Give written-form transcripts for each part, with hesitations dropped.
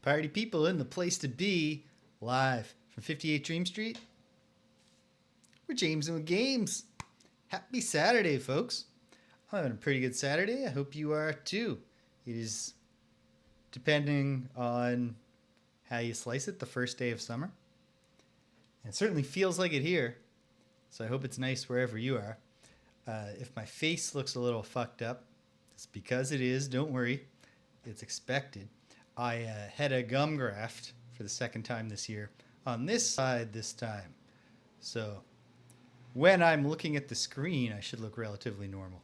Party people in the place to be, live from 58 Dream Street. We're James and with Games. Happy Saturday, folks. I'm having a pretty good Saturday. I hope you are too. It is, depending on how you slice it, the first day of summer. And it certainly feels like it here. So I hope it's nice wherever you are. If my face looks a little fucked up, it's because it is. Don't worry. It's expected. I had a gum graft for the second time this year on this side this time. So when I'm looking at the screen, I should look relatively normal.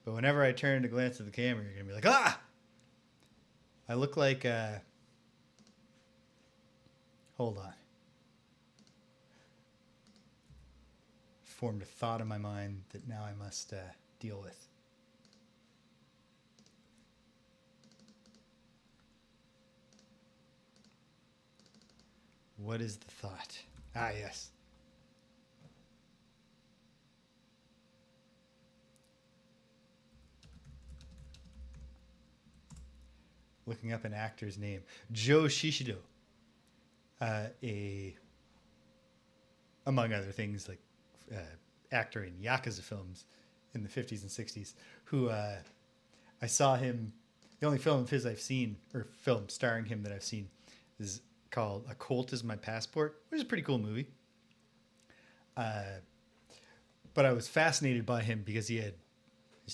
But whenever I turn to glance at the camera, you're going to be like, ah! I look like, hold on. Formed a thought in my mind that now I must deal with. What is the thought? Ah, yes. Looking up an actor's name. Joe Shishido. Among other things, like actor in Yakuza films in the 50s and 60s, who I saw him, the only film of his I've seen, or film starring him that I've seen, is called A Colt Is My Passport, which is a pretty cool movie. But I was fascinated by him because his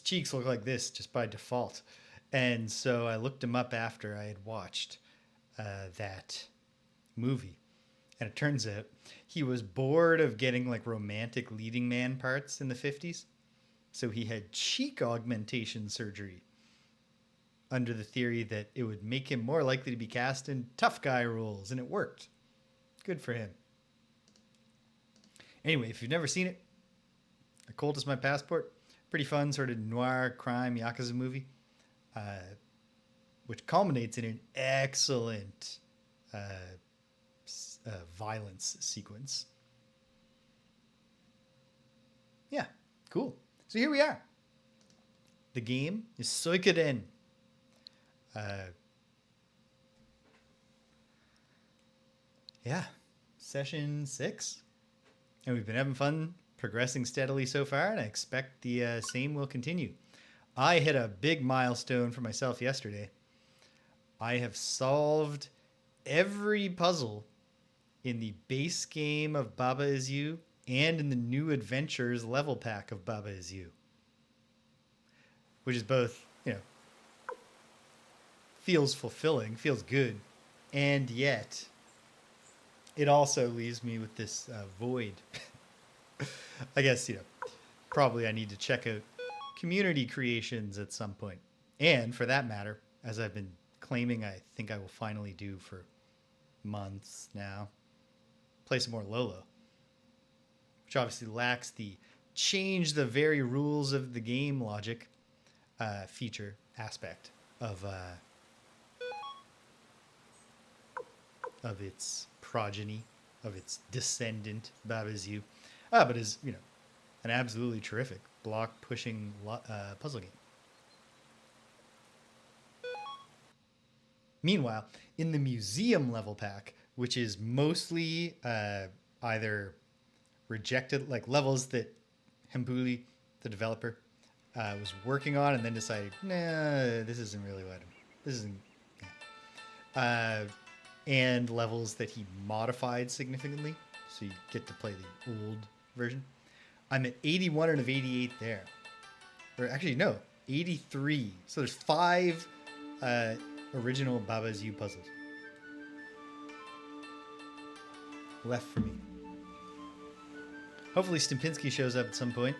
cheeks look like this just by default. And so I looked him up after I had watched that movie. And it turns out he was bored of getting like romantic leading man parts in the 50s. So he had cheek augmentation surgery under the theory that it would make him more likely to be cast in tough guy roles. And it worked. Good for him. Anyway, if you've never seen it, A Colt Is My Passport. Pretty fun sort of noir crime Yakuza movie. Which culminates in an excellent violence sequence. Yeah, cool. So here we are. The game is Suikoden. Session 6. And we've been having fun progressing steadily so far, and I expect the same will continue. I hit a big milestone for myself yesterday. I have solved every puzzle in the base game of Baba Is You and in the New Adventures level pack of Baba Is You. Which is both, feels fulfilling, feels good, and yet it also leaves me with this void. I guess, probably I need to check out community creations at some point. And for that matter, as I've been claiming I think I will finally do for months now, play some more Lolo. Which obviously lacks the change the very rules of the game logic feature aspect of its progeny, of its descendant, Baba Is You. But is, an absolutely terrific block pushing puzzle game. Meanwhile, in the museum level pack, which is mostly either rejected, like levels that Hempuli, the developer, was working on and then decided, nah, this isn't really what this isn't. Yeah. And levels that he modified significantly, so you get to play the old version. I'm at 81 out of 88 there. Or actually, no, 83. So there's 5 original Baba Is You puzzles left for me. Hopefully Stimpinski shows up at some point.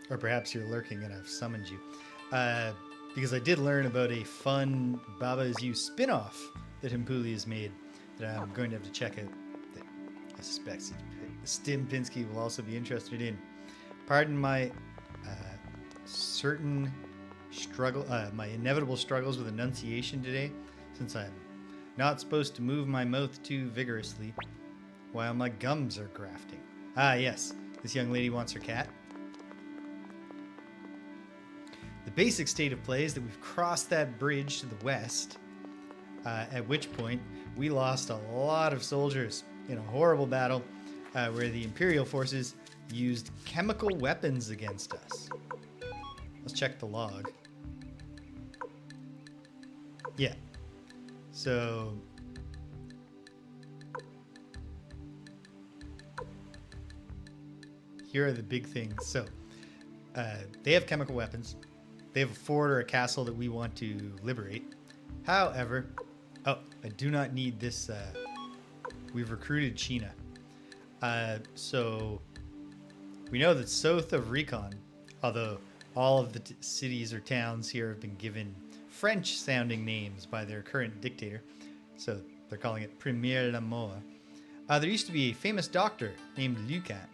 Or perhaps you're lurking and I've summoned you. Because I did learn about a fun Baba Is You spin-off that Hempuli has made that I'm going to have to check out. That I suspect Stimpinski will also be interested in. Pardon my certain struggle, my inevitable struggles with enunciation today, since I'm not supposed to move my mouth too vigorously while my gums are grafting. Ah, yes, this young lady wants her cat. The basic state of play is that we've crossed that bridge to the west, at which point we lost a lot of soldiers in a horrible battle where the Imperial forces used chemical weapons against us. Let's check the log. Yeah. So here are the big things. So they have chemical weapons. They have a fort or a castle that we want to liberate. However, oh, I do not need this. We've recruited Jeane. So we know that south of Recon, although all of the cities or towns here have been given French-sounding names by their current dictator, so they're calling it Premier l'Amour. There used to be a famous doctor named Liukan,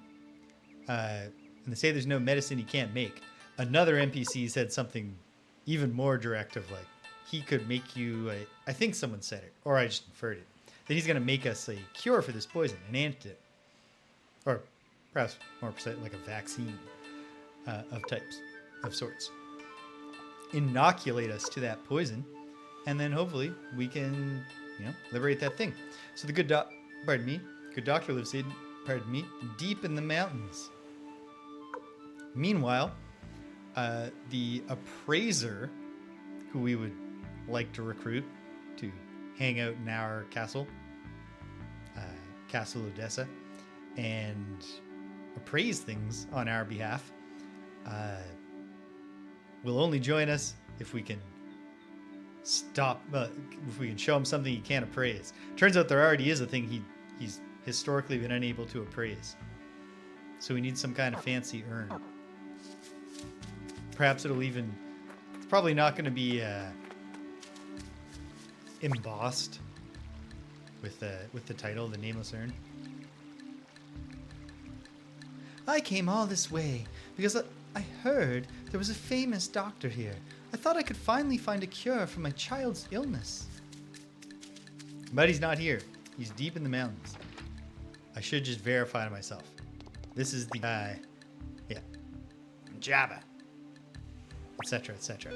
and they say there's no medicine he can't make. Another NPC said something even more directive, like he could make you, I think someone said it, or I just inferred it, that he's going to make us a cure for this poison, an antidote, or perhaps more precise, like a vaccine of sorts. Inoculate us to that poison, and then hopefully we can, liberate that thing. So the good doctor lives deep in the mountains. Meanwhile, the appraiser, who we would like to recruit to hang out in our castle, Castle Odessa, and appraise things on our behalf, will only join us if we can if we can show him something he can't appraise. Turns out there already is a thing he's historically been unable to appraise. So we need some kind of fancy urn. Perhaps it's probably not going to be embossed with the title, the Nameless Urn. I came all this way because I heard there was a famous doctor here. I thought I could finally find a cure for my child's illness. But he's not here. He's deep in the mountains. I should just verify to myself. This is the guy. Yeah. Jabba. Etc., etc.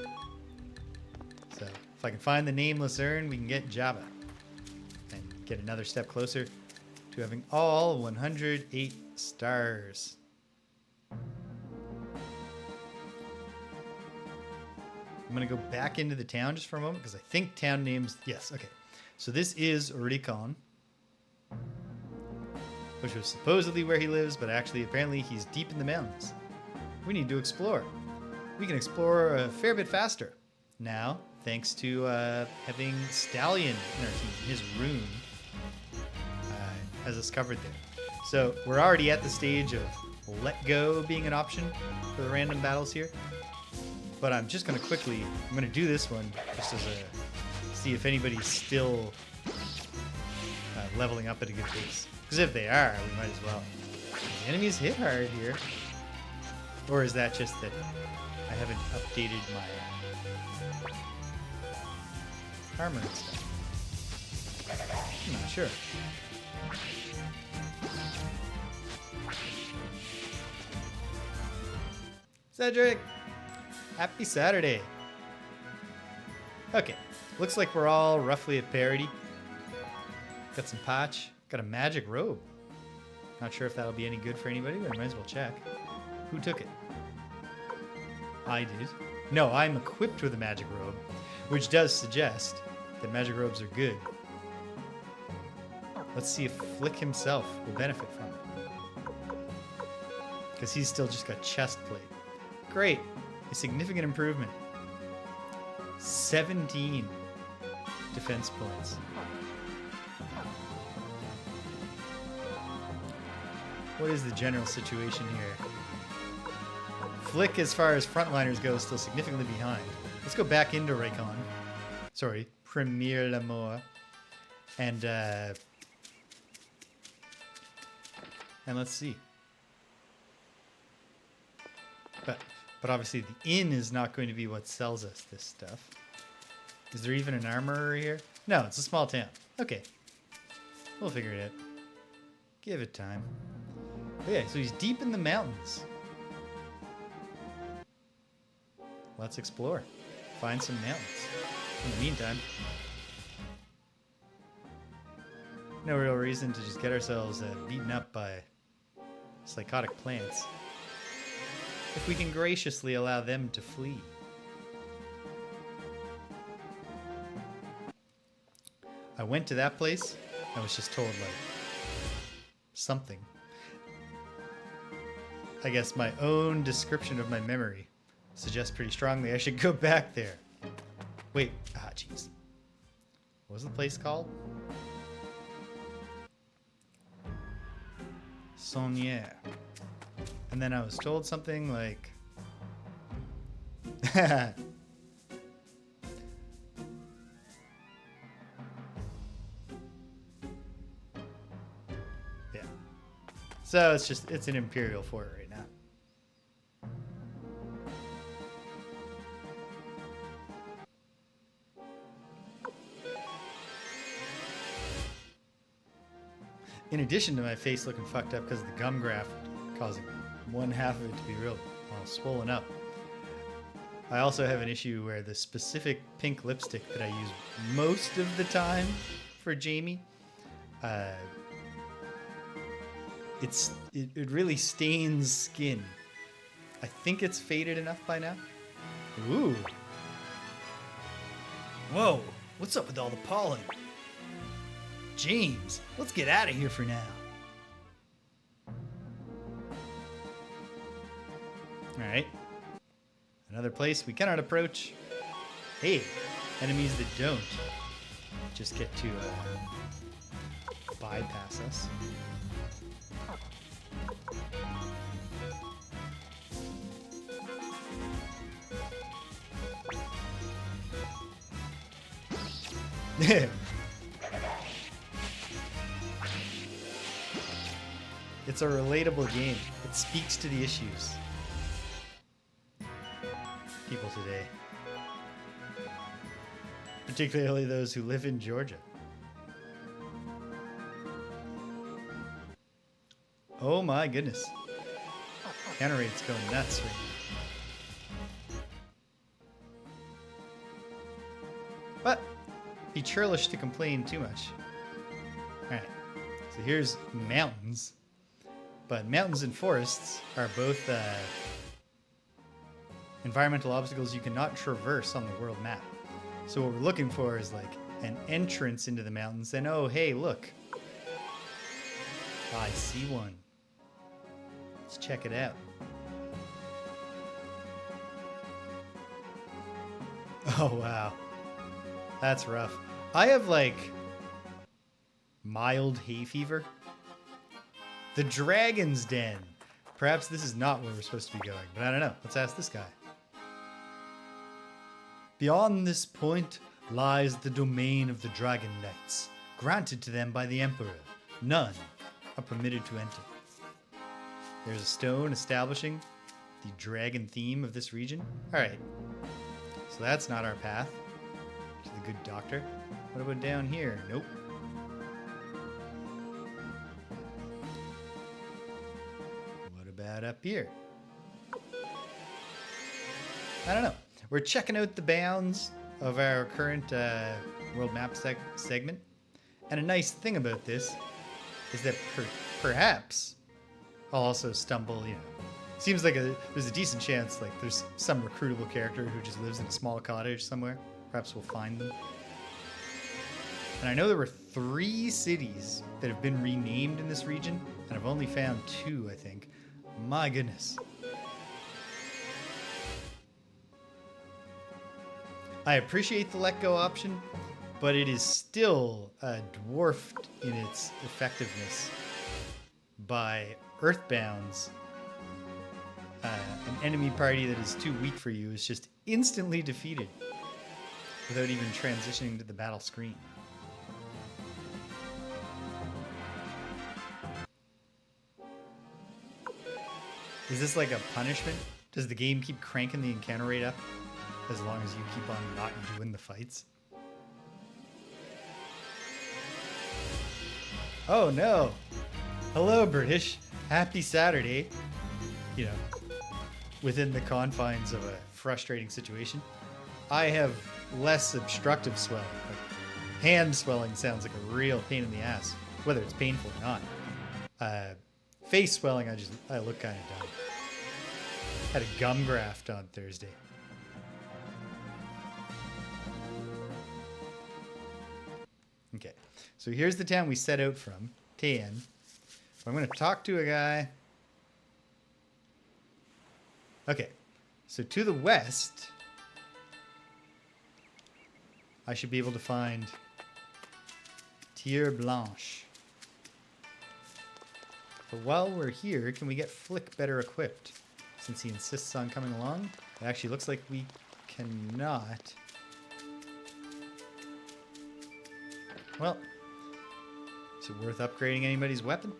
So if I can find the Nameless Urn, we can get Jabba. And get another step closer to having all 108 stars. I'm going to go back into the town just for a moment because I think town names... Yes, okay. So this is Recon, which was supposedly where he lives, but actually, apparently, he's deep in the mountains. We need to explore. We can explore a fair bit faster now, thanks to having Stallion in our team. His rune has us covered there. So we're already at the stage of let go being an option for the random battles here. But I'm just going to I'm going to do this one just as see if anybody's still leveling up at a good pace. Because if they are, we might as well. The enemies hit hard here. Or is that just that I haven't updated my armor and stuff? I'm not sure. Cedric! Happy Saturday. Okay, looks like we're all roughly at parity. Got some patch. Got a magic robe. Not sure if that'll be any good for anybody, but I might as well check. Who took it? I did. No, I'm equipped with a magic robe, which does suggest that magic robes are good. Let's see if Flik himself will benefit from it. Because he's still just got chest plate. Great. A significant improvement. 17 defense points. What is the general situation here? Flik, as far as frontliners go, is still significantly behind. Let's go back into Recon. Sorry, Premier l'Amour. And let's see. But obviously the inn is not going to be what sells us this stuff. Is there even an armorer here? No, it's a small town. Okay. We'll figure it out. Give it time. Okay, so he's deep in the mountains. Let's explore. Find some mountains. In the meantime, No real reason to just get ourselves beaten up by psychotic plants if we can graciously allow them to flee. I went to that place. I was just told, like, something. I guess my own description of my memory suggests pretty strongly I should go back there. Wait. Ah, jeez. What was the place called? Soniere. And then I was told something like... Yeah. So it's an Imperial fort right now. In addition to my face looking fucked up because of the gum graft causing one half of it to be real swollen up, I also have an issue where the specific pink lipstick that I use most of the time for Jamie, it really stains skin. I think it's faded enough by now. Ooh. Whoa, what's up with all the pollen? James, let's get out of here for now. Alright. Another place we cannot approach. Hey, enemies that don't just get to bypass us. It's a relatable game. It speaks to the issues. People today. Particularly those who live in Georgia. Oh my goodness. Counter rate's going nuts right now. But be churlish to complain too much. Alright, so here's mountains. But mountains and forests are both environmental obstacles you cannot traverse on the world map. So what we're looking for is like an entrance into the mountains. And oh, hey, look. I see one. Let's check it out. Oh, wow. That's rough. I have like mild hay fever. The Dragon's Den. Perhaps this is not where we're supposed to be going, but I don't know. Let's ask this guy. Beyond this point lies the domain of the Dragon Knights, granted to them by the Emperor. None are permitted to enter. There's a stone establishing the dragon theme of this region. All right. So that's not our path to the good doctor. What about down here? Nope. Up here. I don't know. We're checking out the bounds of our current world map segment. And a nice thing about this is that perhaps I'll also stumble, seems like there's a decent chance like there's some recruitable character who just lives in a small cottage somewhere. Perhaps we'll find them. And I know there were 3 cities that have been renamed in this region, and I've only found 2, I think. My goodness. I appreciate the let go option, but it is still dwarfed in its effectiveness by Earthbound's. An enemy party that is too weak for you is just instantly defeated without even transitioning to the battle screen. Is this like a punishment? Does the game keep cranking the encounter rate up as long as you keep on not doing the fights? Oh no! Hello, British. Happy Saturday. Within the confines of a frustrating situation. I have less obstructive swelling. But hand swelling sounds like a real pain in the ass. whether it's painful or not. Face swelling, I look kind of dumb. Had a gum graft on Thursday. Okay, so here's the town we set out from, Tien. I'm going to talk to a guy. Okay, so to the west, I should be able to find Terre Blanche. But while we're here, can we get Flik better equipped? Since he insists on coming along. It actually looks like we cannot. Well, is it worth upgrading anybody's weapon?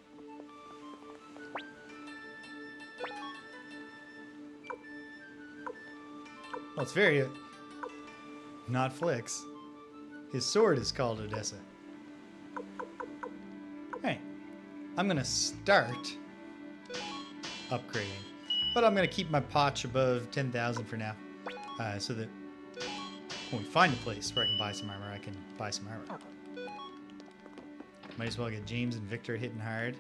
Well, it's very... not Flik's. His sword is called Odessa. Alright. I'm going to start upgrading. But I'm going to keep my potch above 10,000 for now. So that when we find a place where I can buy some armor, I can buy some armor. Might as well get James and Victor hitting hard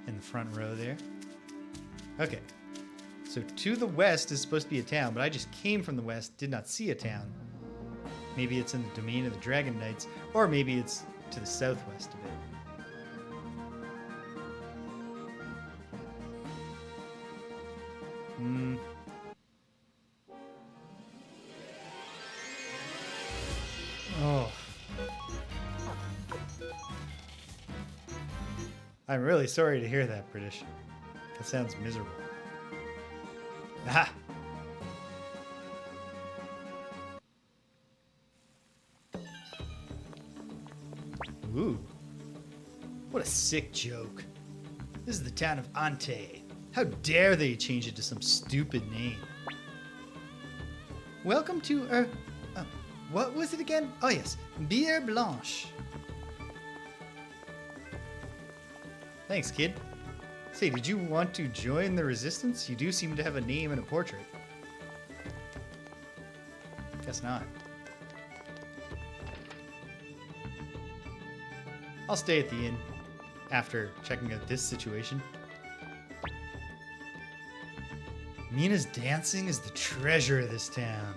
in the front row there. Okay. So to the west is supposed to be a town, but I just came from the west, did not see a town. Maybe it's in the domain of the Dragon Knights, or maybe it's to the southwest a bit. Oh. I'm really sorry to hear that, British. That sounds miserable. Ah! Ooh. What a sick joke. This is the town of Ante. How dare they change it to some stupid name? Welcome to, what was it again? Oh yes, Terre Blanche. Thanks, kid. Say, did you want to join the resistance? You do seem to have a name and a portrait. Guess not. I'll stay at the inn after checking out this situation. Mina's dancing is the treasure of this town.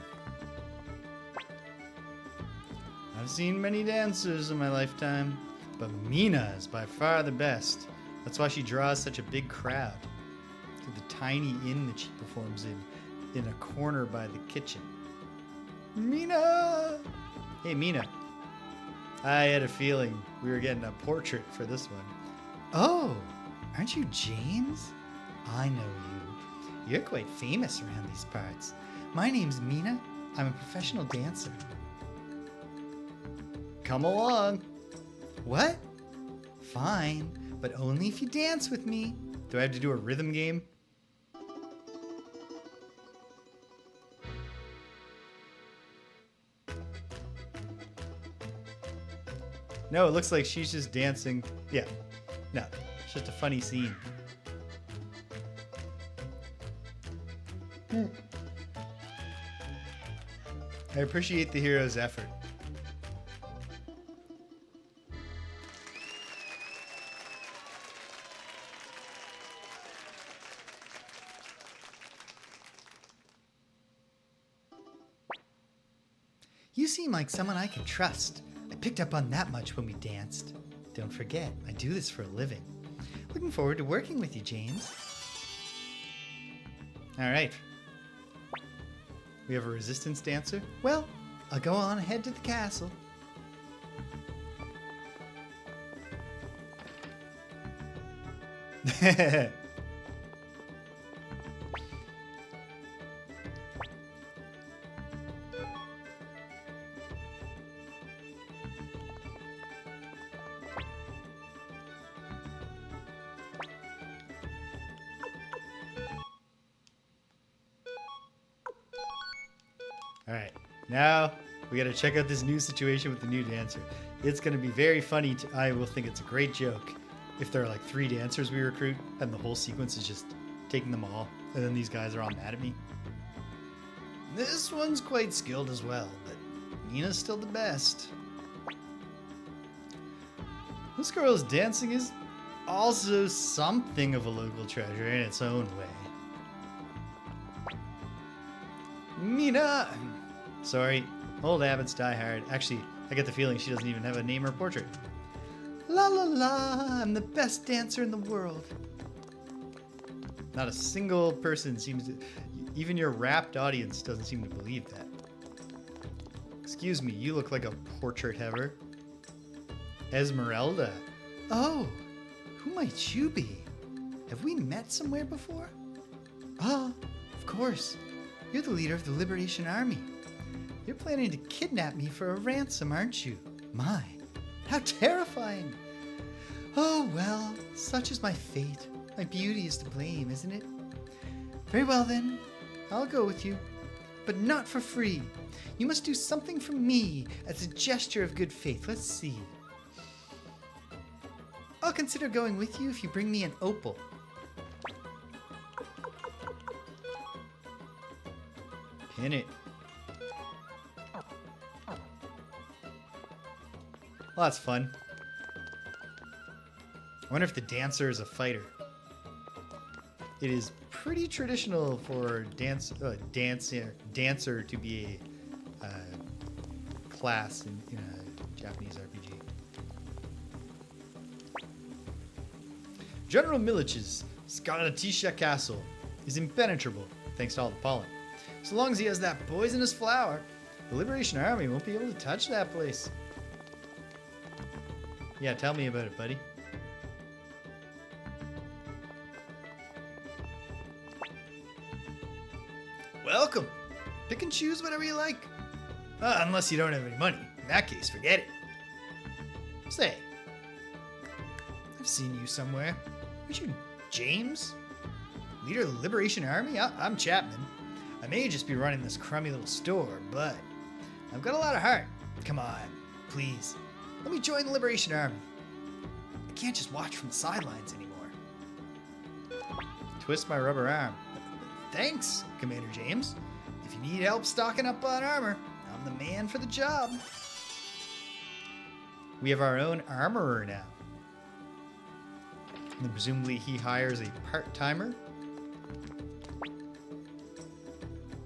I've seen many dancers in my lifetime, but Mina is by far the best. That's why she draws such a big crowd to the tiny inn that she performs in a corner by the kitchen. Mina! Hey, Mina. I had a feeling we were getting a portrait for this one. Oh, aren't you James? I know you. You're quite famous around these parts. My name's Mina. I'm a professional dancer. Come along. What? Fine, but only if you dance with me. Do I have to do a rhythm game? No, it looks like she's just dancing. Yeah. No, it's just a funny scene. I appreciate the hero's effort. You seem like someone I can trust. I picked up on that much when we danced. Don't forget, I do this for a living. Looking forward to working with you, James. All right. We have a resistance dancer? Well, I'll go on ahead to the castle. All right, now we got to check out this new situation with the new dancer. It's going to be very funny. I will think it's a great joke if there are like 3 dancers we recruit and the whole sequence is just taking them all, and then these guys are all mad at me. This one's quite skilled as well, but Nina's still the best. This girl's dancing is also something of a local treasure in its own way. Mina! Sorry, old habits die hard. Actually, I get the feeling she doesn't even have a name or portrait. La la la, I'm the best dancer in the world. Not a single person seems to, even your rapt audience doesn't seem to believe that. Excuse me, you look like a portrait haver. Esmeralda. Oh, who might you be? Have we met somewhere before? Ah, of course. You're the leader of the Liberation Army. You're planning to kidnap me for a ransom, aren't you? My, how terrifying. Oh, well, such is my fate. My beauty is to blame, isn't it? Very well then, I'll go with you. But not for free. You must do something for me as a gesture of good faith. Let's see. I'll consider going with you if you bring me an opal. Pin it. Well, that's fun. I wonder if the dancer is a fighter. It is pretty traditional for dancer to be a class in a Japanese RPG. General Milich's Scarleticia castle is impenetrable thanks to all the pollen. So long as he has that poisonous flower, the Liberation Army won't be able to touch that place. Yeah, tell me about it, buddy. Welcome. Pick and choose whatever you like. Unless you don't have any money. In that case, forget it. Say, I've seen you somewhere. Aren't you James? Leader of the Liberation Army? I'm Chapman. I may just be running this crummy little store, but I've got a lot of heart. Come on, please. Let me join the Liberation Army. I can't just watch from the sidelines anymore. Twist my rubber arm. Thanks, Commander James. If you need help stocking up on armor, I'm the man for the job. We have our own armorer now. And presumably he hires a part-timer.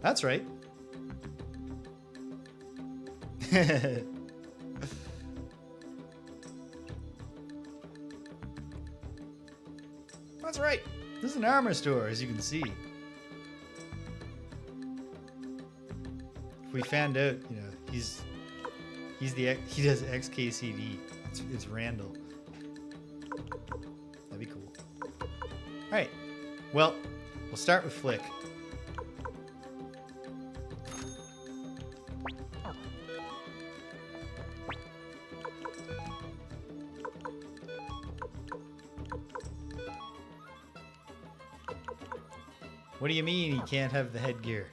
That's right. That's right. This is an armor store, as you can see. If we found out, he does XKCD. It's Randall. That'd be cool. All right. Well, we'll start with Flik. What do you mean he can't have the headgear?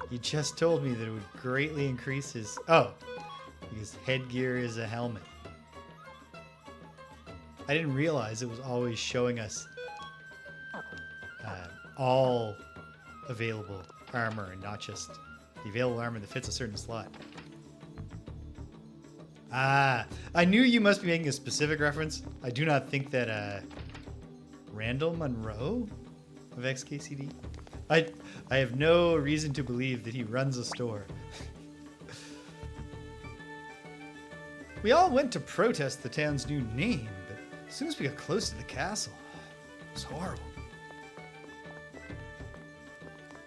You just told me that it would greatly increase his... Oh, because headgear is a helmet. I didn't realize it was always showing us all available armor and not just the available armor that fits a certain slot. Ah, I knew you must be making a specific reference. I do not think that Randall Monroe of XKCD. I have no reason to believe that he runs a store. We all went to protest the town's new name, but as soon as we got close to the castle, it was horrible.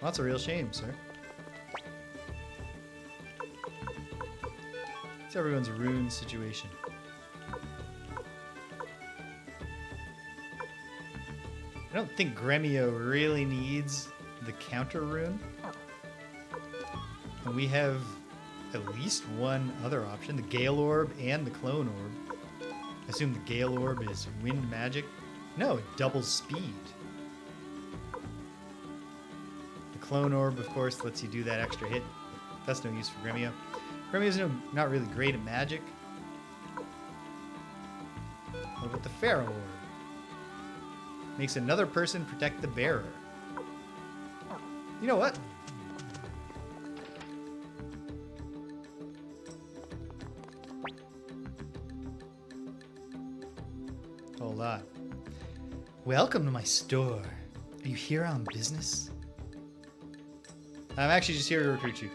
Well, that's a real shame, sir. It's everyone's ruined situation. I don't think Gremio really needs the counter rune. And we have at least one other option, the Gale Orb and the Clone Orb. I assume the Gale Orb is wind magic. No, it doubles speed. The Clone Orb, of course, lets you do that extra hit. That's no use for Gremio. Gremio's not really great at magic. What about the Pharaoh Orb? Makes another person protect the bearer. You know what? Hold on. Welcome to my store. Are you here on business? I'm actually just here to recruit you.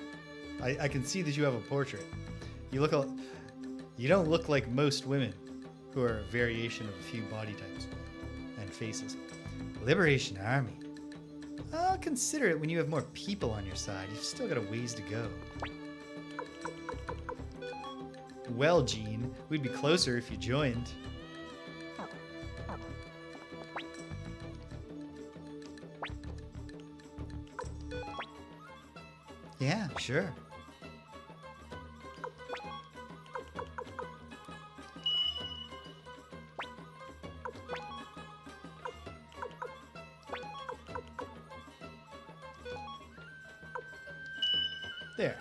I can see that you have a portrait. You don't look like most women who are a variation of a few body types and faces. Liberation Army. I'll consider it when you have more people on your side. You've still got a ways to go. Well, Jeane, we'd be closer if you joined. Yeah, sure. There.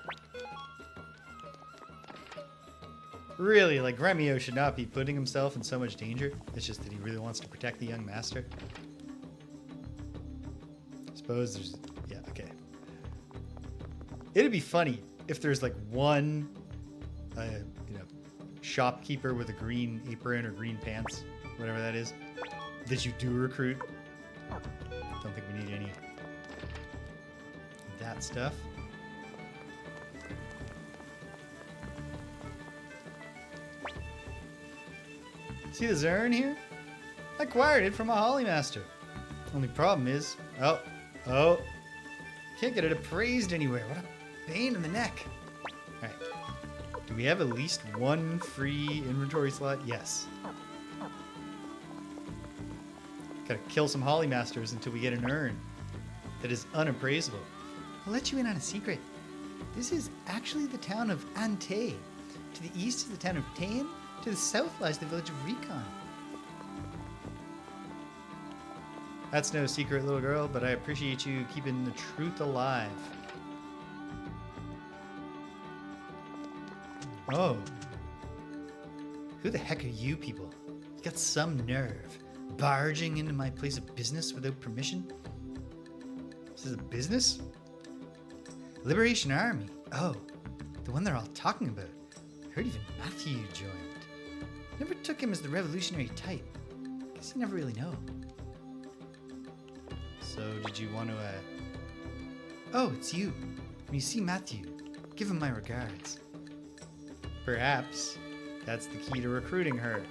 Really, like, Gremio should not be putting himself in so much danger. It's just that he really wants to protect the young master. I suppose there's... Yeah, okay. It'd be funny if there's, like, one, shopkeeper with a green apron or green pants, whatever that is, that you do recruit. Don't think we need any of that stuff. See the urn here? I acquired it from a Holly Master. Only problem is, can't get it appraised anywhere. What a pain in the neck. All right, do we have at least one free inventory slot? Yes. Gotta kill some Holly Masters until we get an urn that is unappraisable. I'll let you in on a secret. This is actually the town of Ante. To the east is the town of Tain. To the south lies the village of Recon. That's no secret, little girl, but I appreciate you keeping the truth alive. Oh. Who the heck are you people? You got some nerve. Barging into my place of business without permission? This is a business? Liberation Army. Oh, the one they're all talking about. I heard even Mathiu joined. Never took him as the revolutionary type. Guess you never really know. So, did you want to, Oh, it's you. When you see Mathiu, give him my regards. Perhaps that's the key to recruiting her.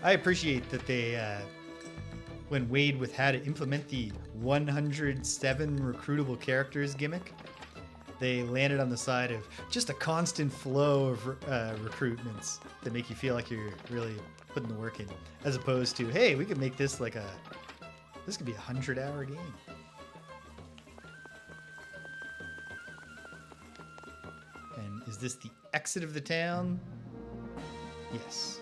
I appreciate that they, when weighed with how to implement the 107 recruitable characters gimmick, they landed on the side of just a constant flow of recruitments that make you feel like you're really putting the work in, as opposed to, hey, we could make this like this could be a 100-hour game. And is this the exit of the town? Yes.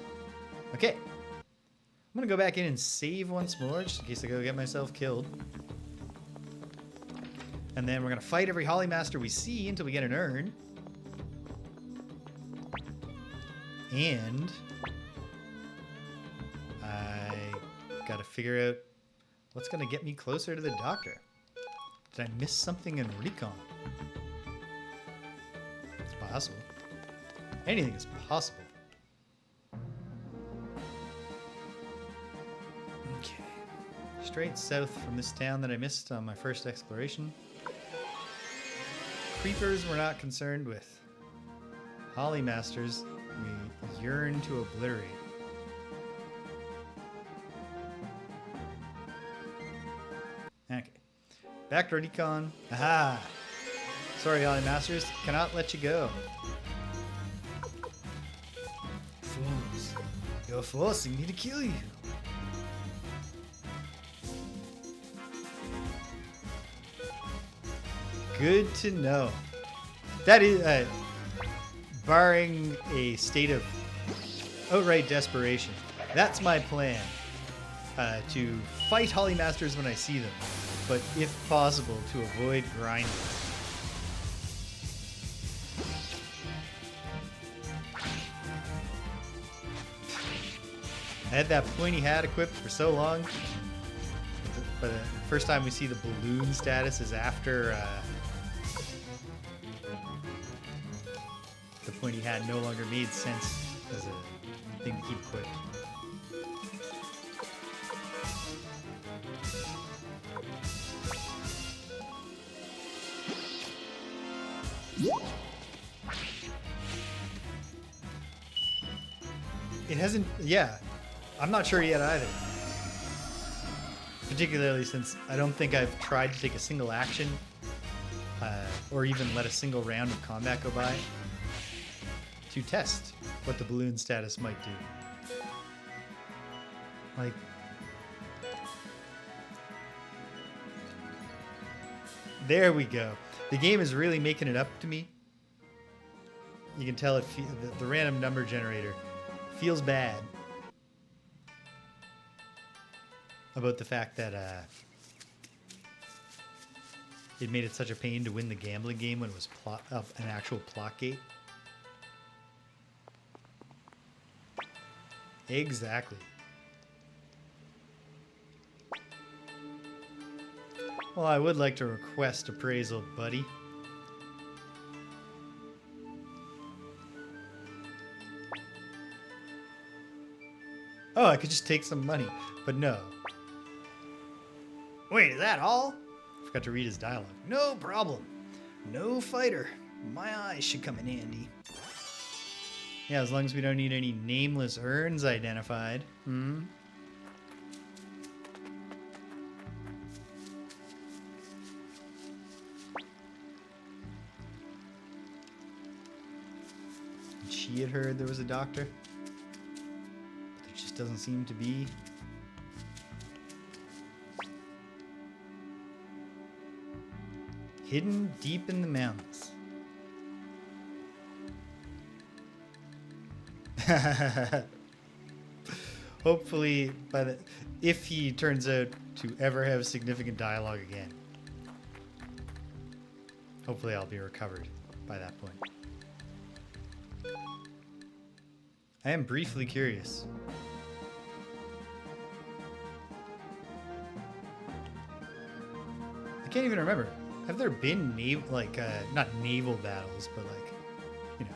Okay. I'm gonna go back in and save once more, just in case I go get myself killed. And then we're gonna fight every Holly Master we see until we get an urn. And I gotta figure out what's gonna get me closer to the doctor. Did I miss something in Recon? It's possible. Anything is possible. Okay. Straight south from this town that I missed on my first exploration. Creepers we're not concerned with. Holly Masters we yearn to obliterate. Okay. Back to Recon. Aha! Sorry, Holly Masters. Cannot let you go. Fools. You're forcing me to kill you. Good to know. That is, barring a state of outright desperation, that's my plan. To fight Holly Masters when I see them, but if possible, to avoid grinding. I had that pointy hat equipped for so long, but the first time we see the balloon status is after the pointy hat no longer made sense as a thing to keep equipped. It hasn't, yeah, I'm not sure yet either. Particularly since I don't think I've tried to take a single action or even let a single round of combat go by to test what the balloon status might do. Like, there we go. The game is really making it up to me. You can tell the random number generator feels bad about the fact that it made it such a pain to win the gambling game when it was an actual plot gate. Exactly. Well, I would like to request appraisal, buddy. Oh, I could just take some money, but no. Wait, is that all? Forgot to read his dialogue. No problem. No fighter. My eyes should come in handy. Yeah, as long as we don't need any nameless urns identified. She had heard there was a doctor. Doesn't seem to be. Hidden deep in the mountains. Hopefully, if he turns out to ever have significant dialogue again, hopefully I'll be recovered by that point. I am briefly curious. I can't even remember. Have there been not naval battles, but like, you know,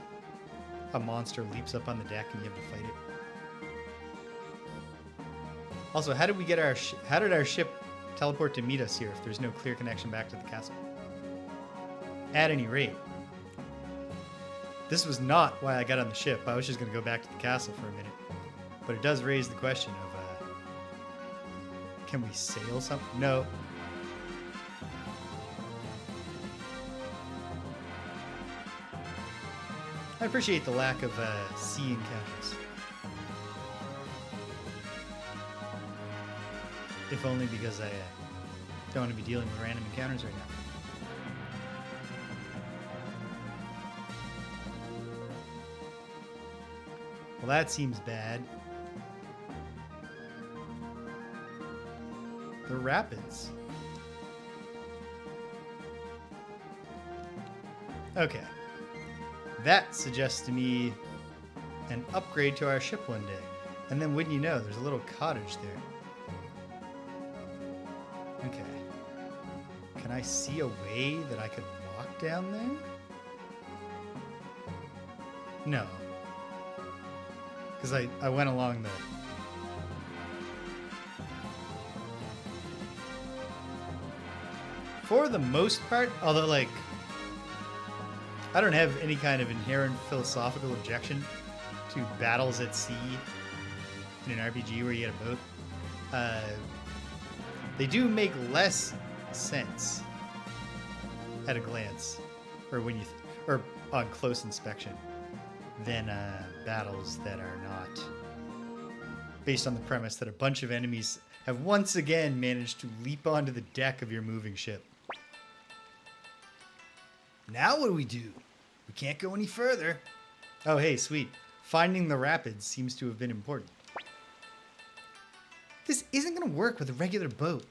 a monster leaps up on the deck and you have to fight it? Also, how did we get how did our ship teleport to meet us here if there's no clear connection back to the castle? At any rate, this was not why I got on the ship. I was just going to go back to the castle for a minute. But it does raise the question of, can we sail something? No. I appreciate the lack of sea encounters. If only because I don't want to be dealing with random encounters right now. Well, that seems bad. The rapids. Okay. That suggests to me an upgrade to our ship one day. And then wouldn't you know, there's a little cottage there. Okay. Can I see a way that I could walk down there? No. Because I went along the... For the most part, although like... I don't have any kind of inherent philosophical objection to battles at sea in an RPG where you get a boat. They do make less sense at a glance, or when or on close inspection, than battles that are not based on the premise that a bunch of enemies have once again managed to leap onto the deck of your moving ship. Now what do? We can't go any further. Oh, hey, sweet. Finding the rapids seems to have been important. This isn't going to work with a regular boat.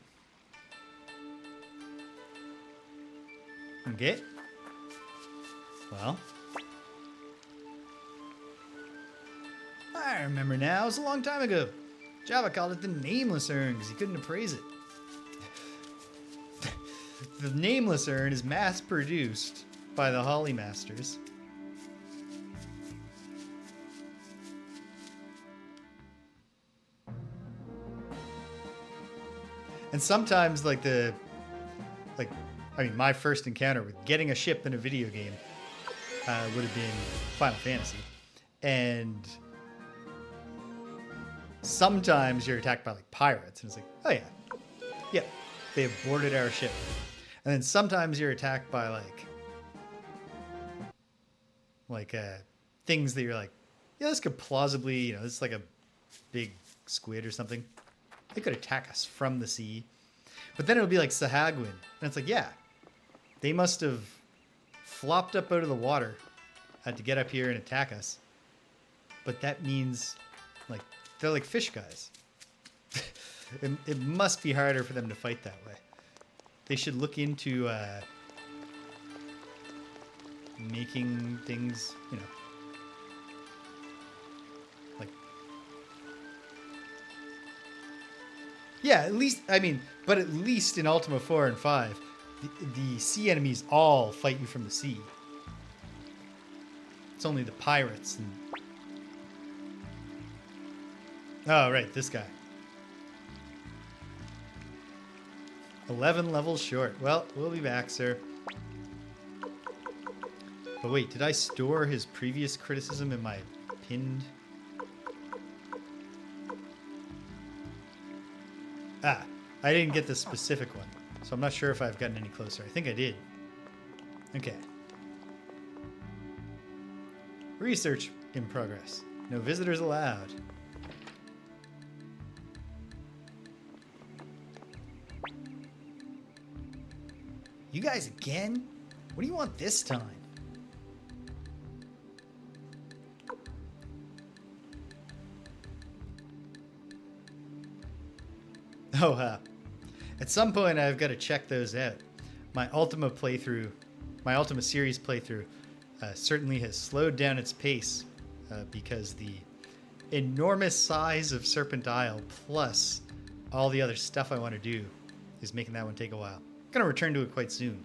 Okay. Well. I remember now. It was a long time ago. Java called it the Nameless Urn because he couldn't appraise it. The Nameless Urn is mass-produced by the Holly Masters. And sometimes like my first encounter with getting a ship in a video game would have been Final Fantasy. And sometimes you're attacked by like pirates, and it's like, oh yeah, they have boarded our ship. And then sometimes you're attacked by like things that you're like, yeah, this could plausibly, you know, this is like a big squid or something. They could attack us from the sea. But then it would be like Sahagwin. And it's like, yeah, they must have flopped up out of the water, had to get up here and attack us. But that means, like, they're like fish guys. It must be harder for them to fight that way. They should look into making things, you know, like... Yeah, at least, I mean, but at least in Ultima 4 and 5, the sea enemies all fight you from the sea. It's only the pirates and... Oh, right, this guy. 11 levels short. Well, we'll be back, sir. But wait, did I store his previous criticism in my pinned... Ah, I didn't get the specific one, so I'm not sure if I've gotten any closer. I think I did. Okay. Research in progress. No visitors allowed. You guys again? What do you want this time? Oh, at some point I've got to check those out. My Ultima Series playthrough certainly has slowed down its pace because the enormous size of Serpent Isle plus all the other stuff I want to do is making that one take a while. I'm going to return to it quite soon.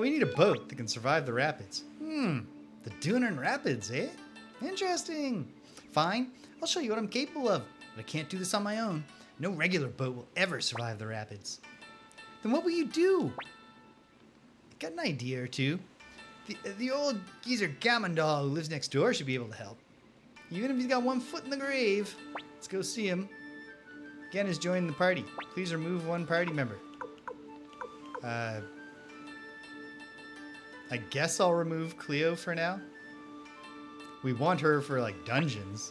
We need a boat that can survive the rapids. The Dunearn Rapids, eh? Interesting. Fine, I'll show you what I'm capable of. But I can't do this on my own. No regular boat will ever survive the rapids. Then what will you do? Got an idea or two. The old geezer Kamandol who lives next door should be able to help. Even if he's got one foot in the grave. Let's go see him. Again has joined the party. Please remove one party member. I guess I'll remove Cleo for now. We want her for like dungeons.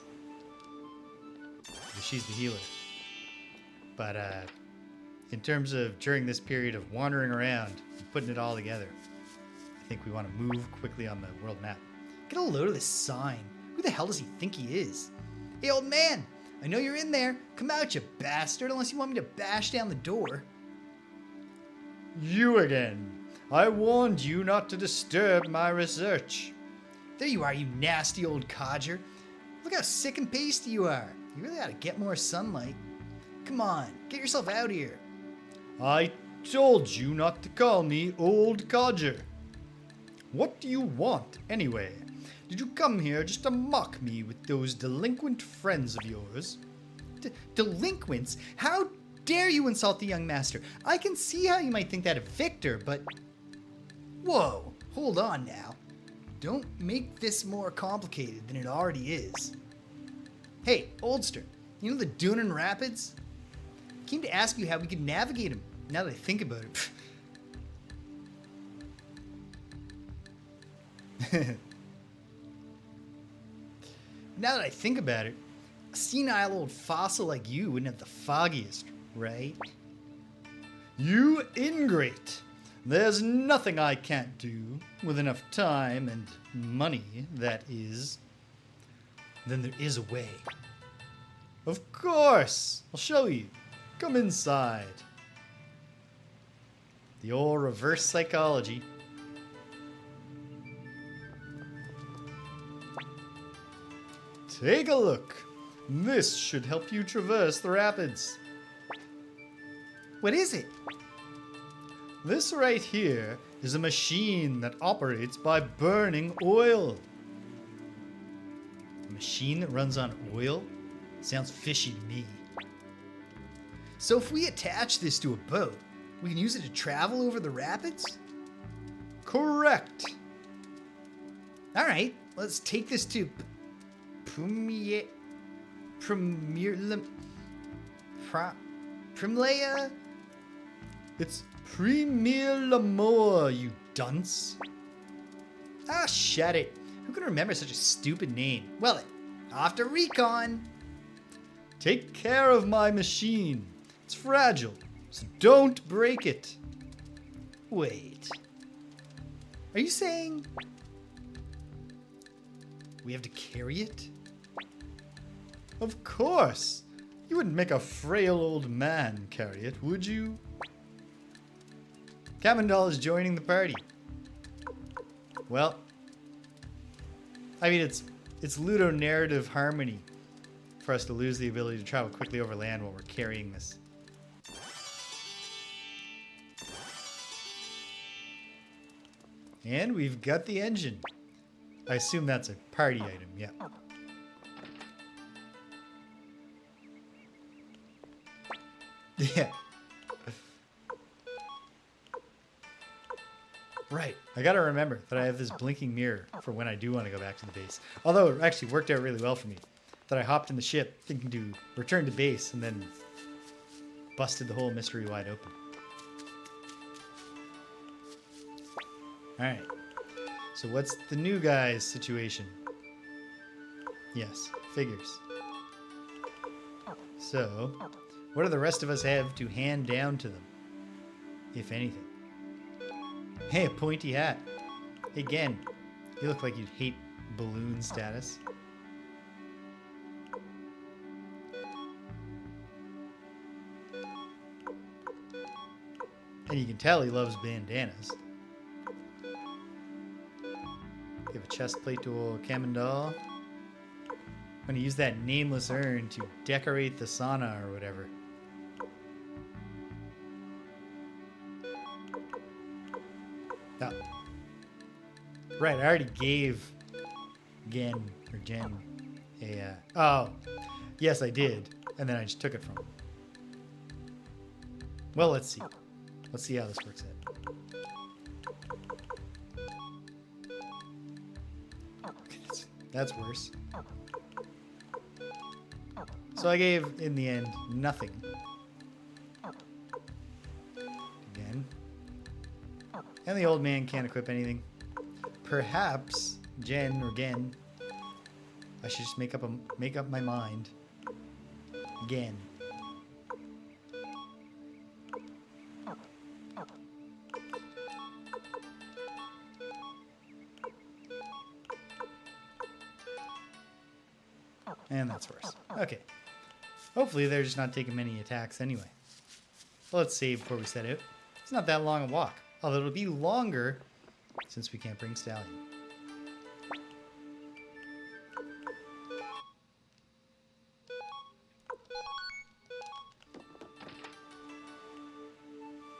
She's the healer. But in terms of during this period of wandering around and putting it all together, I think we want to move quickly on the world map. Get a load of this sign. Who the hell does he think he is? Hey, old man, I know you're in there. Come out, you bastard, unless you want me to bash down the door. You again. I warned you not to disturb my research. There you are, you nasty old codger. Look how sick and pasty you are. You really ought to get more sunlight. Come on, get yourself out here. I told you not to call me old codger. What do you want, anyway? Did you come here just to mock me with those delinquent friends of yours? Delinquents? How dare you insult the young master? I can see how you might think that of Victor, but... Whoa, hold on now. Don't make this more complicated than it already is. Hey, Oldster, you know the Dunearn Rapids? I came to ask you how we could navigate them, now that I think about it. Now that I think about it, a senile old fossil like you wouldn't have the foggiest, right? You ingrate! There's nothing I can't do with enough time and money, that is. Then there is a way. Of course! I'll show you. Come inside. The old reverse psychology. Take a look. This should help you traverse the rapids. What is it? This right here is a machine that operates by burning oil. A machine that runs on oil? Sounds fishy to me. So if we attach this to a boat, we can use it to travel over the rapids? Correct. All right, let's take this to Primlea. It's Primlamoa, you dunce. Ah, shut it. Who can remember such a stupid name? Well then, off to recon. Take care of my machine. It's fragile, so don't break it. Wait. Are you saying we have to carry it? Of course. You wouldn't make a frail old man carry it, would you? Kamandol is joining the party. Well, I mean, it's ludonarrative harmony for us to lose the ability to travel quickly over land while we're carrying this. And we've got the engine. I assume that's a party item, yeah. Yeah. Right. I gotta remember that I have this blinking mirror for when I do want to go back to the base. Although it actually worked out really well for me. That I hopped in the ship thinking to return to base and then busted the whole mystery wide open. Alright. So what's the new guy's situation? Yes, figures. So, what do the rest of us have to hand down to them? If anything. Hey, a pointy hat. Again, you look like you'd hate balloon status. And you can tell he loves bandanas. Give a chest plate to old Kamandol. I'm gonna use that nameless urn to decorate the sauna or whatever. Oh. Right, I already gave Jen a, oh, yes I did. And then I just took it from him. Well, let's see. Let's see how this works out. That's worse. So I gave, in the end, nothing. Again. And the old man can't equip anything. Perhaps Jen or Gen, I should just make up my mind. Again. And that's worse. Okay. Hopefully they're just not taking many attacks anyway. Well, let's save before we set out. It's not that long a walk. Although it'll be longer since we can't bring Stallion.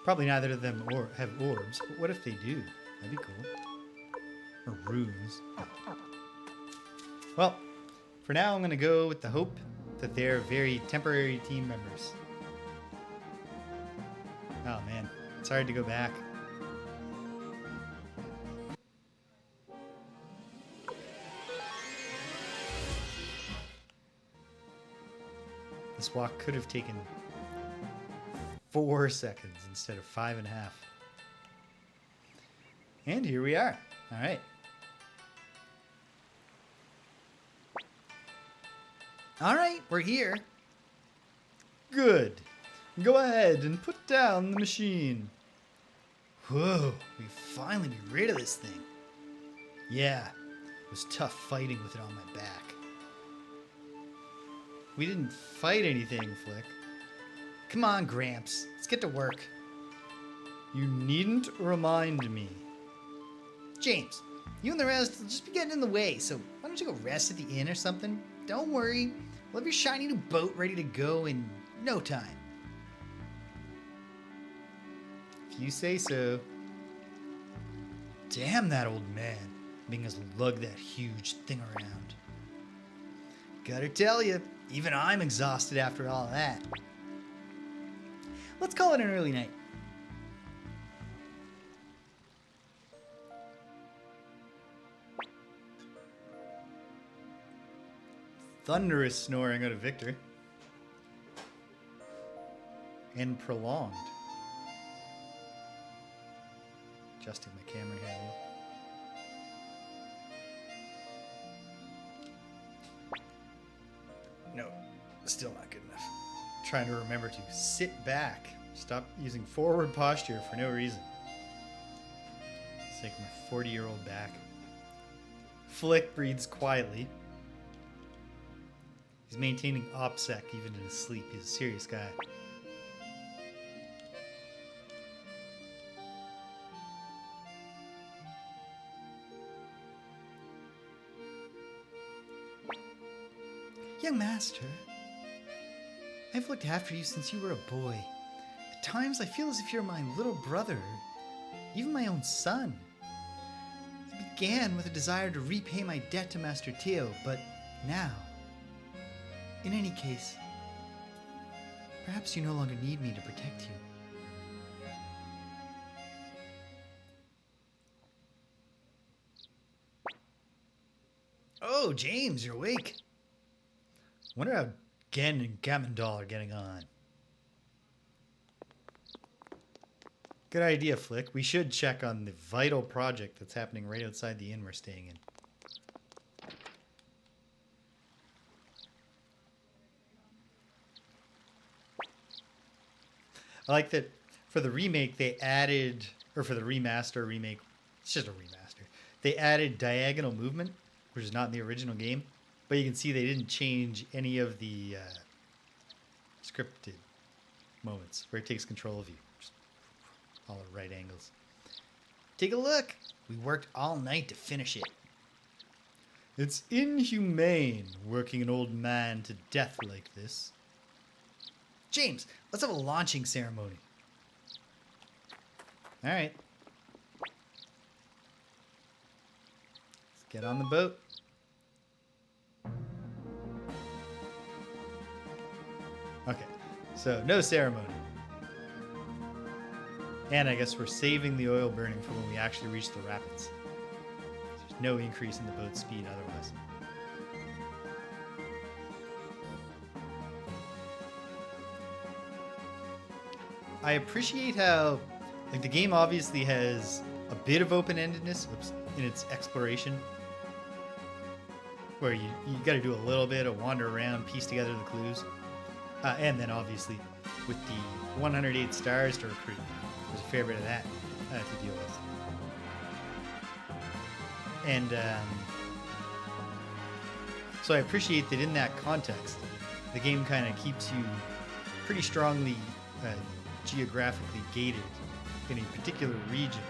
Probably neither of them have orbs, but what if they do? That'd be cool. Or runes. Well, for now I'm going to go with the hope that they're very temporary team members. Oh man, it's hard to go back. This walk could have taken 4 seconds instead of 5.5. And here we are. All right. All right, we're here. Good. Go ahead and put down the machine. Whoa, we finally be rid of this thing. Yeah, it was tough fighting with it on my back. We didn't fight anything, Flik. Come on, Gramps. Let's get to work. You needn't remind me. James, you and the rest will just be getting in the way, so why don't you go rest at the inn or something? Don't worry. We'll have your shiny new boat ready to go in no time. If you say so. Damn that old man, making us lug that huge thing around. Gotta tell you, even I'm exhausted after all that. Let's call it an early night. Thunderous snoring out of Victor. And prolonged. Adjusting my camera here. No, still not good enough. Trying to remember to sit back. Stop using forward posture for no reason. It's like my 40-year-old back. Flik breathes quietly. He's maintaining OPSEC even in his sleep. He's a serious guy. Young master, I've looked after you since you were a boy. At times I feel as if you're my little brother, even my own son. It began with a desire to repay my debt to Master Teo, but now, in any case, perhaps you no longer need me to protect you. Oh, James, you're awake. Wonder how Jeane and Kamandol are getting on. Good idea, Flik. We should check on the vital project that's happening right outside the inn we're staying in. I like that for the remake they added, or for the remaster, remake, it's just a remaster. They added diagonal movement, which is not in the original game. But you can see they didn't change any of the scripted moments where it takes control of you. Just all at right angles. Take a look. We worked all night to finish it. It's inhumane working an old man to death like this. James, let's have a launching ceremony. All right. Let's get on the boat. Okay, so no ceremony. And I guess we're saving the oil burning for when we actually reach the rapids. There's no increase in the boat's speed otherwise. I appreciate how, like, the game obviously has a bit of open-endedness in its exploration, where you got to do a little bit of wander around, piece together the clues. And then obviously with the 108 stars to recruit, there's a fair bit of that to deal with. And so I appreciate that in that context, the game kind of keeps you pretty strongly geographically gated in a particular region.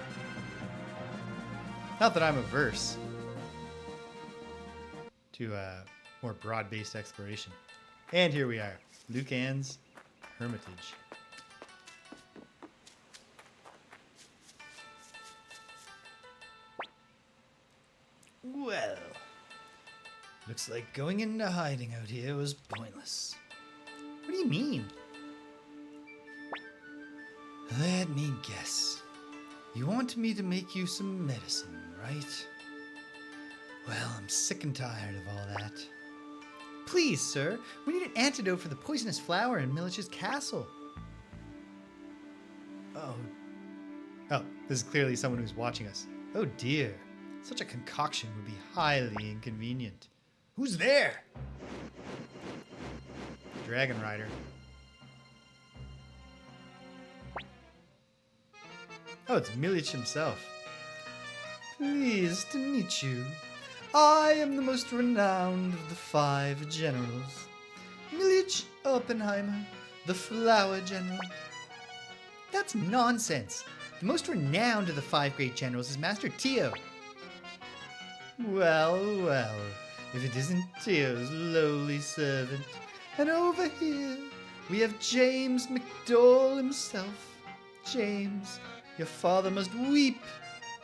Not that I'm averse to more broad-based exploration. And here we are. Liukan's Hermitage. Well, looks like going into hiding out here was pointless. What do you mean? Let me guess. You want me to make you some medicine, right? Well, I'm sick and tired of all that. Please, sir, we need an antidote for the poisonous flower in Milich's castle. Oh, this is clearly someone who's watching us. Oh dear, such a concoction would be highly inconvenient. Who's there? Dragon Rider. Oh, it's Milich himself. Pleased to meet you. I am the most renowned of the 5 generals. Milich Oppenheimer, the Flower General. That's nonsense. The most renowned of the 5 great generals is Master Teo. Well, well, if it isn't Teo's lowly servant. And over here, we have James McDohl himself. James, your father must weep,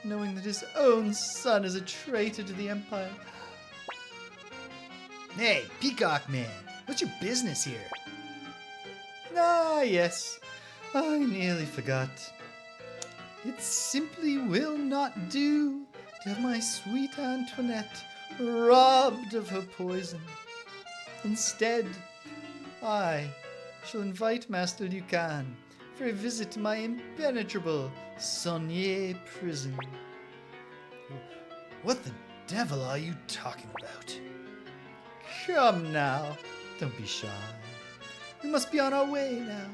knowing that his own son is a traitor to the Empire. Hey, Peacock Man, what's your business here? Ah, yes. I nearly forgot. It simply will not do to have my sweet Antoinette robbed of her poison. Instead, I shall invite Master Liukan for a visit to my impenetrable Soniere prison. What the devil are you talking about? Come now, don't be shy. We must be on our way now.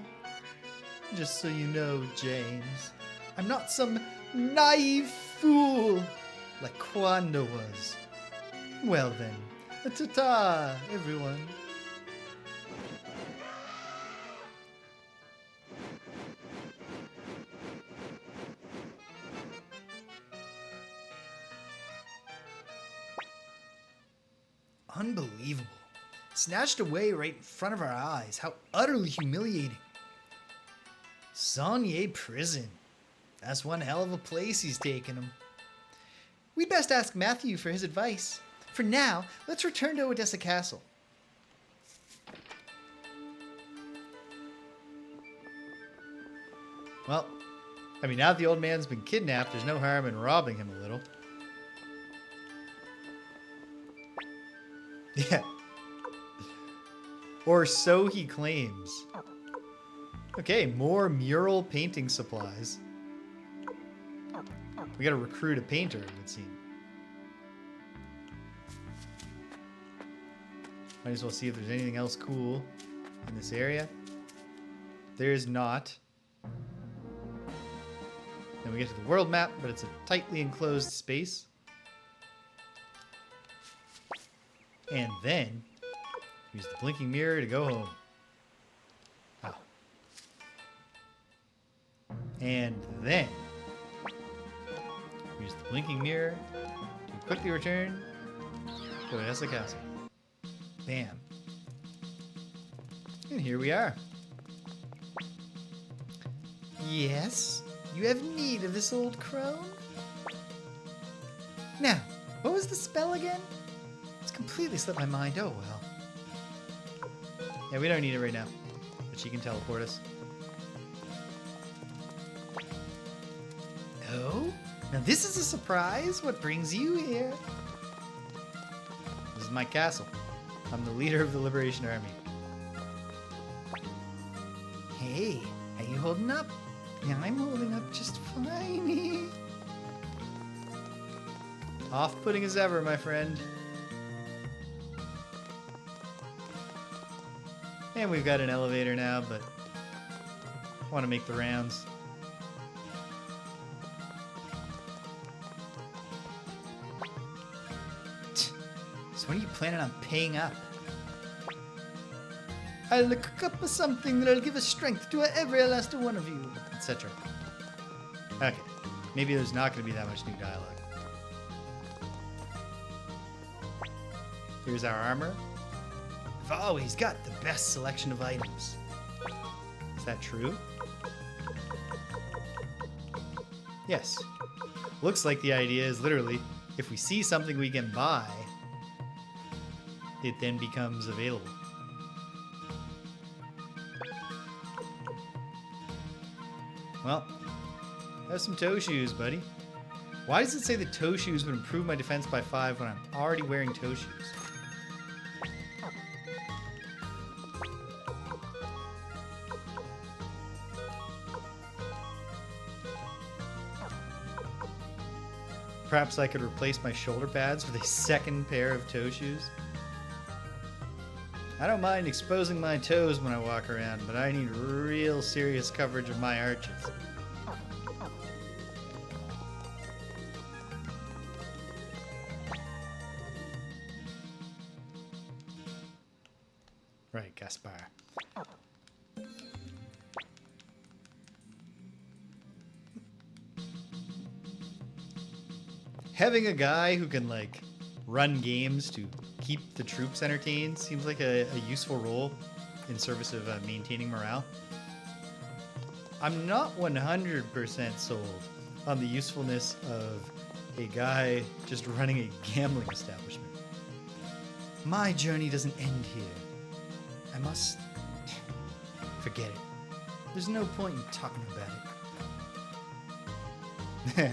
Just so you know, James, I'm not some naive fool like Quando was. Well then, ta-ta, everyone. Unbelievable. Snatched away right in front of our eyes. How utterly humiliating. Soniere prison. That's one hell of a place he's taken him. We'd best ask Mathiu for his advice. For now, let's return to Odessa Castle. Well, I mean, now that the old man's been kidnapped, there's no harm in robbing him a little. Yeah. Or so he claims. Okay, more mural painting supplies. We gotta recruit a painter, it would seem. Might as well see if there's anything else cool in this area. There is not. Then we get to the world map, but it's a tightly enclosed space. And then use the blinking mirror to go home. Wow. And then use the blinking mirror to quickly return to Odessa Castle. Bam. And here we are. Yes, you have need of this old crone? Now, what was the spell again? It's completely slipped my mind. Oh, well. Yeah, we don't need it right now. But she can teleport us. Oh? Now this is a surprise. What brings you here? This is my castle. I'm the leader of the Liberation Army. Hey, how you holding up? Yeah, I'm holding up just fine. Off-putting as ever, my friend. And we've got an elevator now, but I want to make the rounds. So when are you planning on paying up? I'll cook up something that'll give us strength to every last one of you, etc. Okay, maybe there's not going to be that much new dialogue. Here's our armor. We've always got the best selection of items. Is that true? Yes. Looks like the idea is literally, if we see something we can buy, it then becomes available. Well, have some toe shoes, buddy. Why does it say that toe shoes would improve my defense by 5 when I'm already wearing toe shoes? Perhaps I could replace my shoulder pads with a second pair of toe shoes. I don't mind exposing my toes when I walk around, but I need real serious coverage of my arches. Right, Gaspar. Having a guy who can, like, run games to keep the troops entertained seems like a useful role in service of maintaining morale. I'm not 100% sold on the usefulness of a guy just running a gambling establishment. My journey doesn't end here. I must forget it. There's no point in talking about it.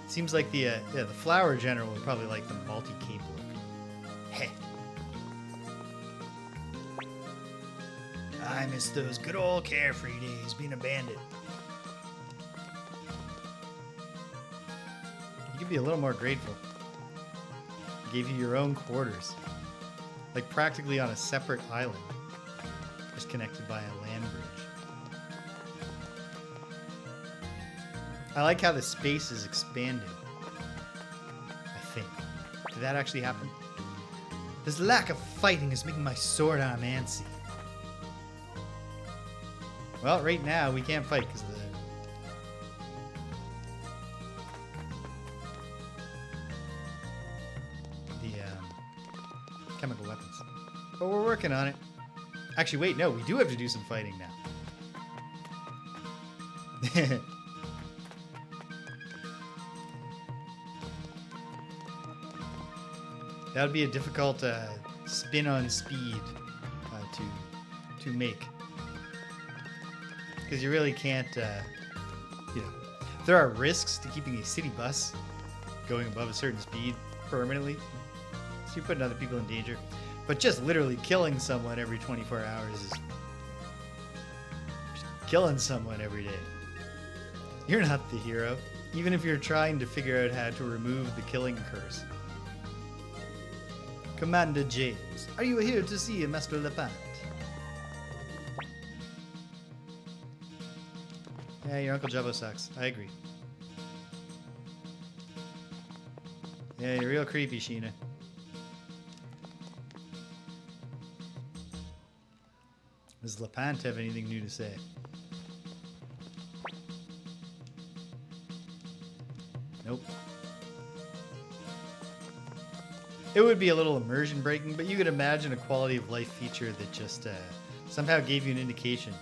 Seems like the flower general would probably like the multi-cape look. Heh. I miss those good old carefree days being a bandit. You could be a little more grateful. I gave you your own quarters. Like practically on a separate island. Just connected by a land bridge. I like how the space is expanding. I think. Did that actually happen? This lack of fighting is making my sword arm antsy. Well, right now we can't fight because of the chemical weapons. But we're working on it. Actually, wait, no, we do have to do some fighting now. That would be a difficult spin on speed to make. Because you really can't, there are risks to keeping a city bus going above a certain speed permanently. So you're putting other people in danger. But just literally killing someone every 24 hours is just killing someone every day. You're not the hero, even if you're trying to figure out how to remove the killing curse. Commander James, are you here to see Master Leknaat? Yeah, your Uncle Jubbo sucks. I agree. Yeah, you're real creepy, Jeane. Does Leknaat have anything new to say? Nope. It would be a little immersion breaking, but you could imagine a quality of life feature that just somehow gave you an indication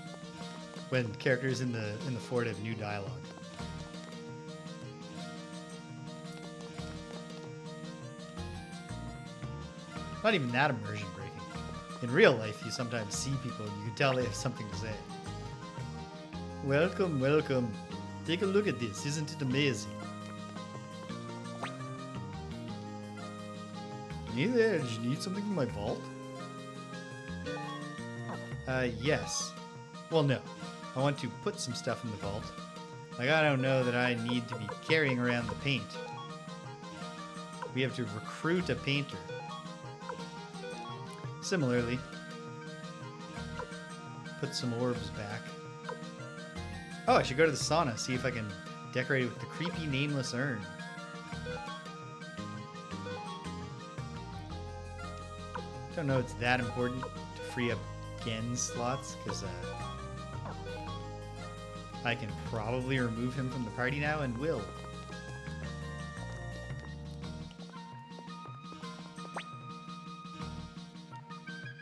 when characters in the fort have new dialogue. Not even that immersion breaking. In real life, you sometimes see people and you can tell they have something to say. Welcome, welcome. Take a look at this. Isn't it amazing? Hey there, did you need something from my vault? Yes. Well, no. I want to put some stuff in the vault. Like, I don't know that I need to be carrying around the paint. We have to recruit a painter. Similarly, put some orbs back. Oh, I should go to the sauna, see if I can decorate it with the creepy nameless urn. Don't know it's that important to free up Gen's slots, because I can probably remove him from the party now and will.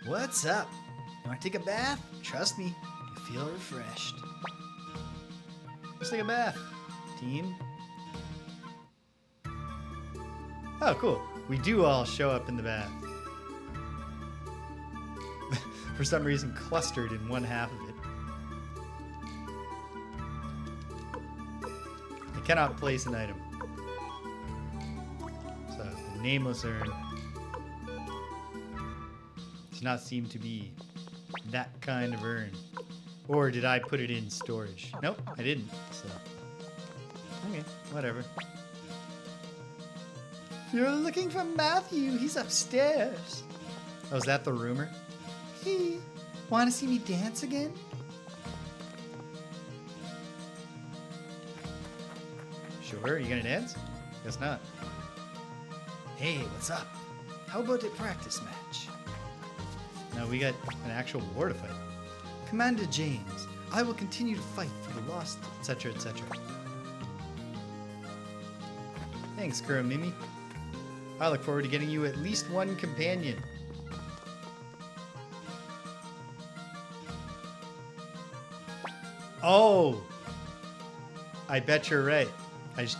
What's up? You want to take a bath? Trust me, you feel refreshed. Let's take a bath, team. Oh, cool. We do all show up in the bath. For some reason, clustered in one half of it. I cannot place an item. So, the nameless urn does not seem to be that kind of urn. Or did I put it in storage? Nope, I didn't. So, okay, whatever. You're looking for Mathiu. He's upstairs. Oh, is that the rumor? Hey, want to see me dance again? Sure, you gonna dance? Guess not. Hey, what's up? How about a practice match? No, we got an actual war to fight. Commander James, I will continue to fight for the lost, etc., etc. Thanks, Kuramimi. I look forward to getting you at least one companion. Oh! I bet you're right. I just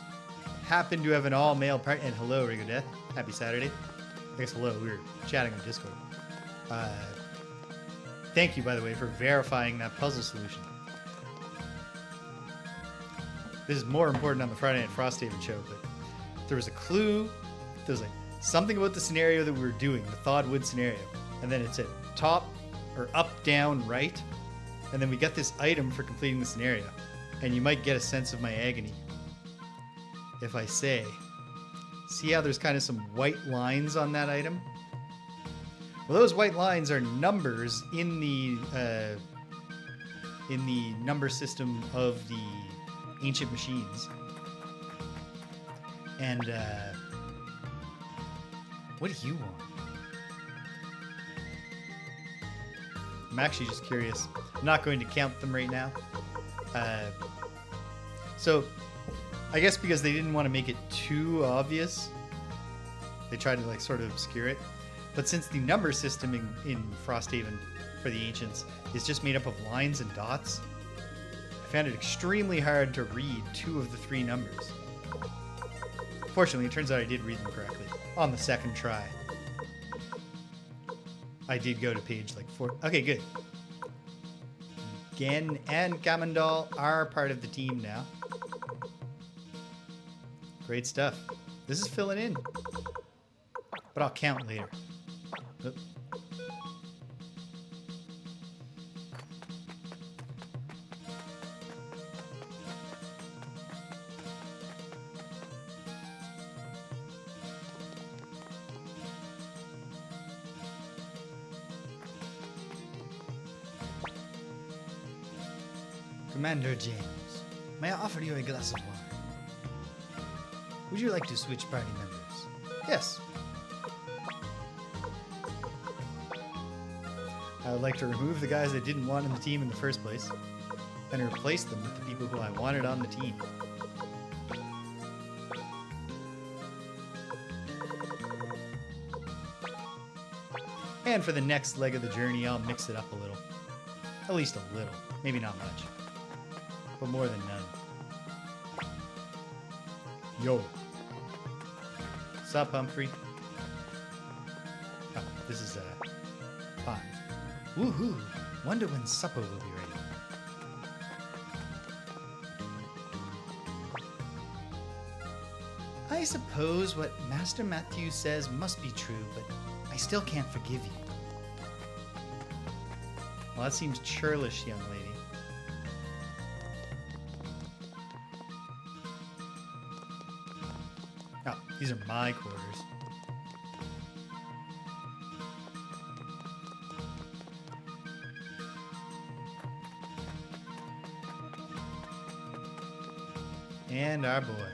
happen to have an all-male party. And hello, Rigo Death. Happy Saturday. I guess hello, we were chatting on Discord. Thank you, by the way, for verifying that puzzle solution. This is more important on the Friday Night Frosthaven show, but there was a clue. There was like something about the scenario that we were doing, the thawed wood scenario. And then it said top or up, down, right. And then we got this item for completing the scenario. And you might get a sense of my agony if I say, see how there's kind of some white lines on that item? Well, those white lines are numbers in the number system of the ancient machines. And what do you want? I'm actually just curious. I'm not going to count them right now. So I guess because they didn't want to make it too obvious, they tried to like sort of obscure it. But since the number system in Frosthaven for the ancients is just made up of lines and dots, I found it extremely hard to read 2 of the 3 numbers. Fortunately, it turns out I did read them correctly on the second try. I did go to page like 4. Okay, good. Jeane and Kamandol are part of the team now. Great stuff. This is filling in. But I'll count later. Oop. Commander James, may I offer you a glass of wine? Would you like to switch party members? Yes. I would like to remove the guys I didn't want in the team in the first place and replace them with the people who I wanted on the team. And for the next leg of the journey, I'll mix it up a little. At least a little. Maybe not much. But more than none. Yo. Sup, Humphrey? Oh, this is Pahn. Woohoo! Wonder when supper will be ready. I suppose what Master Mathiu says must be true, but I still can't forgive you. Well, that seems churlish, young lady. Oh, these are my quarters. And our boy.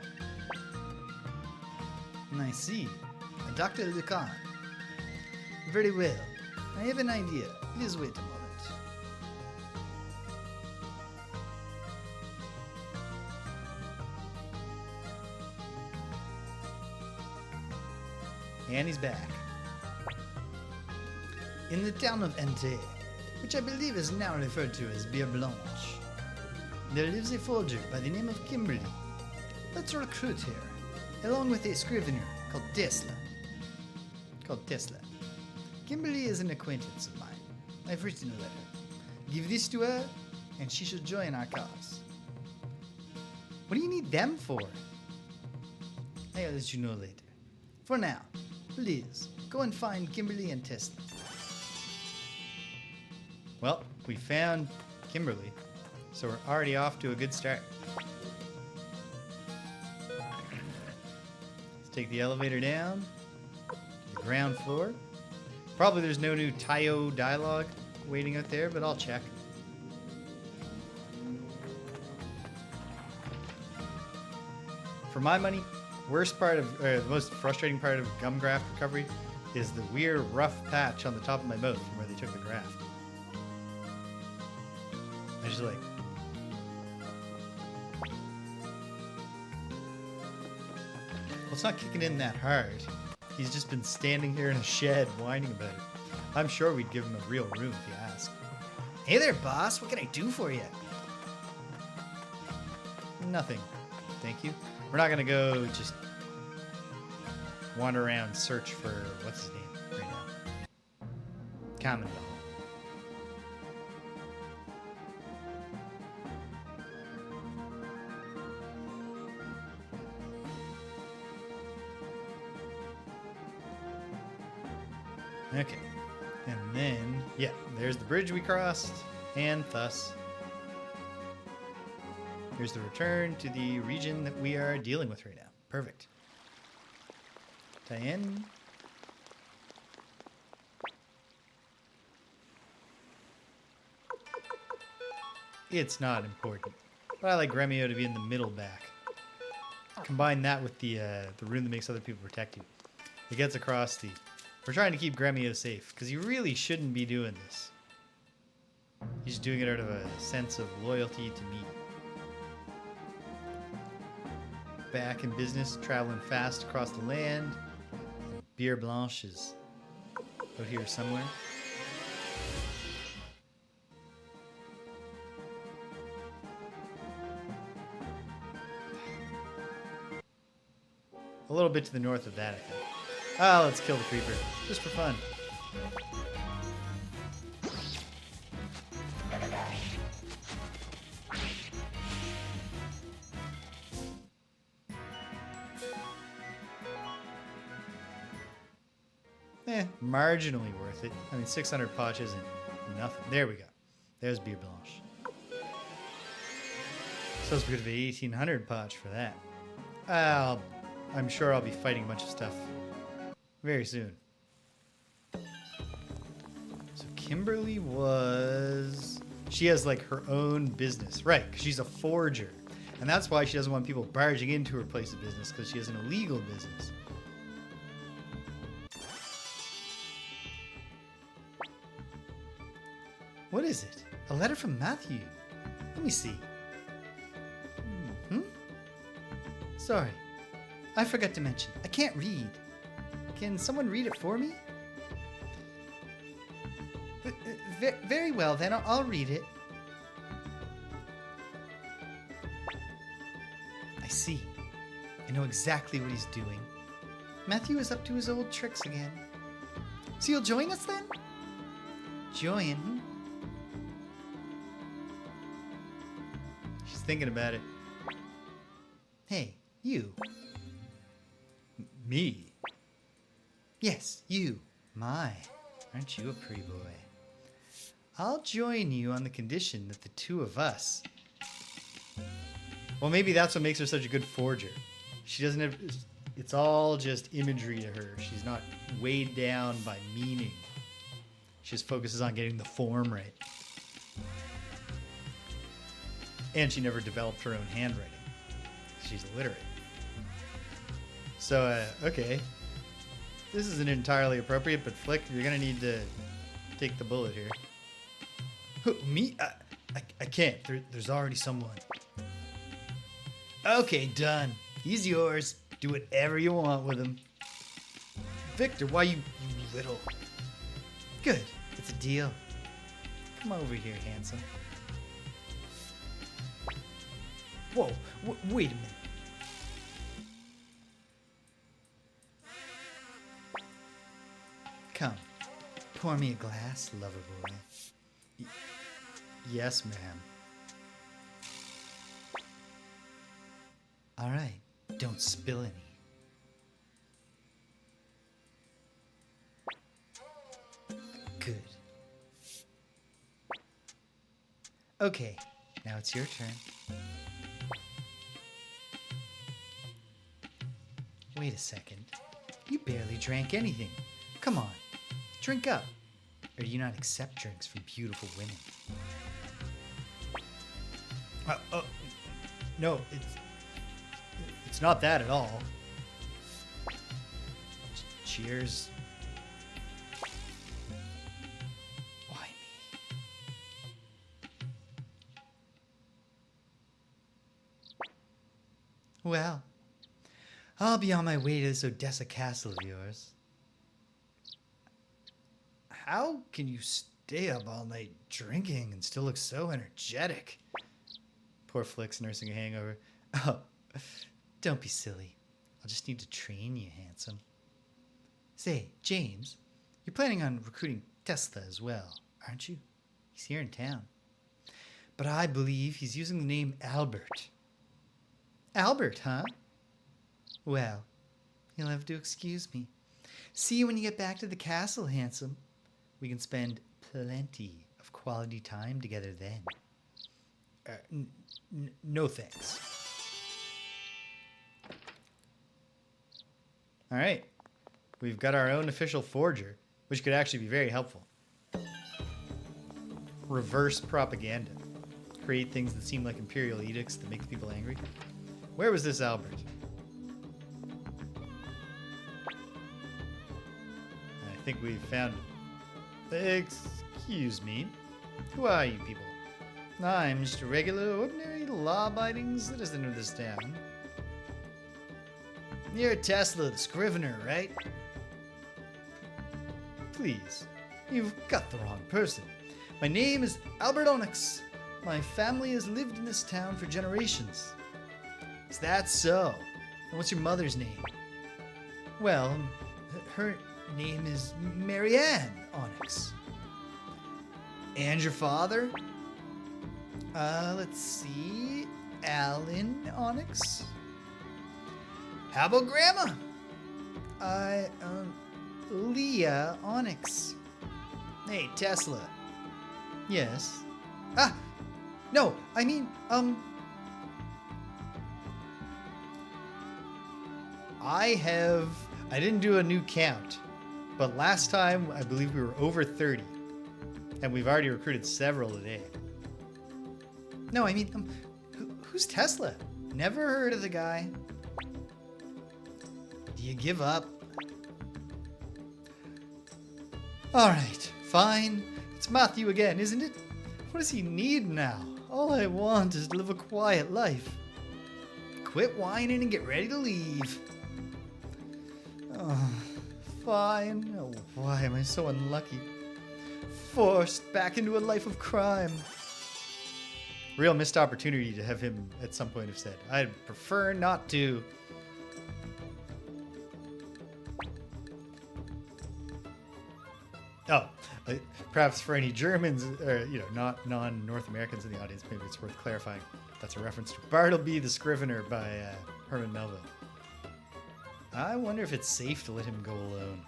I see. Doctor Liukan. Very well. I have an idea. Please wait a moment. And he's back. In the town of Ente, which I believe is now referred to as Bière Blanche, there lives a forger by the name of Kimberly. Let's recruit her, along with a scrivener called Tesla. Kimberly is an acquaintance of mine. I've written a letter. Give this to her, and she should join our cause. What do you need them for? I'll let you know later. For now, please, go and find Kimberly and Tesla. Well, we found Kimberly, so we're already off to a good start. Let's take the elevator down to the ground floor. Probably there's no new Tayo dialogue waiting out there, but I'll check. For my money, the most frustrating part of gum graft recovery is the weird rough patch on the top of my mouth from where they took the graft. I just like... Well, it's not kicking in that hard. He's just been standing here in a shed whining about it. I'm sure we'd give him a real room if you asked. Hey there, boss. What can I do for you? Nothing. Thank you. We're not going to go just wander around, search for, what's his name right now? Kamandol. Okay. And then, yeah, there's the bridge we crossed, and thus, here's the return to the region that we are dealing with right now. Perfect. Tie in. It's not important, but I like Gremio to be in the middle back. Combine that with the rune that makes other people protect you. It gets across the... We're trying to keep Gremio safe, because he really shouldn't be doing this. He's doing it out of a sense of loyalty to me. Back in business, traveling fast across the land. Bière Blanche is out here somewhere. A little bit to the north of that, I think. Ah, let's kill the creeper, just for fun. Marginally worth it. I mean, 600 potch isn't nothing. There we go. There's Bière Blanche. So it's good to be 1800 potch for that. I'm sure I'll be fighting a bunch of stuff very soon. So Kimberly was... She has like her own business. Right, 'cause she's a forger. And that's why she doesn't want people barging into her place of business, because she has an illegal business. What is it? A letter from Mathiu. Let me see. Sorry. I forgot to mention. I can't read. Can someone read it for me? Very well, then. I'll read it. I see. I know exactly what he's doing. Mathiu is up to his old tricks again. So you'll join us then? Join? She's thinking about it. Hey, you. Me? Yes, you. My, aren't you a pretty boy? I'll join you on the condition that the two of us... Well, maybe that's what makes her such a good forger. She doesn't have... It's all just imagery to her. She's not weighed down by meaning. She just focuses on getting the form right. And she never developed her own handwriting. She's illiterate. So, okay. This isn't entirely appropriate, but Flik, you're gonna need to take the bullet here. Who, me? I can't. There's already someone. Okay, done. He's yours. Do whatever you want with him. Victor, why you little... Good. It's a deal. Come over here, handsome. Whoa, wait a minute. Come, pour me a glass, lover boy. Yes, ma'am. All right, don't spill any. Good. Okay, now it's your turn. Wait a second. You barely drank anything. Come on, drink up. Or do you not accept drinks from beautiful women? No, it's not that at all. Cheers. Why me? Well, I'll be on my way to this Odessa castle of yours. How can you stay up all night drinking and still look so energetic? Poor Flik's nursing a hangover. Oh, don't be silly. I'll just need to train you, handsome. Say, James, you're planning on recruiting Tesla as well, aren't you? He's here in town. But I believe he's using the name Albert. Albert, huh? Well, you'll have to excuse me. See you when you get back to the castle, handsome. We can spend plenty of quality time together then. No thanks. All right. We've got our own official forger, which could actually be very helpful. Reverse propaganda. Create things that seem like imperial edicts that make people angry. Where was this Albert? I think we found him. Excuse me. Who are you people? I'm just a regular, ordinary, law-abiding citizen of this town. You're Tesla, the Scrivener, right? Please, you've got the wrong person. My name is Albert Onyx. My family has lived in this town for generations. Is that so? And what's your mother's name? Well, her name is Marianne Onyx. And your father? Let's see. Alan Onyx? How about Grandma? Leah Onyx. Hey, Tesla. Yes. No, I mean, I didn't do a new count, but last time I believe we were over 30, and we've already recruited several today. No, I mean, who's Tesla? Never heard of the guy. Do you give up? All right, fine. It's Mathiu again, isn't it? What does he need now? All I want is to live a quiet life. Quit whining and get ready to leave. Oh, fine. Oh, why am I so unlucky? Forced back into a life of crime. Real missed opportunity to have him at some point have said, I'd prefer not to. Oh, perhaps for any Germans, or not non-North Americans in the audience, maybe it's worth clarifying. That's a reference to Bartleby the Scrivener by Herman Melville. I wonder if it's safe to let him go alone.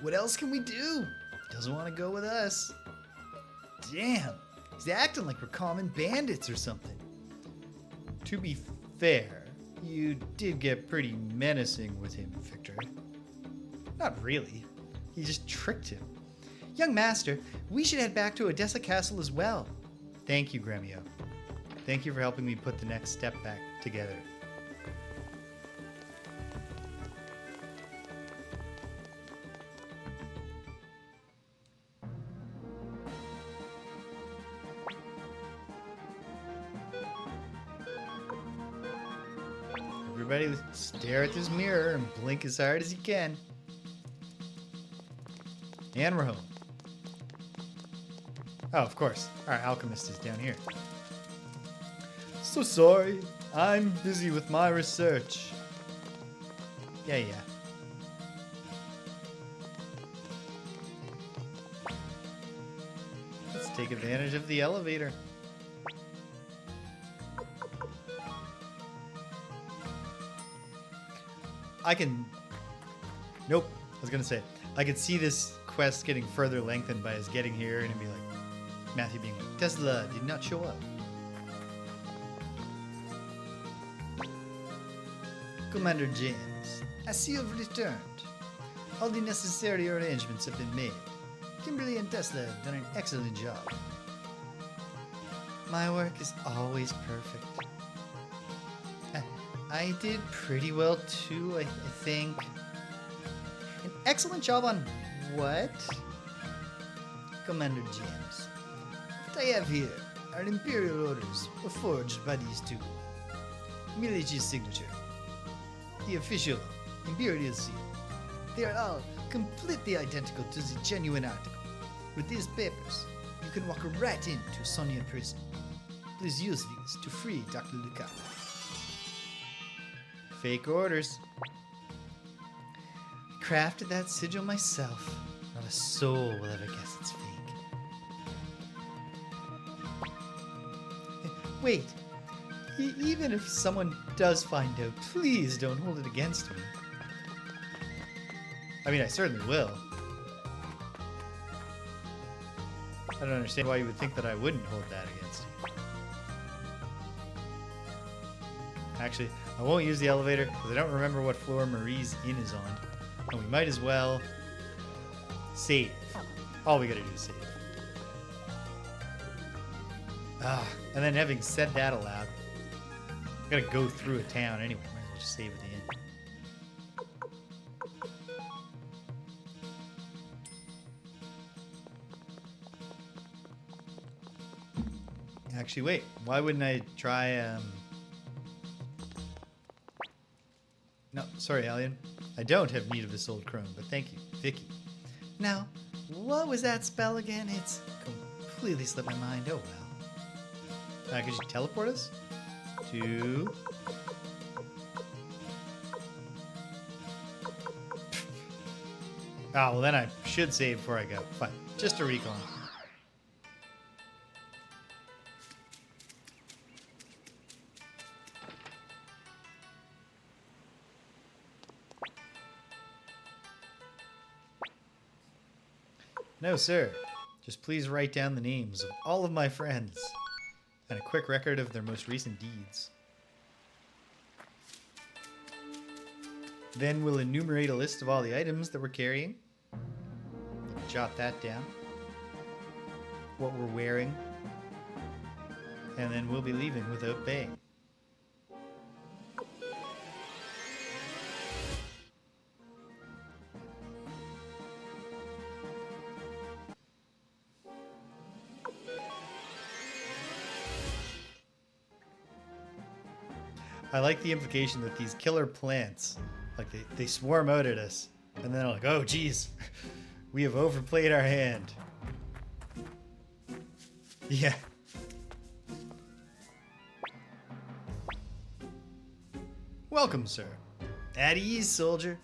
What else can we do? He doesn't want to go with us. Damn, he's acting like we're common bandits or something. To be fair, you did get pretty menacing with him, Victor. Not really. You just tricked him. Young master, we should head back to Odessa Castle as well. Thank you, Gremio. Thank you for helping me put the next step back together. Everybody stare at this mirror and blink as hard as you can. And we're home. Oh, of course. Our alchemist is down here. So sorry. I'm busy with my research. Yeah. Let's take advantage of the elevator. Nope. I was gonna say, I could see this quest getting further lengthened by his getting here and it'd be like Mathiu being like, Tesla did not show up. Commander James, I see you've returned. All the necessary arrangements have been made. Kimberly and Tesla have done an excellent job. My work is always perfect. I did pretty well too, I think. An excellent job on what? Commander James, what I have here are imperial orders forged by these two. Milich's signature, the official imperial seal. They are all completely identical to the genuine article. With these papers, you can walk right into Soniere prison. Please use these to free Doctor Liukan. Fake orders. I crafted that sigil myself. Not a soul will ever guess it's fake. Wait, even if someone does find out, please don't hold it against me. I mean, I certainly will. I don't understand why you would think that I wouldn't hold that against you. Actually, I won't use the elevator because I don't remember what floor Marie's inn is on. And we might as well save. All we gotta do is save. And then having said that aloud, I gotta go through a town anyway. Might as well just save at the end. Actually, wait. Why wouldn't I try, No, sorry, Alien. I don't have need of this old crone, but thank you, Vicky. Now, what was that spell again? It's completely slipped my mind. Oh, well. Could you teleport us? To... Ah, well then I should save before I go. Fine. Just a recon. No, sir. Just please write down the names of all of my friends and a quick record of their most recent deeds. Then we'll enumerate a list of all the items that we're carrying. Jot that down. What we're wearing. And then we'll be leaving without paying. I like the implication that these killer plants, like they swarm out at us, and then they're like, oh geez, we have overplayed our hand. Yeah. Welcome, sir. At ease, soldier.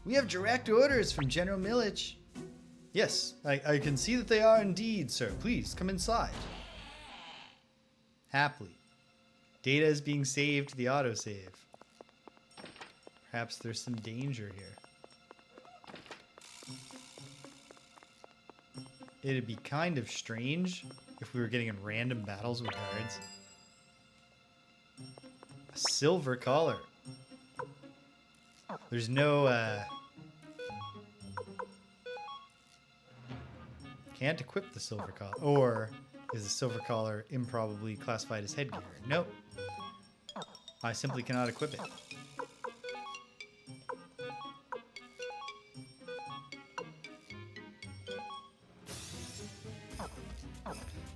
We have direct orders from General Milich. Yes, I can see that they are indeed, sir. Please, come inside. Happily. Data is being saved to the autosave. Perhaps there's some danger here. It'd be kind of strange if we were getting in random battles with guards. A silver collar. There's no, can't equip the silver collar. Or is the silver collar improbably classified as headgear? Nope. I simply cannot equip it.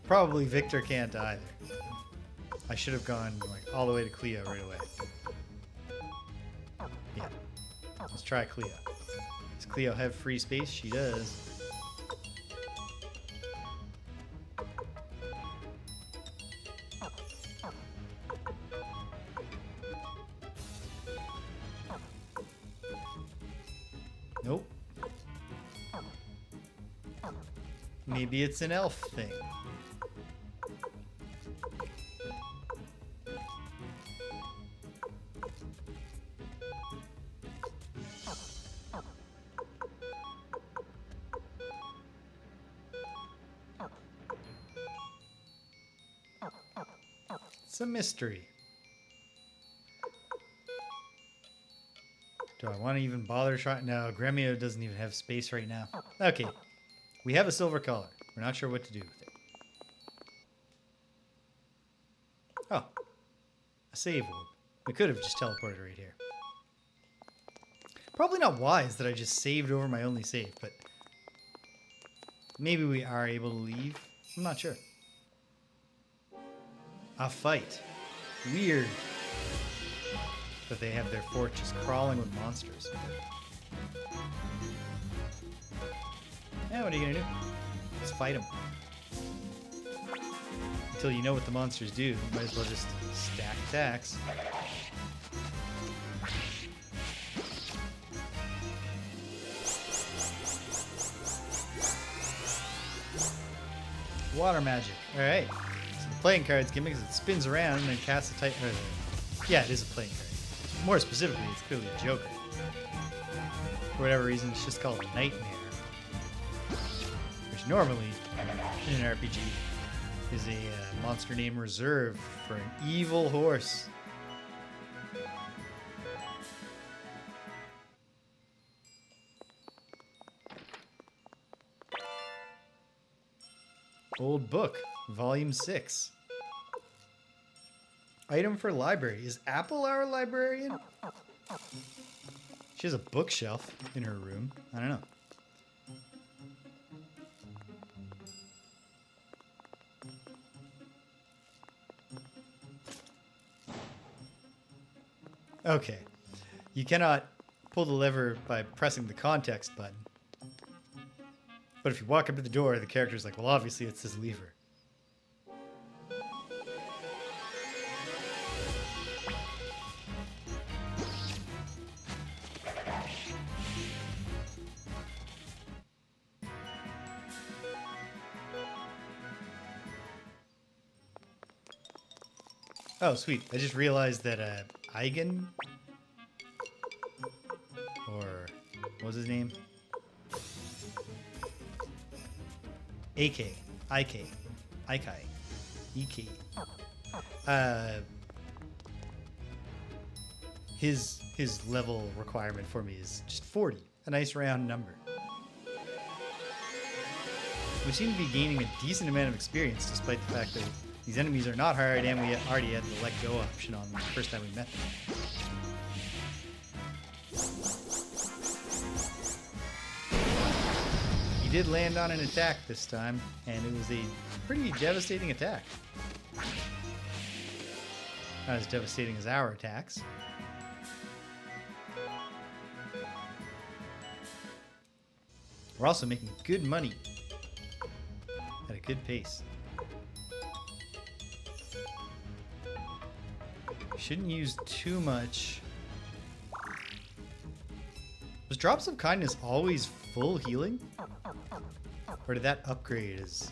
Probably Victor can't either. I should have gone like all the way to Cleo right away. Yeah. Let's try Cleo. Does Cleo have free space? She does. Nope. Maybe it's an elf thing. It's a mystery. Do I want to even bother trying? No, Gremio doesn't even have space right now. Okay. We have a silver collar. We're not sure what to do with it. Oh. A save orb. We could have just teleported right here. Probably not wise that I just saved over my only save, but maybe we are able to leave. I'm not sure. A fight. Weird that they have their fort just crawling with monsters. Yeah, what are you gonna do? Let's fight them. Until you know what the monsters do, you might as well just stack attacks. Water magic. Alright. So the playing card's gimmick is it spins around and then casts a type. Yeah, it is a playing card. More specifically, it's clearly a joker. For whatever reason, it's just called Nightmare. Which normally, in an RPG, is a monster name reserved for an evil horse. Old book, volume 6. Item for library. Is Apple our librarian? She has a bookshelf in her room. I don't know. Okay. You cannot pull the lever by pressing the context button. But if you walk up to the door, the character's like, well, obviously it's this lever. Oh, sweet. I just realized that Eigen, or what was his name? AK. IK. Ikai. EK. His level requirement for me is just 40. A nice round number. We seem to be gaining a decent amount of experience despite the fact that these enemies are not hard and we already had the let go option on them the first time we met them. He did land on an attack this time, and it was a pretty devastating attack. Not as devastating as our attacks. We're also making good money at a good pace. Shouldn't use too much. Was Drops of Kindness always full healing? Or did that upgrade as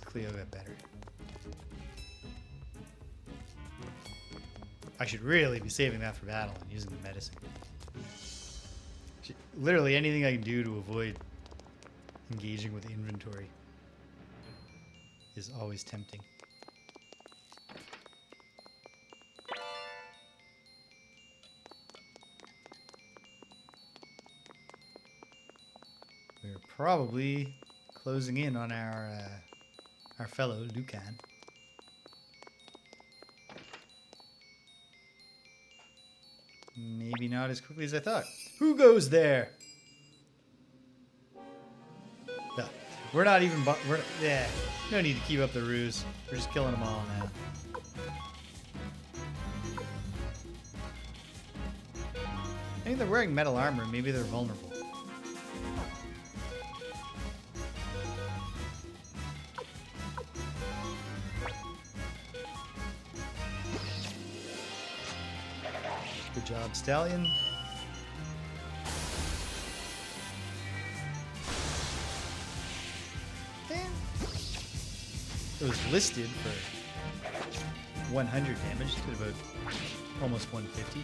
Cleo got better? I should really be saving that for battle and using the medicine. Literally anything I can do to avoid engaging with inventory is always tempting. We're probably closing in on our fellow Liukan. Maybe not as quickly as I thought. Who goes there? No, we're not even. Yeah, no need to keep up the ruse. We're just killing them all now. I think they're wearing metal armor. Maybe they're vulnerable. Good job, Stallion. It was listed for 100 damage to about almost 150.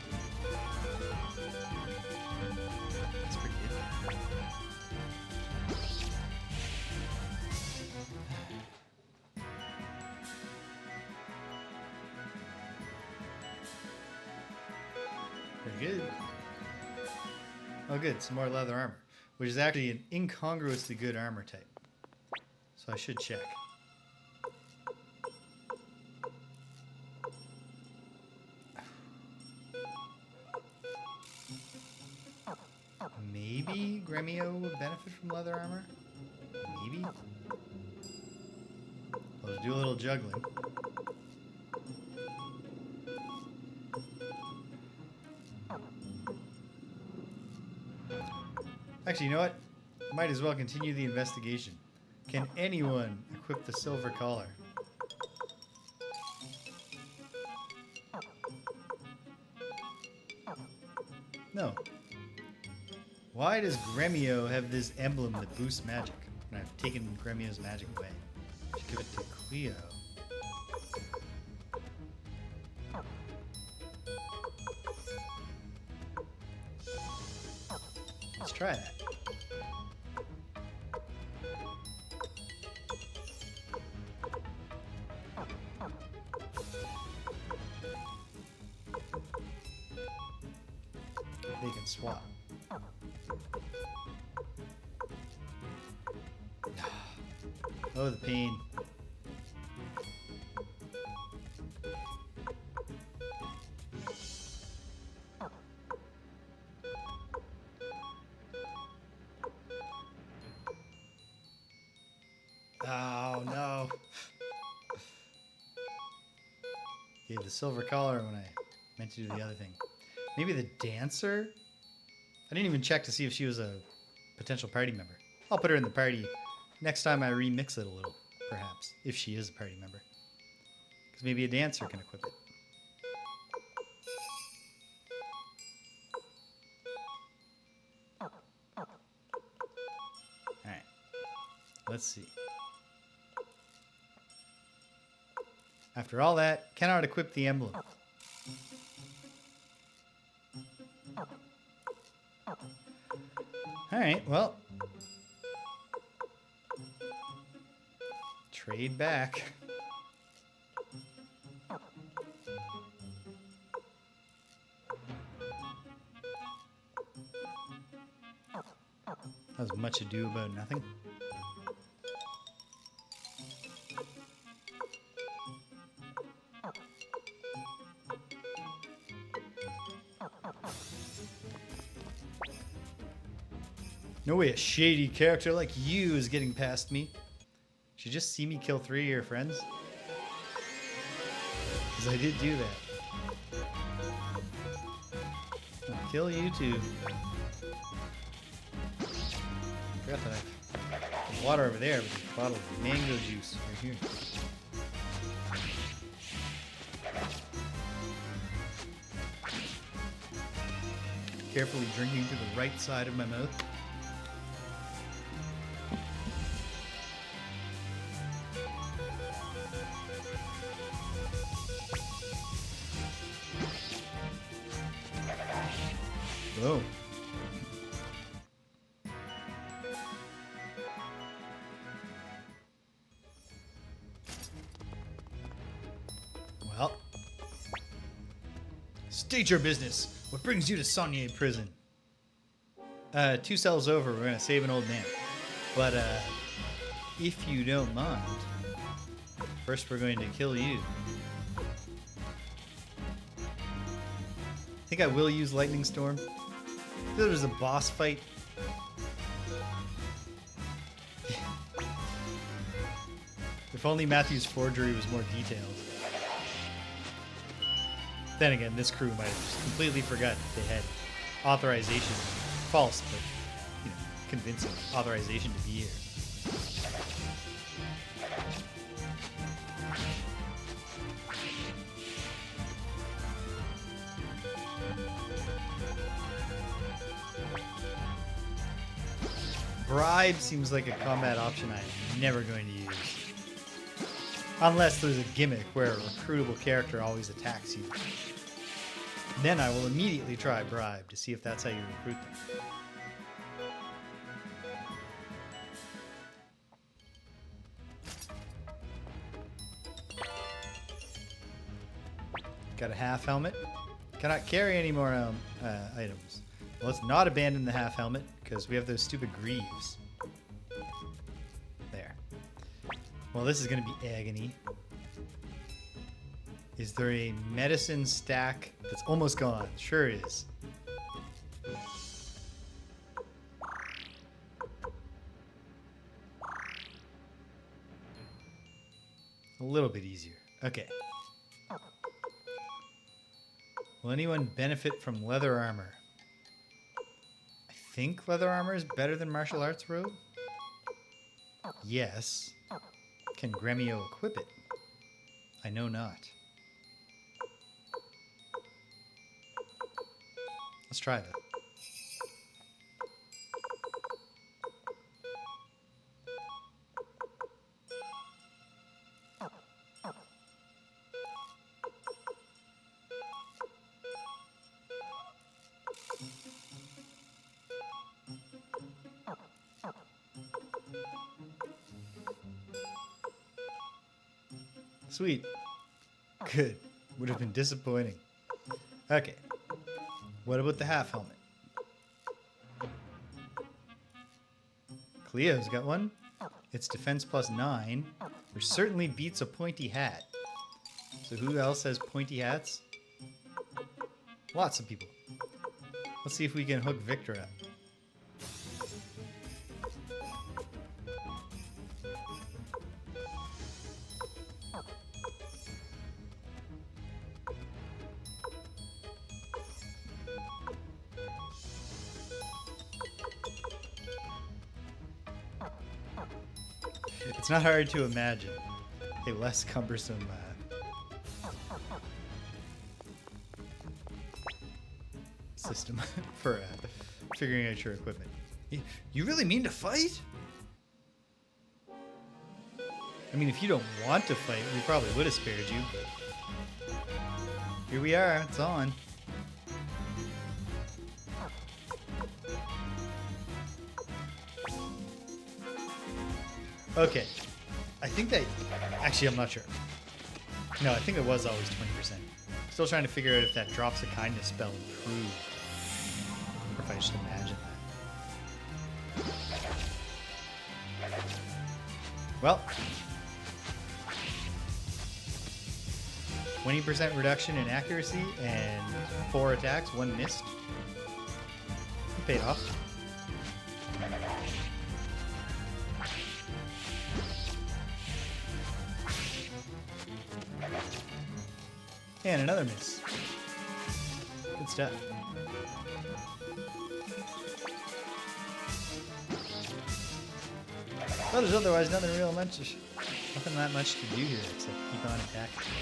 That's pretty good. Pretty good. Oh good, some more leather armor, which is actually an incongruously good armor type. So I should check. Maybe Gremio would benefit from leather armor? Maybe? I'll do a little juggling. Actually, you know what? Might as well continue the investigation. Can anyone equip the silver collar? No. Why does Gremio have this emblem that boosts magic? And I've taken Gremio's magic away. I should give it to Cleo. Let's try that. They can swap. Oh, the pain. Oh, no. Gave the silver collar when I meant to do the other thing. Maybe the dancer? I didn't even check to see if she was a potential party member. I'll put her in the party next time I remix it a little, perhaps, if she is a party member. Because maybe a dancer can equip it. Alright. Let's see. After all that, cannot equip the emblem. Alright, well. Trade back. That was much ado about nothing. No way a shady character like you is getting past me. Did you just see me kill 3 of your friends? Because I did do that. I'll kill you too. Forgot that there's water over there, but there's a bottle of mango juice right here. Carefully drinking to the right side of my mouth. Oh. Well. State your business. What brings you to Soniere prison? 2 cells over, we're gonna save an old man. But, if you don't mind, first we're going to kill you. I think I will use Lightning Storm. If there was a boss fight. If only Mathiu's forgery was more detailed. Then again, this crew might have just completely forgot they had authorization. False, but, you know, convincing authorization to be here. Bribe seems like a combat option I'm never going to use. Unless there's a gimmick where a recruitable character always attacks you. Then I will immediately try bribe to see if that's how you recruit them. Got a half helmet. Cannot carry any more items. Well, let's not abandon the half helmet because we have those stupid greaves. There. Well, this is going to be agony. Is there a medicine stack that's almost gone? Sure is. A little bit easier. Okay. Will anyone benefit from leather armor? I think leather armor is better than martial arts robe? Yes. Can Gremio equip it? I know not. Let's try that. Sweet. Good. Would have been disappointing. Okay. What about the half helmet? Cleo's got one. It's defense +9, which certainly beats a pointy hat. So who else has pointy hats? Lots of people. Let's see if we can hook Victor up. It's not hard to imagine a less cumbersome system for figuring out your equipment. You really mean to fight? I mean, if you don't want to fight, we probably would have spared you, but here we are, it's on. Okay, I think that, actually I'm not sure. No, I think it was always 20%. Still trying to figure out if that drops a kindness spell improved. Or if I just imagine that. Well. 20% reduction in accuracy and 4 attacks, 1 missed. It paid off. And another miss. Good stuff. Well, there's otherwise nothing that much to do here except keep on attacking.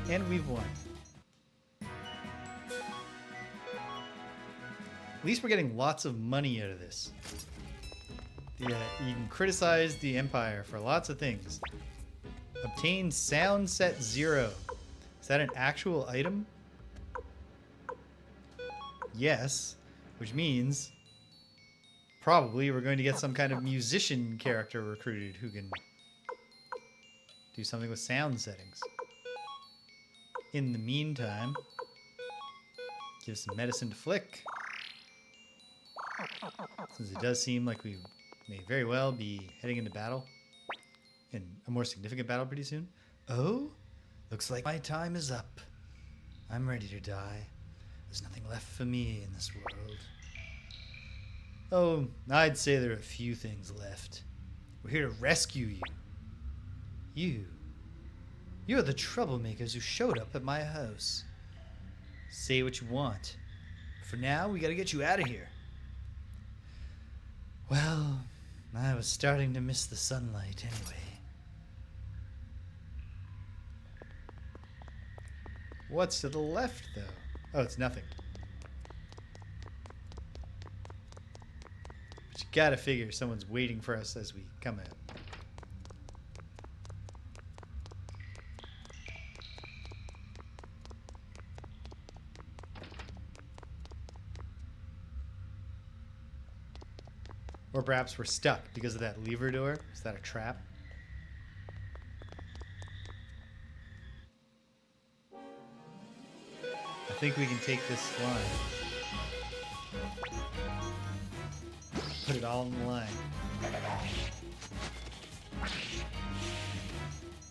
And we've won. At least we're getting lots of money out of this. Yeah, you can criticize the Empire for lots of things. Obtain sound set 0. Is that an actual item? Yes, which means probably we're going to get some kind of musician character recruited who can do something with sound settings. In the meantime, give some medicine to Flik. Since it does seem like we may very well be heading into battle. In a more significant battle pretty soon. Oh, looks like my time is up. I'm ready to die. There's nothing left for me in this world. Oh, I'd say there are a few things left. We're here to rescue you. You're the troublemakers who showed up at my house. Say what you want. For now, we gotta get you out of here. Well, I was starting to miss the sunlight anyway. What's to the left, though? Oh, it's nothing. But you gotta figure someone's waiting for us as we come out. Or perhaps we're stuck because of that lever door. Is that a trap? I think we can take this line. Put it all in the line.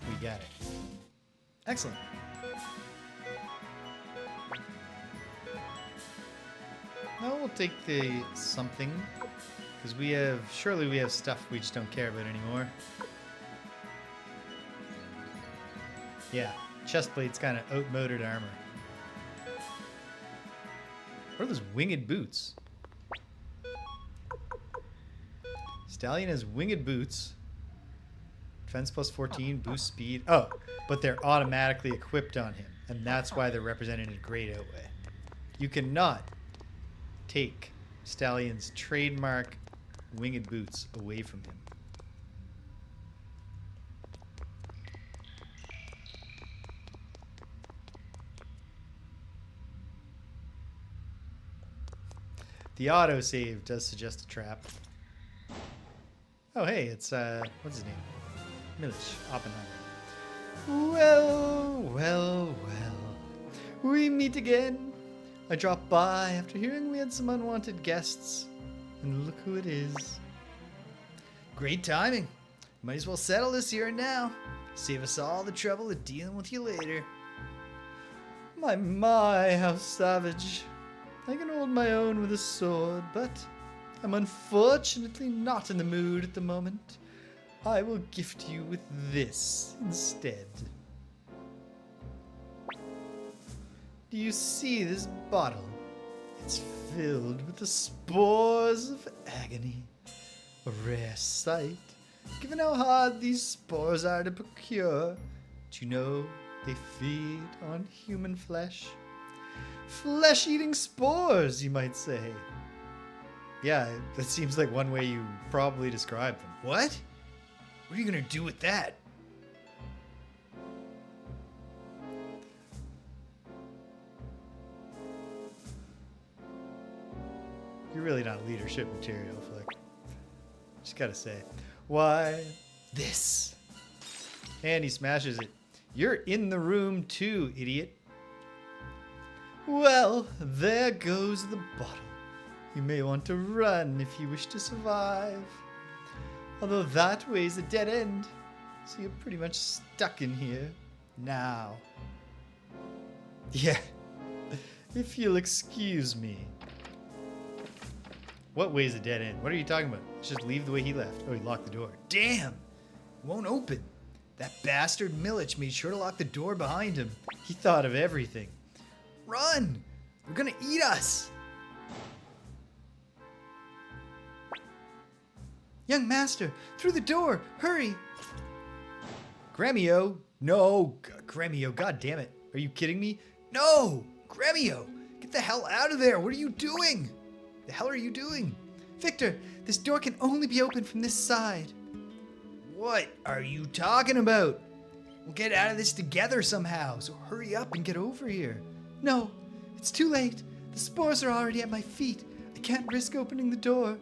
We got it. Excellent. No, we'll take the something. Because surely we have stuff we just don't care about anymore. Yeah, chest plate's kind of outmoded armor. What are those winged boots? Stallion has winged boots. Defense +14, boost speed. Oh, but they're automatically equipped on him. And that's why they're represented in a grayed out way. You cannot take Stallion's trademark winged boots away from him. The autosave does suggest a trap. Oh hey, it's what's his name? Milich, Oppenheimer. Well, well, well. We meet again. I dropped by after hearing we had some unwanted guests. And look who it is. Great timing. Might as well settle this here and now. Save us all the trouble of dealing with you later. My, how savage. I can hold my own with a sword, but I'm unfortunately not in the mood at the moment. I will gift you with this instead. Do you see this bottle? It's filled with the spores of agony. A rare sight, given how hard these spores are to procure. Do you know they feed on human flesh? Flesh-eating spores, you might say. Yeah, that seems like one way you probably describe them. What? What are you gonna do with that? You're really not leadership material, Flik. Just gotta say. Why, this. And he smashes it. You're in the room too, idiot. Well, there goes the bottle. You may want to run if you wish to survive. Although that way's a dead end, so you're pretty much stuck in here now. Yeah, if you'll excuse me. What way's a dead end? What are you talking about? Let's just leave the way he left. Oh, he locked the door. Damn! It won't open. That bastard Milich made sure to lock the door behind him. He thought of everything. Run! They're gonna eat us! Young master, through the door! Hurry! Gremio? No! Gremio, god damn it. Are you kidding me? No! Gremio! Get the hell out of there! What are you doing? The hell are you doing? Victor, this door can only be opened from this side. What are you talking about? We'll get out of this together somehow, so hurry up and get over here. No, it's too late. The spores are already at my feet. I can't risk opening the door.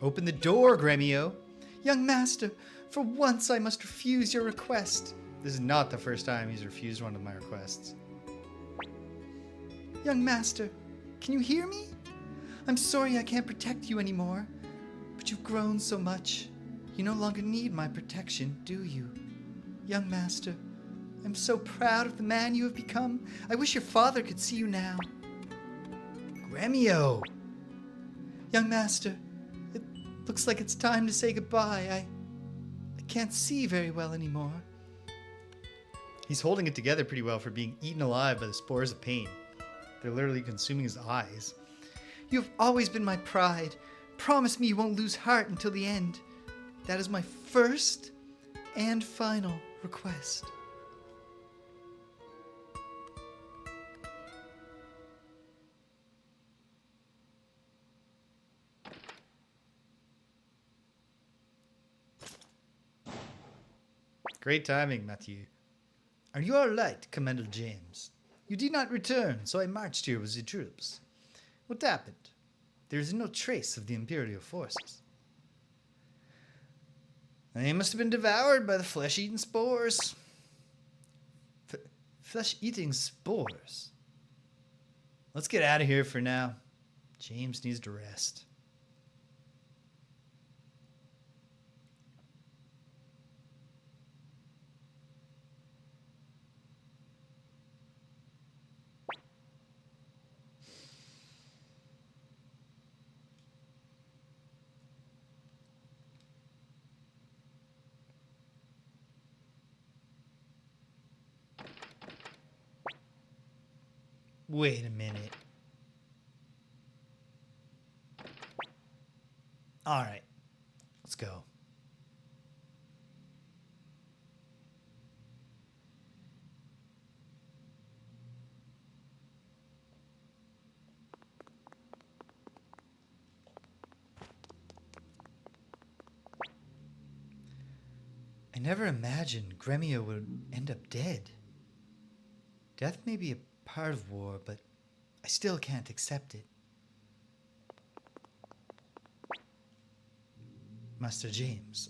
Open the door, Gremio. Young master, for once I must refuse your request. This is not the first time he's refused one of my requests. Young master, can you hear me? I'm sorry I can't protect you anymore, but you've grown so much. You no longer need my protection, do you? Young master, I'm so proud of the man you have become. I wish your father could see you now. Gremio! Young master, it looks like it's time to say goodbye. I can't see very well anymore. He's holding it together pretty well for being eaten alive by the spores of pain. They're literally consuming his eyes. You have always been my pride. Promise me you won't lose heart until the end. That is my first and final request. Great timing, Mathiu. Are you all right, Kamandol James? You did not return, so I marched here with the troops. What happened? There is no trace of the Imperial forces. They must have been devoured by the flesh-eating spores. Flesh-eating spores? Let's get out of here for now. James needs to rest. Wait a minute. All right, let's go. I never imagined Gremio would end up dead. Death may be a part of war, but I still can't accept it. Master James,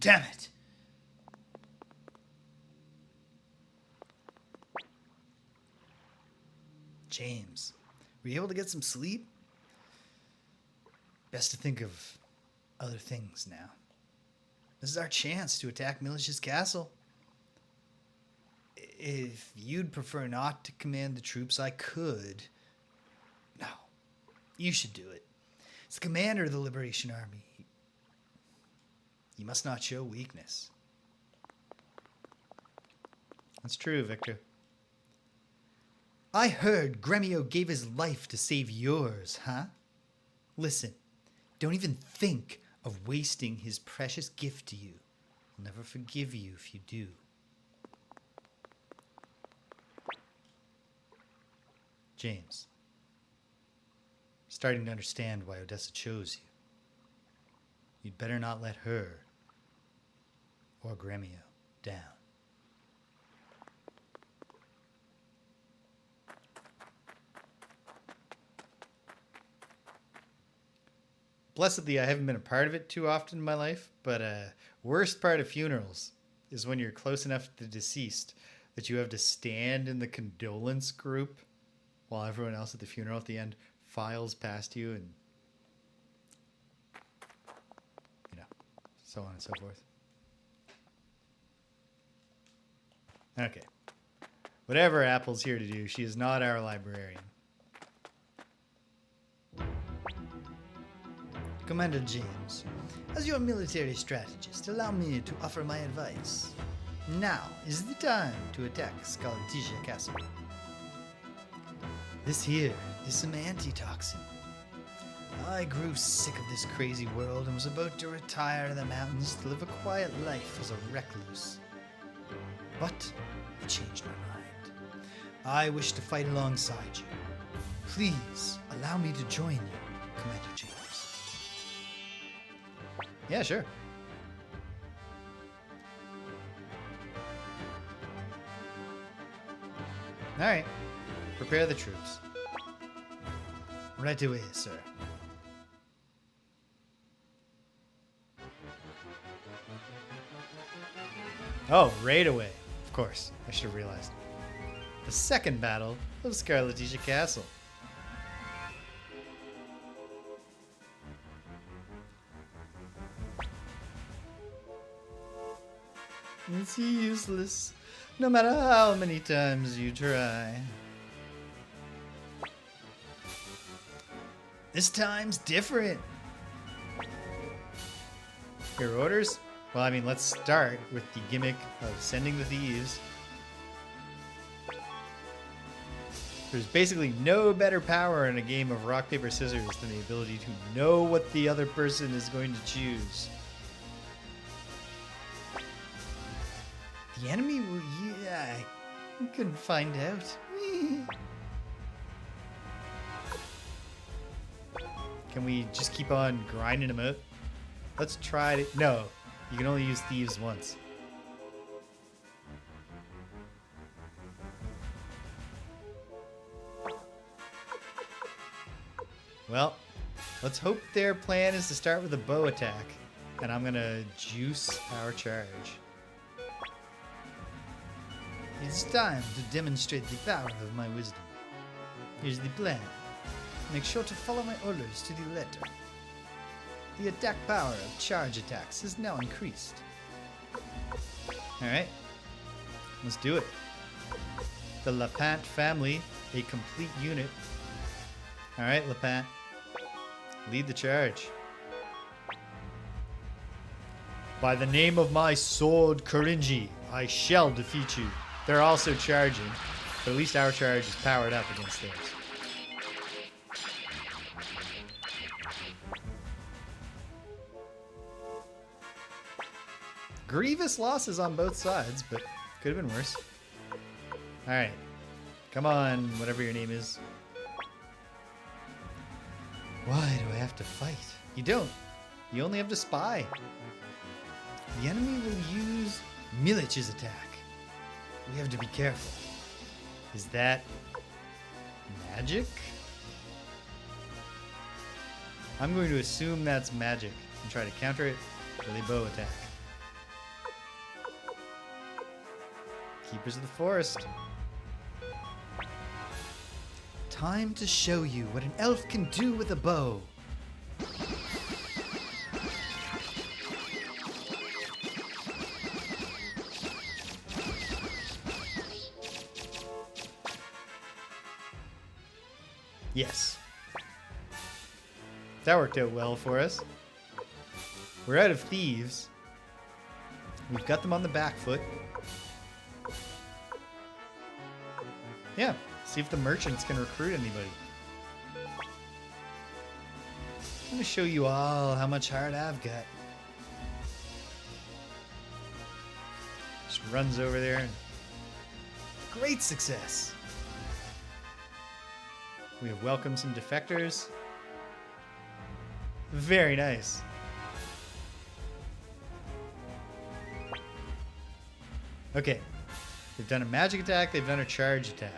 Damn it! James, were you able to get some sleep? Best to think of other things now. This is our chance to attack Milich's castle. If you'd prefer not to command the troops, I could. No, you should do it. As the commander of the Liberation Army, you must not show weakness. That's true, Victor. I heard Gremio gave his life to save yours, huh? Listen, don't even think of wasting his precious gift to you. I'll never forgive you if you do. James, starting to understand why Odessa chose you. You'd better not let her or Gremio down. Blessedly, I haven't been a part of it too often in my life, but worst part of funerals is when you're close enough to the deceased that you have to stand in the condolence group while everyone else at the funeral at the end files past you and, you know, so on and so forth. Okay. Whatever Apple's here to do, she is not our librarian. Commander James, as your military strategist, allow me to offer my advice. Now is the time to attack Scarleticia Castle. This here is some antitoxin. I grew sick of this crazy world and was about to retire to the mountains to live a quiet life as a recluse. But I've changed my mind. I wish to fight alongside you. Please allow me to join you, Commander James. Yeah, sure. All right. Prepare the troops. Right away, sir. Oh, right away. Of course. I should have realized. The second battle of Scarleticia Castle. It's useless, no matter how many times you try. This time's different. Your orders? Well, I mean, let's start with the gimmick of sending the thieves. There's basically no better power in a game of rock, paper, scissors than the ability to know what the other person is going to choose. The enemy will... Yeah, I couldn't find out. Can we just keep on grinding them out? Let's try to... No, you can only use thieves once. Well, let's hope their plan is to start with a bow attack. And I'm gonna juice our charge. It's time to demonstrate the power of my wisdom. Here's the plan. Make sure to follow my orders to the letter. The attack power of charge attacks is now increased. Alright. Let's do it. The Leknaat family, a complete unit. Alright, Leknaat. Lead the charge. By the name of my sword, Korinji, I shall defeat you. They're also charging, but at least our charge is powered up against theirs. Grievous losses on both sides, but could have been worse. Alright. Come on, whatever your name is. Why do I have to fight? You don't. You only have to spy. The enemy will use Milich's attack. We have to be careful. Is that magic? I'm going to assume that's magic and try to counter it with a bow attack. Keepers of the Forest. Time to show you what an elf can do with a bow. Yes. That worked out well for us. We're out of thieves. We've got them on the back foot. Yeah, see if the merchants can recruit anybody. I'm gonna show you all how much heart I've got. Just runs over there and great success. We have welcomed some defectors. Very nice. Okay. They've done a magic attack, they've done a charge attack.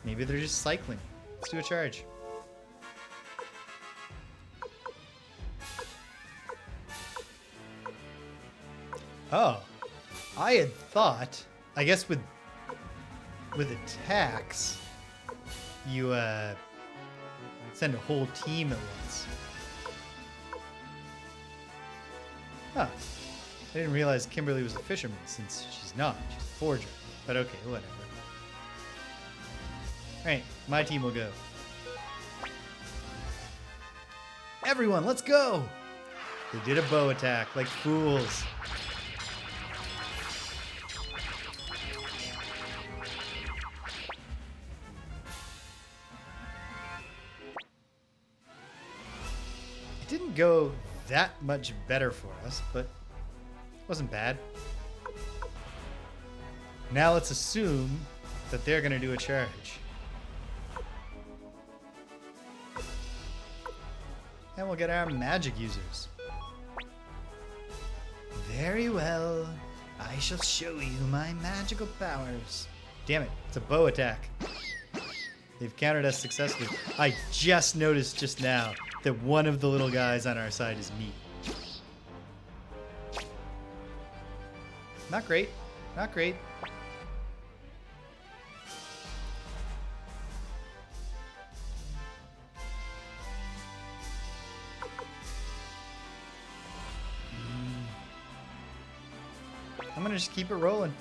Maybe they're just cycling. Let's do a charge. Oh. I had thought, I guess with attacks, you send a whole team at once. Huh. I didn't realize Kimberly was a fisherman since she's not. She's a forger. But okay, whatever. Alright, my team will go. Everyone, let's go! They did a bow attack like fools. It didn't go that much better for us, but it wasn't bad. Now let's assume that they're going to do a charge. And we'll get our magic users. Very well. I shall show you my magical powers. Damn it, it's a bow attack. They've countered us successfully. I just noticed just now that one of the little guys on our side is me. Not great. Not great. I'm gonna just keep it rolling.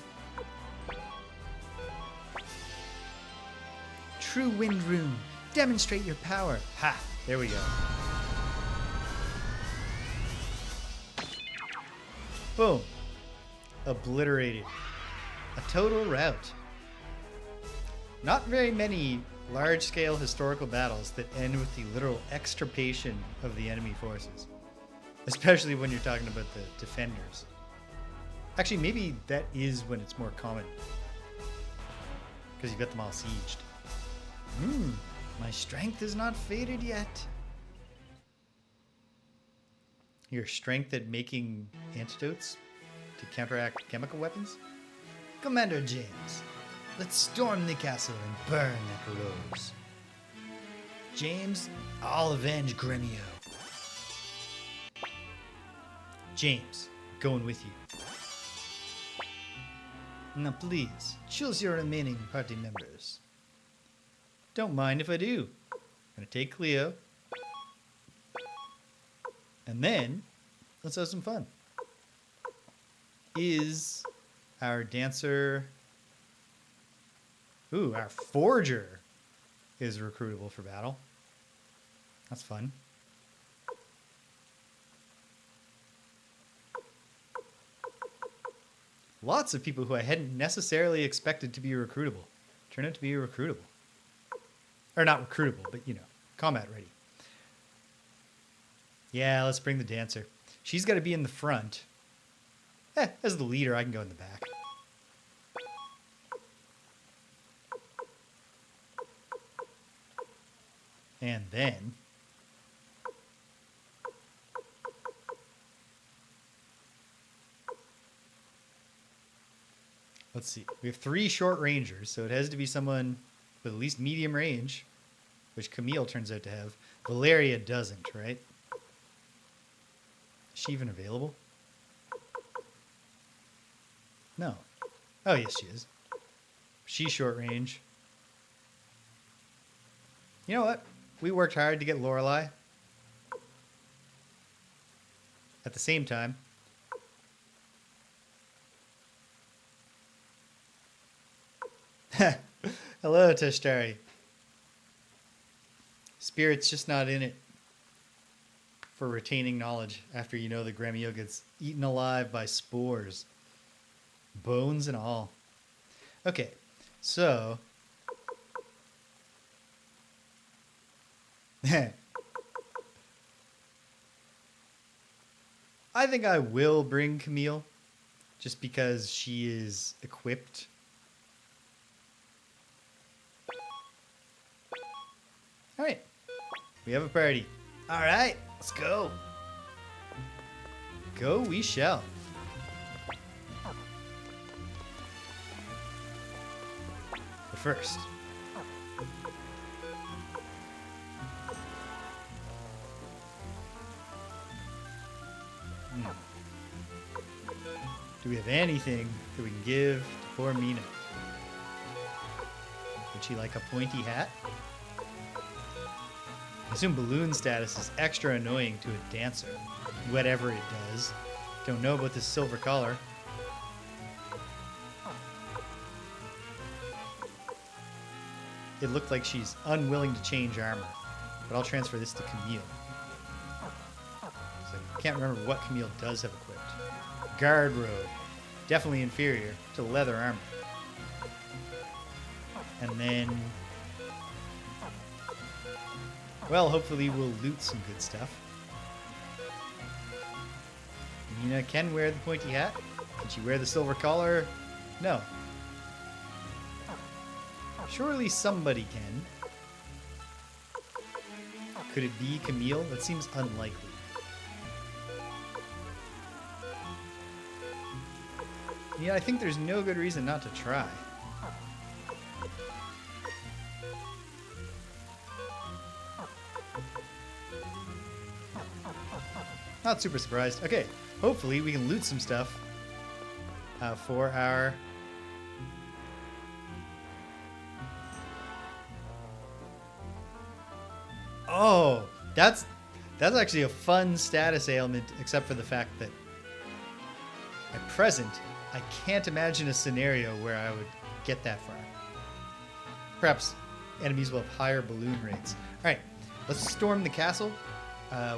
True Wind Rune. Demonstrate your power. Ha! There we go. Boom. Obliterated. A total rout. Not very many large-scale historical battles that end with the literal extirpation of the enemy forces. Especially when you're talking about the defenders. Actually, maybe that is when it's more common. Because you've got them all sieged. My strength is not faded yet. Your strength at making antidotes to counteract chemical weapons? Commander James, let's storm the castle and burn that rose. James, I'll avenge Gremio. James, going with you. Now please, choose your remaining party members. Don't mind if I do. I'm gonna take Cleo. And then, let's have some fun. Is our dancer... Ooh, our forger is recruitable for battle. That's fun. Lots of people who I hadn't necessarily expected to be recruitable turn out to be recruitable. Or not recruitable, but you know, combat ready. Yeah, let's bring the dancer. She's got to be in the front. As the leader, I can go in the back. And then... let's see. We have 3 short rangers, so it has to be someone with at least medium range, which Camille turns out to have. Valeria doesn't, right? Is she even available? No. Oh, yes, she is. She's short range. You know what? We worked hard to get Lorelei. At the same time. Hello, Tashtari. Spirit's just not in it for retaining knowledge after you know the Gremio gets eaten alive by spores. Bones and all. Okay, so... I think I will bring Camille, just because she is equipped. All right, we have a party. All right, let's go. Go we shall. But first, do we have anything that we can give to poor Mina? Would she like a pointy hat? I assume balloon status is extra annoying to a dancer, whatever it does. Don't know about this silver collar. It looked like she's unwilling to change armor, but I'll transfer this to Camille. So I can't remember what Camille does have equipped. Guard robe, definitely inferior to leather armor. And then, well, hopefully we'll loot some good stuff. Mina can wear the pointy hat. Can she wear the silver collar? No. Surely somebody can. Could it be Camille? That seems unlikely. Yeah, I think there's no good reason not to try. Not super surprised. Okay, hopefully we can loot some stuff for our... Oh, that's actually a fun status ailment, except for the fact that at present, I can't imagine a scenario where I would get that far. Perhaps enemies will have higher balloon rates. All right, let's storm the castle.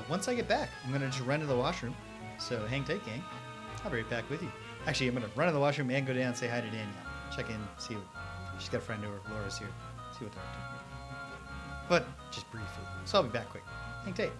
Once I get back, I'm going to just run to the washroom. So hang tight, gang. I'll be right back with you. Actually, I'm going to run to the washroom and go down and say hi to Danielle. Check in, see what... She's got a friend over. Laura's here. See what they're up to. But just briefly. So I'll be back quick. Hang tight.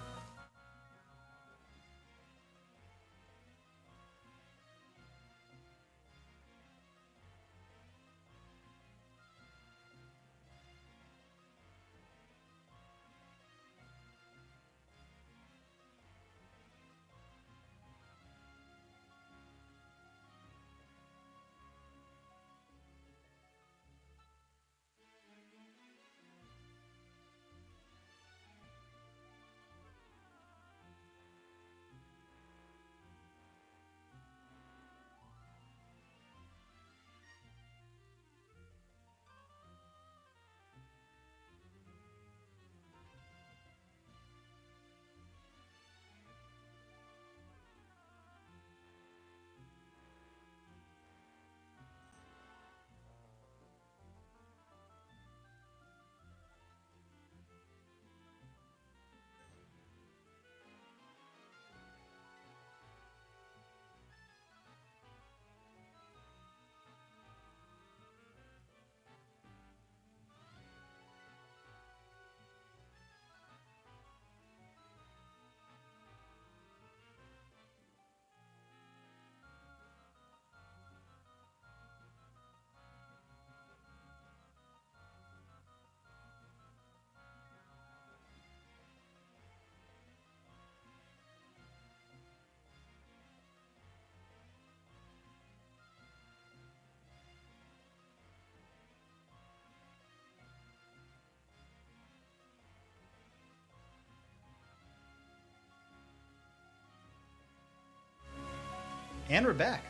And we're back.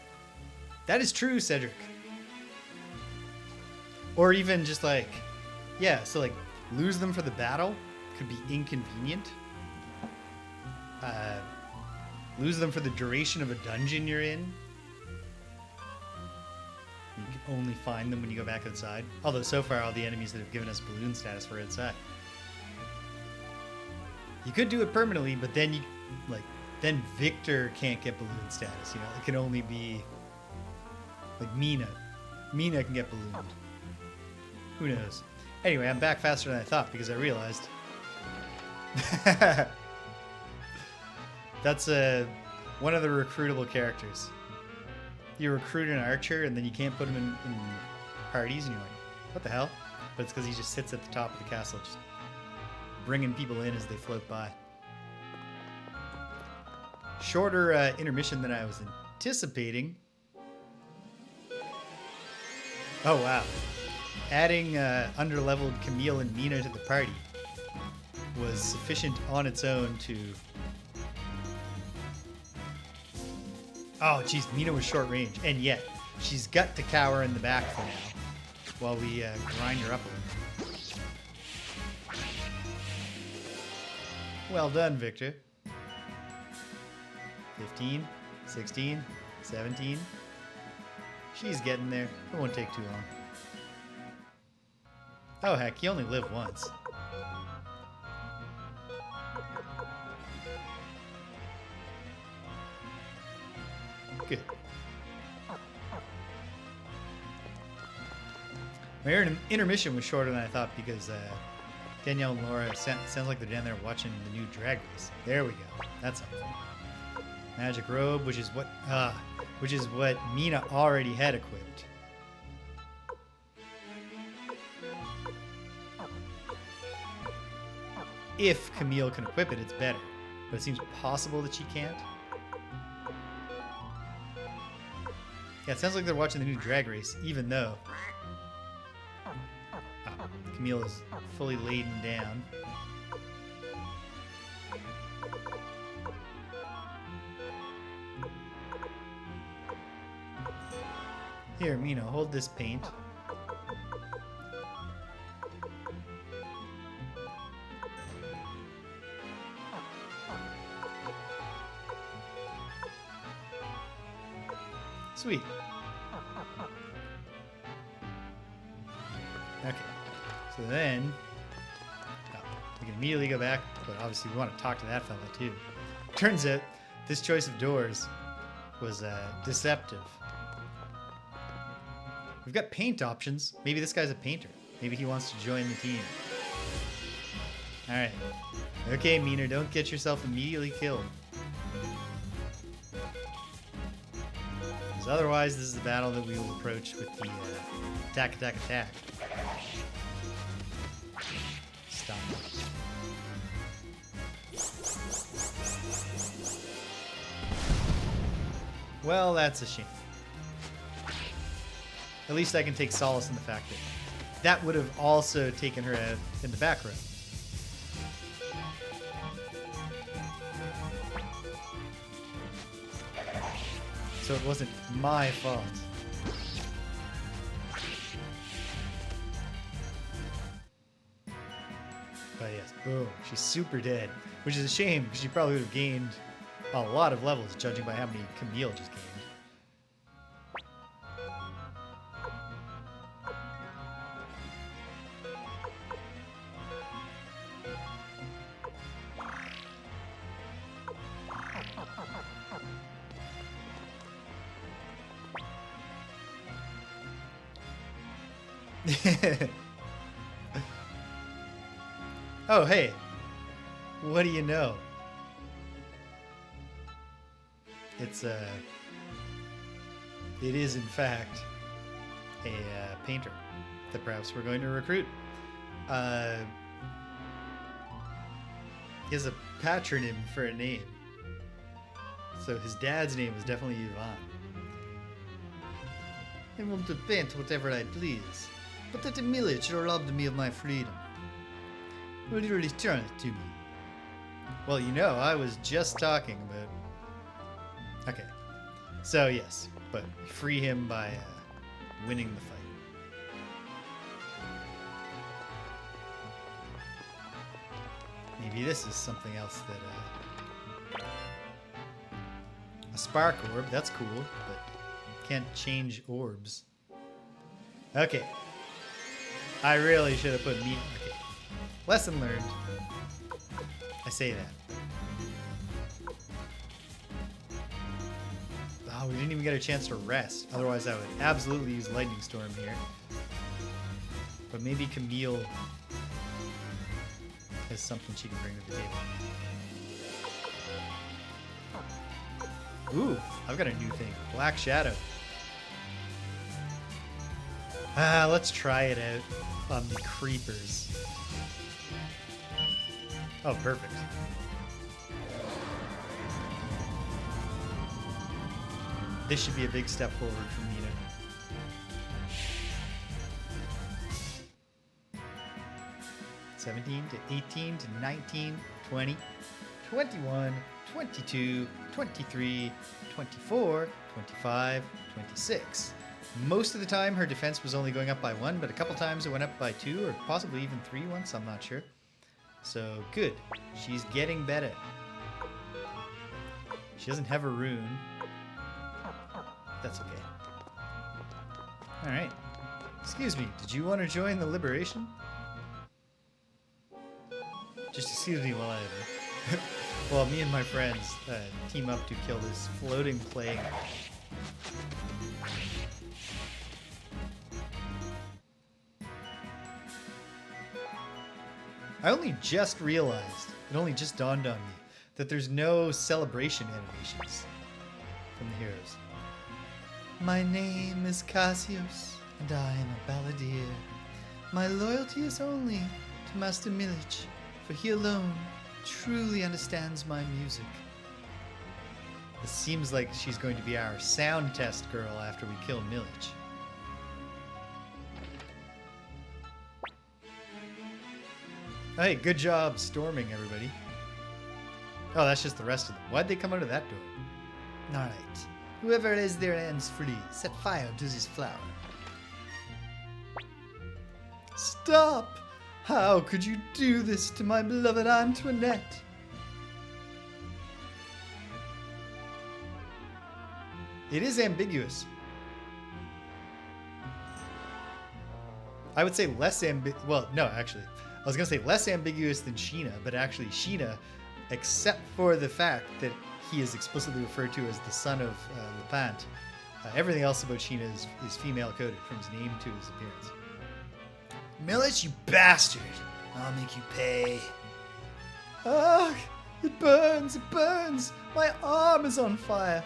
That is true, Cedric. Or even just like, yeah, so like lose them for the battle could be inconvenient. Lose them for the duration of a dungeon you're in. You can only find them when you go back outside. Although so far all the enemies that have given us balloon status were outside. You could do it permanently, but then then Victor can't get balloon status. You know, it can only be like Mina. Mina can get ballooned. Who knows? Anyway, I'm back faster than I thought because I realized that's one of the recruitable characters. You recruit an archer and then you can't put him in parties, and you're like, what the hell? But it's because he just sits at the top of the castle, just bringing people in as they float by. Shorter intermission than I was anticipating. Oh, wow. Adding underleveled Camille and Mina to the party was sufficient on its own to... Oh, geez, Mina was short range, and yet she's got to cower in the back for now while we grind her up a little. Well done, Victor. 15, 16, 17. She's getting there. It won't take too long. Oh, heck, you only live once. Good. My intermission was shorter than I thought because Danielle and Laura sounds like they're down there watching the new drag race. There we go. That's something. Magic robe, which is what Mina already had equipped. If Camille can equip it, it's better. But it seems possible that she can't. Yeah, it sounds like they're watching the new drag race, even though Camille is fully laden down. Here, Mina, hold this paint. Sweet. Okay. So then, we can immediately go back, but obviously we want to talk to that fella too. Turns out, this choice of doors was deceptive. We've got paint options. Maybe this guy's a painter. Maybe he wants to join the team. Alright. Okay, Mina, don't get yourself immediately killed. Because otherwise, this is the battle that we will approach with the attack, attack, attack. Stop. Well, that's a shame. At least I can take solace in the fact that that would have also taken her out in the back row. So it wasn't my fault. But yes, boom, she's super dead. Which is a shame, because she probably would have gained a lot of levels, judging by how many Camille just gained. Oh, hey. What do you know? It is in fact a painter that perhaps we're going to recruit. He has a patronym for a name. So his dad's name is definitely Ivan. I want to paint whatever I please, but that Milich robbed me of my freedom. Will you return it to me? Well, you know, I was just talking about... Okay. So, yes. But free him by winning the fight. Maybe this is something else that... a spark orb, that's cool, but can't change orbs. Okay. I really should have put meat... Okay. Lesson learned. I say that. Oh, we didn't even get a chance to rest. Otherwise, I would absolutely use Lightning Storm here. But maybe Camille has something she can bring to the table. Ooh, I've got a new thing. Black Shadow. Let's try it out on the creepers. Oh, perfect. This should be a big step forward for Mina. (17 to 18 to 19, 20, 21, 22, 23, 24, 25, 26. Most of the time, her defense was only going up by 1, but a couple times it went up by 2, or possibly even 3 once, I'm not sure. So, good. She's getting better. She doesn't have a rune. That's okay. Alright. Excuse me, did you want to join the Liberation? Just excuse me while while me and my friends team up to kill this floating plague. I only just realized, it only just dawned on me, that there's no celebration animations from the heroes. My name is Kasios, and I am a balladeer. My loyalty is only to Master Milich, for he alone truly understands my music. This seems like she's going to be our sound test girl after we kill Milich. Hey, good job storming, everybody. Oh, that's just the rest of them. Why'd they come out of that door? Alright. Whoever lays their hands free, set fire to this flower. Stop! How could you do this to my beloved Antoinette? It is ambiguous. I would say less well, no, actually. I was going to say less ambiguous than Sheena, but actually Sheena, except for the fact that he is explicitly referred to as the son of Lepant, everything else about Sheena is female-coded, from his name to his appearance. Milich, you bastard! I'll make you pay. Ah, it burns, it burns! My arm is on fire!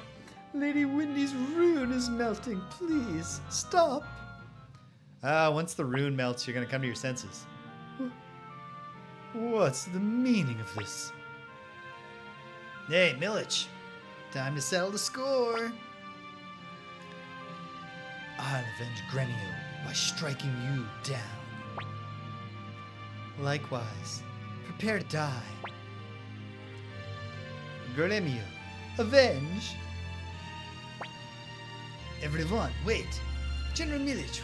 Lady Windy's rune is melting, please, stop! Once the rune melts, you're gonna come to your senses. What's the meaning of this? Hey, Milich, time to settle the score. I'll avenge Gremio by striking you down. Likewise, prepare to die. Gremio, avenge. Everyone, wait. General Milich,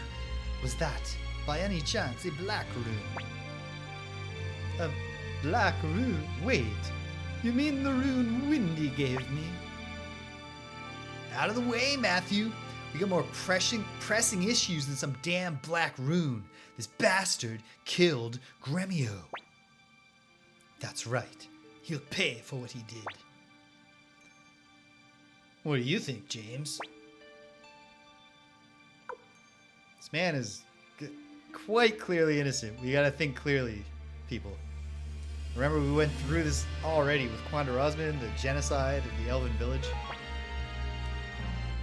was that, by any chance, a black rune? A black rune? Wait. You mean the rune Windy gave me? Out of the way, Mathiu. We got more pressing issues than some damn black rune. This bastard killed Gremio. That's right. He'll pay for what he did. What do you think, James? This man is quite clearly innocent. We gotta think clearly, people. Remember, we went through this already with Quandarosman, the genocide of the Elven village.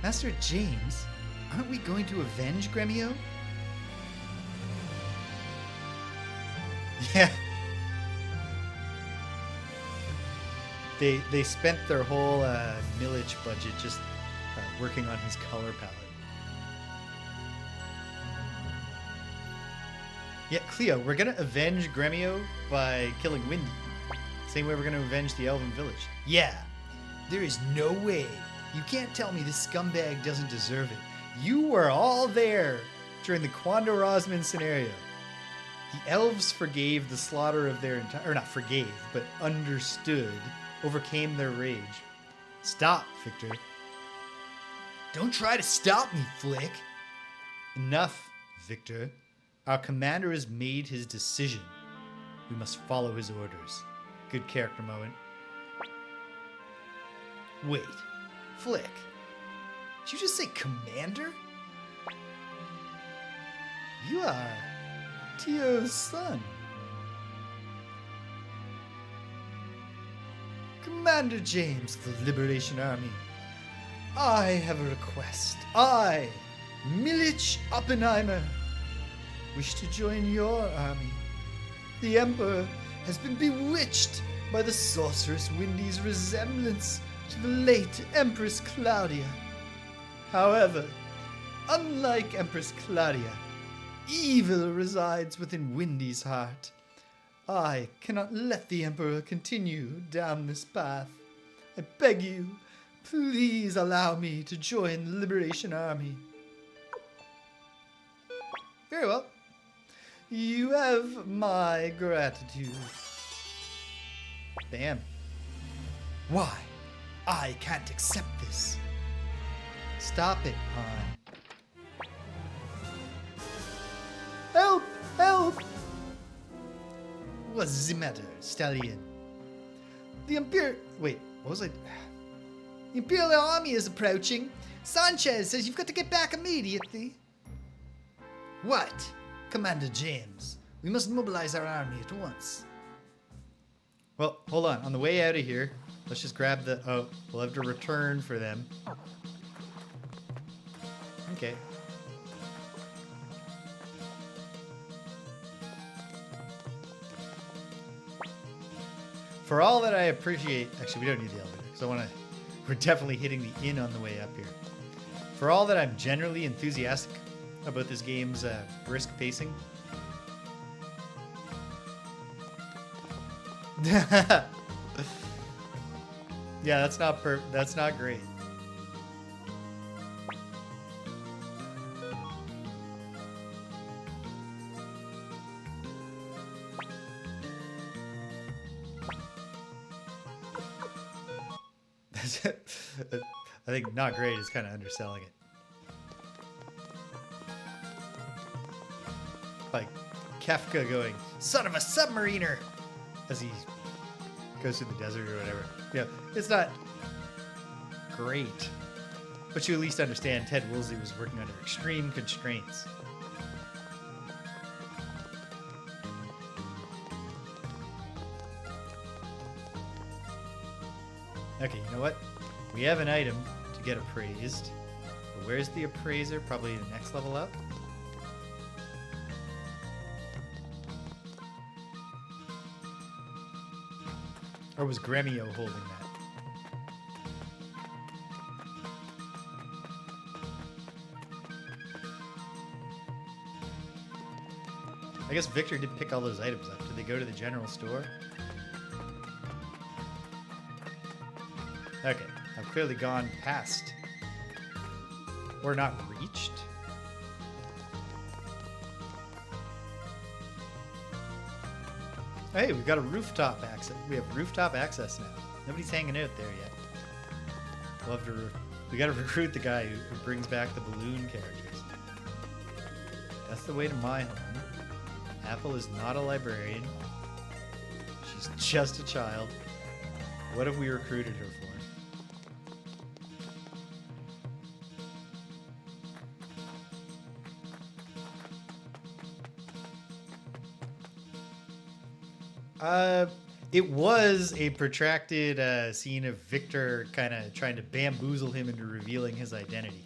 Master James, aren't we going to avenge Gremio? Yeah. They spent their whole Milich budget just working on his color palette. Yeah, Cleo, we're gonna avenge Gremio by killing Windy. Same way we're gonna avenge the Elven village. Yeah, there is no way. You can't tell me this scumbag doesn't deserve it. You were all there during the Quandarosman scenario. The elves forgave the slaughter of their entire... Or not forgave, but understood, overcame their rage. Stop, Victor. Don't try to stop me, Flik. Enough, Victor. Our commander has made his decision. We must follow his orders. Good character moment. Wait, Flik. Did you just say commander? You are Tio's son. Commander James of the Liberation Army. I have a request. I, Milich Oppenheimer, wish to join your army. The Emperor has been bewitched by the sorceress Windy's resemblance to the late Empress Claudia. However, unlike Empress Claudia, evil resides within Windy's heart. I cannot let the Emperor continue down this path. I beg you, please allow me to join the Liberation Army. Very well. You have my gratitude. Bam. Why? I can't accept this. Stop it, Pahn. Help! Help! What's the matter, Stallion? The Wait, what was I... The Imperial Army is approaching. Sanchez says you've got to get back immediately. What? Commander James, we must mobilize our army at once. Well, hold on. On the way out of here, let's just grab the... Oh, we'll have to return for them. Okay. For all that I appreciate... Actually, we don't need the elevator, because I want to... We're definitely hitting the inn on the way up here. For all that I'm generally enthusiastic about this game's brisk pacing. Yeah, that's not great. I think not great is kind of underselling it. Like Kefka going, son of a submariner, as he goes through the desert or whatever. Yeah, it's not great, but you at least understand Ted Woolsey was working under extreme constraints. Okay, you know what? We have an item to get appraised. But where's the appraiser? Probably the next level up. Or was Gremio holding that? I guess Victor did pick all those items up. Did they go to the general store? Okay, I've clearly gone past. Or not reached. Hey, we've got a rooftop access. We have rooftop access now. Nobody's hanging out there yet. We'll have to we gotta recruit the guy who brings back the balloon characters. That's the way to my home. Apple is not a librarian. She's just a child. What have we recruited her for? It was a protracted scene of Victor kind of trying to bamboozle him into revealing his identity.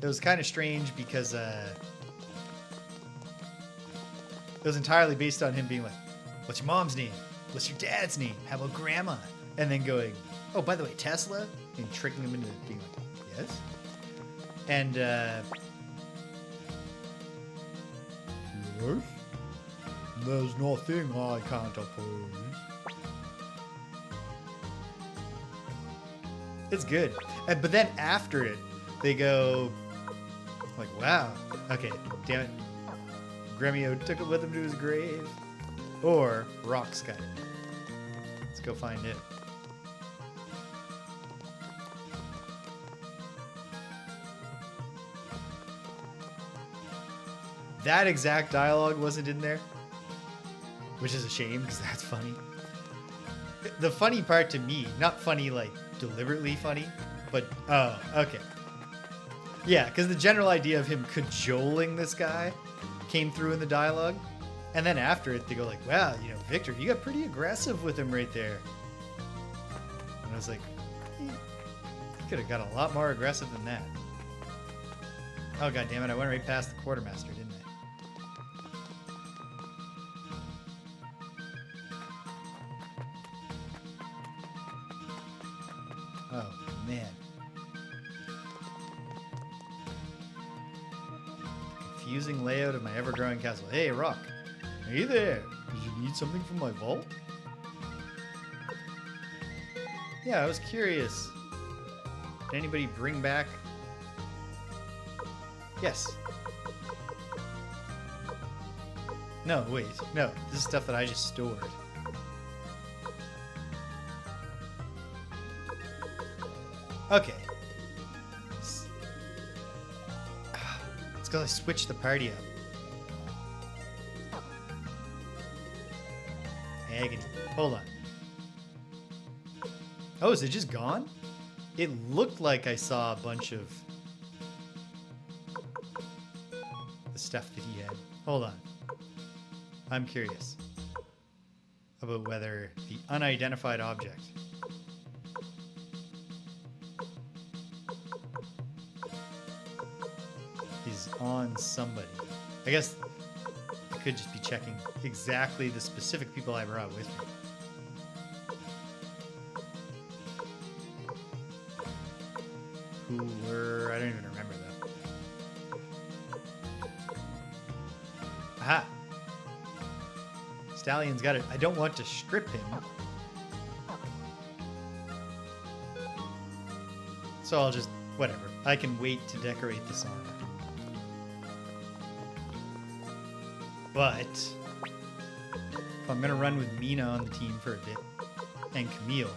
It was kind of strange because it was entirely based on him being like, what's your mom's name? What's your dad's name? How about grandma? And then going, oh, by the way, Tesla? And tricking him into being like, yes? And, yes? There's nothing I can't oppose. It's good. But then after it, they go like, wow. Okay, damn it. Gremio took it with him to his grave. Or Rock's got it. Let's go find it. That exact dialogue wasn't in there, which is a shame because that's funny. The funny part to me, not funny like deliberately funny, but oh, okay. Yeah, because the general idea of him cajoling this guy came through in the dialogue. And then after it, they go like, wow, you know, Victor, you got pretty aggressive with him right there. And I was like, you could have got a lot more aggressive than that. Oh, God damn it. I went right past the quartermaster, didn't I? Oh, man. Confusing layout of my ever-growing castle. Hey, Rock. Hey there. Did you need something from my vault? Yeah, I was curious. Did anybody bring back... Yes. No, wait. No, this is stuff that I just stored. Okay. It's because I switched the party up. Agony. Hold on. Oh, is it just gone? It looked like I saw a bunch of the stuff that he had. Hold on. I'm curious about whether the unidentified object is on somebody. I guess I could just be checking exactly the specific people I brought with me. Who were... I don't even remember though. Aha! Stallion's got it. I don't want to strip him. So I'll just... whatever. I can wait to decorate this armor. But if I'm gonna run with Mina on the team for a bit, and Camille,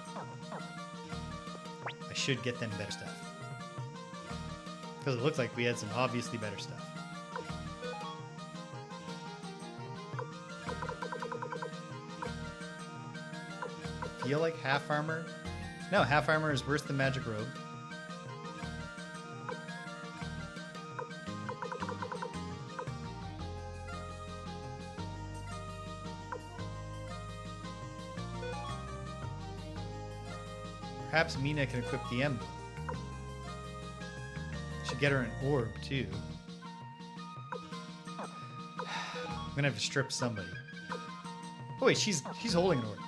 I should get them better stuff. Because it looked like we had some obviously better stuff. Feel like half armor? No, half armor is worse than magic robe. Perhaps Mina can equip the emblem. Should get her an orb, too. I'm gonna have to strip somebody. Oh wait, she's holding an orb.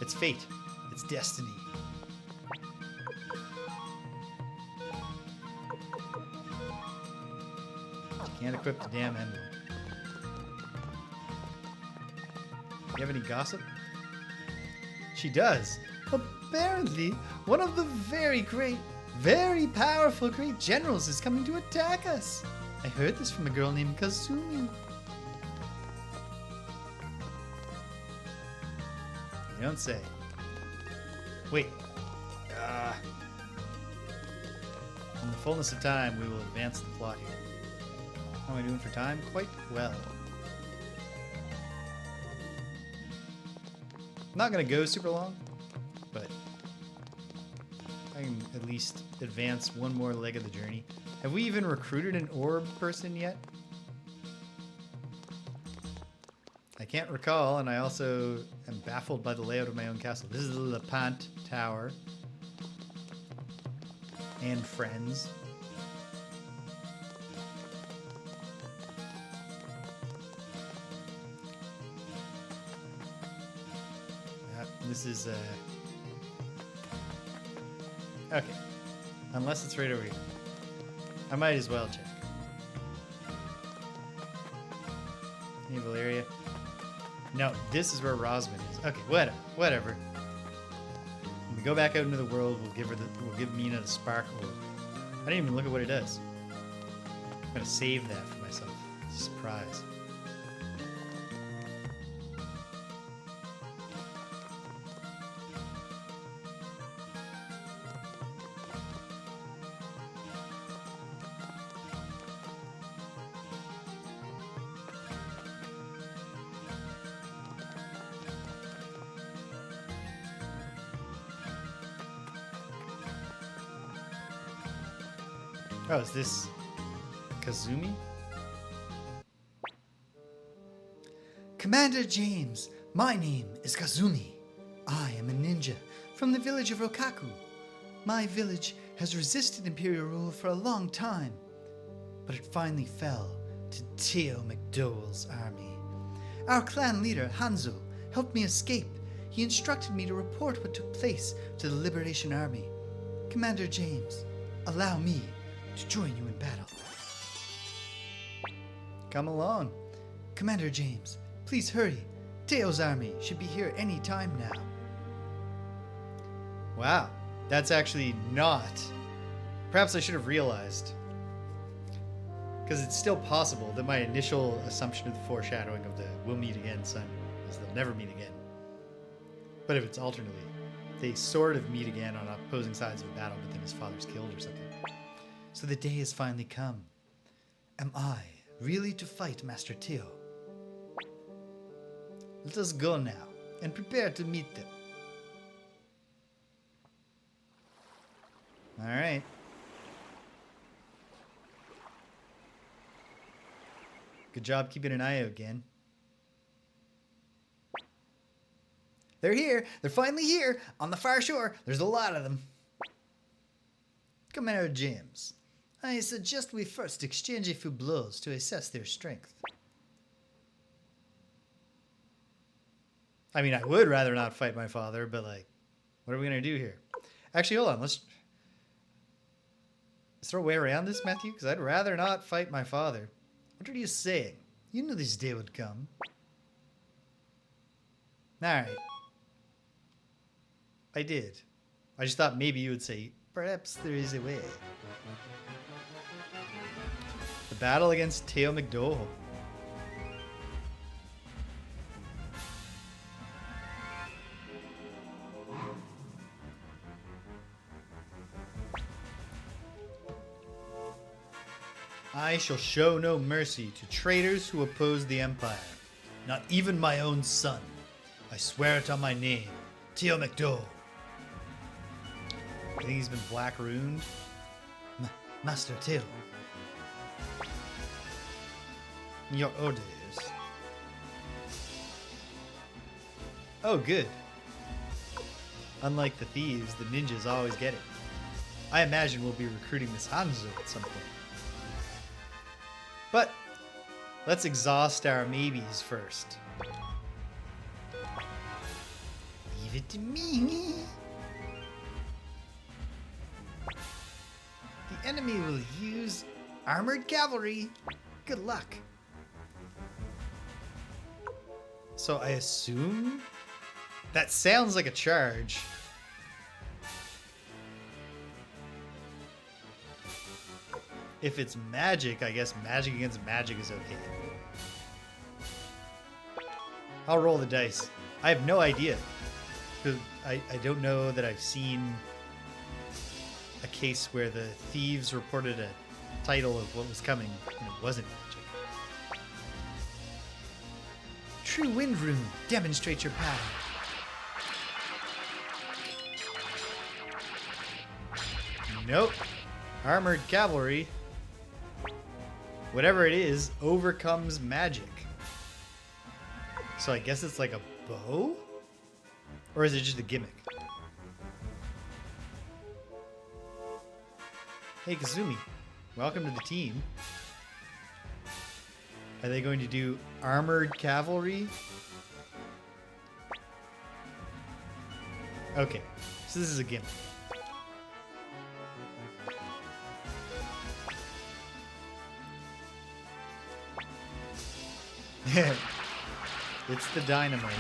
It's fate. It's destiny. She can't equip the damn emblem. Do you have any gossip? She does. Apparently, one of the very great, very powerful great generals is coming to attack us. I heard this from a girl named Kasumi. You don't say. Wait. In the fullness of time, we will advance the plot here. How am I doing for time? Quite well. Not going to go super long, but I can at least advance one more leg of the journey. Have we even recruited an orb person yet? I can't recall, and I also am baffled by the layout of my own castle. This is the Pahn Tower. And friends. This is, okay. Unless it's right over here. I might as well check. Naval area. No, this is where Rosman is. Okay, whatever. When we go back out into the world, we'll give Mina the spark orb. I didn't even look at what it does. I'm gonna save that for myself. Surprise. Oh, is this Kasumi? Commander James, my name is Kasumi. I am a ninja from the village of Rokaku. My village has resisted Imperial rule for a long time, but it finally fell to Teo McDohl's army. Our clan leader, Hanzo, helped me escape. He instructed me to report what took place to the Liberation Army. Commander James, allow me to join you in battle. Come along. Commander James, please hurry. Teo's army should be here any time now. Wow, that's actually not. Perhaps I should have realized. Because it's still possible that my initial assumption of the foreshadowing of the we'll meet again son is they'll never meet again. But if it's alternately, they sort of meet again on opposing sides of a battle, but then his father's killed or something. So the day has finally come. Am I really to fight Master Teo? Let us go now and prepare to meet them. All right. Good job keeping an eye out again. They're here. They're finally here on the far shore. There's a lot of them. Commander James, I suggest we first exchange a few blows to assess their strength. I mean, I would rather not fight my father, but like, what are we going to do here? Actually, hold on. Let's throw a way around this, Mathiu, because I'd rather not fight my father. What are you saying? You knew this day would come. Alright. I did. I just thought maybe you would say, perhaps there is a way. The battle against Teo McDohl. I shall show no mercy to traitors who oppose the Empire. Not even my own son. I swear it on my name, Teo McDohl. I think he's been black ruined. Master Teo. Your orders. Oh, good. Unlike the thieves, the ninjas always get it. I imagine we'll be recruiting this Hanzo at some point. But let's exhaust our maybes first. Leave it to me. The enemy will use armored cavalry. Good luck. So I assume that sounds like a charge. If it's magic, I guess magic against magic is okay. I'll roll the dice. I have no idea. I don't know that I've seen a case where the thieves reported a title of what was coming and it wasn't magic. True Wind Rune. Demonstrate your power. Nope. Armored cavalry. Whatever it is, overcomes magic. So I guess it's like a bow? Or is it just a gimmick? Hey, Kasumi. Welcome to the team. Are they going to do armored cavalry? Okay, so this is a gimmick. It's the dynamite.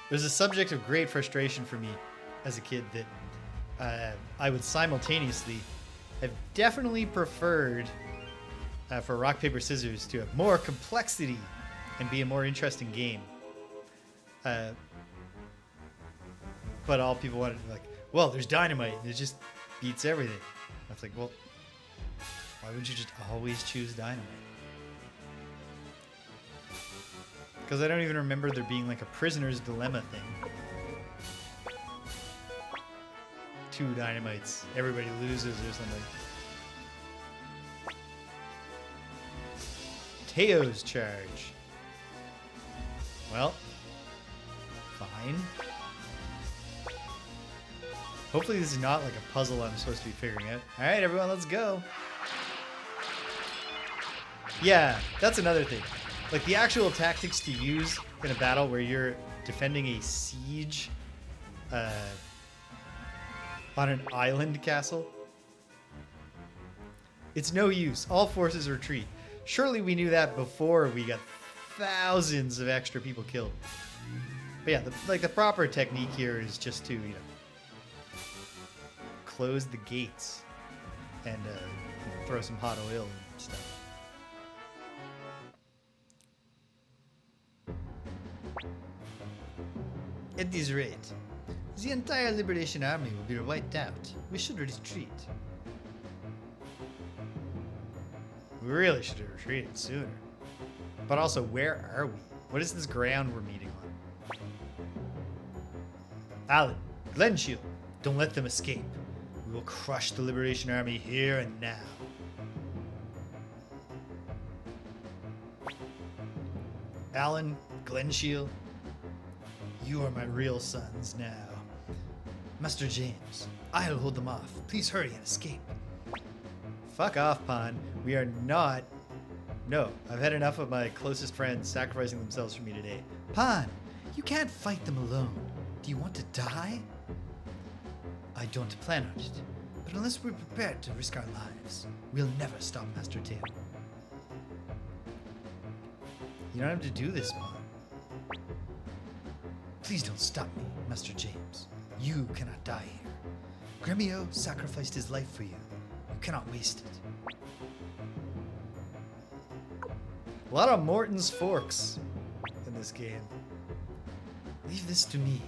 There's a subject of great frustration for me as a kid that I would simultaneously have definitely preferred for rock, paper, scissors to have more complexity and be a more interesting game. But all people wanted to be like, well, there's dynamite and it just beats everything. I was like, well, why wouldn't you just always choose dynamite? Because I don't even remember there being like a prisoner's dilemma thing. 2 dynamites. Everybody loses or something. Teo's charge. Well, fine. Hopefully this is not like a puzzle I'm supposed to be figuring out. Alright, everyone, let's go. Yeah, that's another thing. Like, the actual tactics to use in a battle where you're defending a siege on an island castle, it's no use. All forces retreat. Surely we knew that before we got thousands of extra people killed. But yeah, the proper technique here is just to, close the gates and throw some hot oil and stuff. At this rate, the entire Liberation Army will be wiped out. We should retreat. We really should have retreated sooner. But also, where are we? What is this ground we're meeting on? Alan, Glenshield, don't let them escape. We will crush the Liberation Army here and now. Alan, Glenshield, you are my real sons now. Master James, I'll hold them off. Please hurry and escape. Fuck off, Pahn. We are not... No, I've had enough of my closest friends sacrificing themselves for me today. Pahn, you can't fight them alone. Do you want to die? I don't plan on it. But unless we're prepared to risk our lives, we'll never stop Master Teo. You don't have to do this, Pahn. Please don't stop me, Master James. You cannot die here. Gremio sacrificed his life for you. You cannot waste it. A lot of Morton's forks in this game. Leave this to me.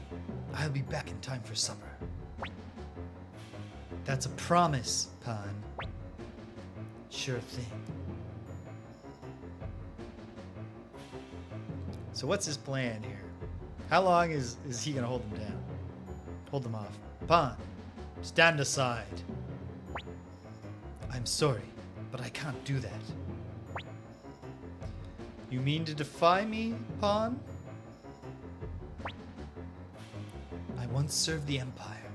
I'll be back in time for supper. That's a promise, Pahn. Sure thing. So what's his plan here? How long is he gonna hold them down? Hold them off. Pahn, stand aside. I'm sorry, but I can't do that. You mean to defy me, Pahn? I once served the Empire,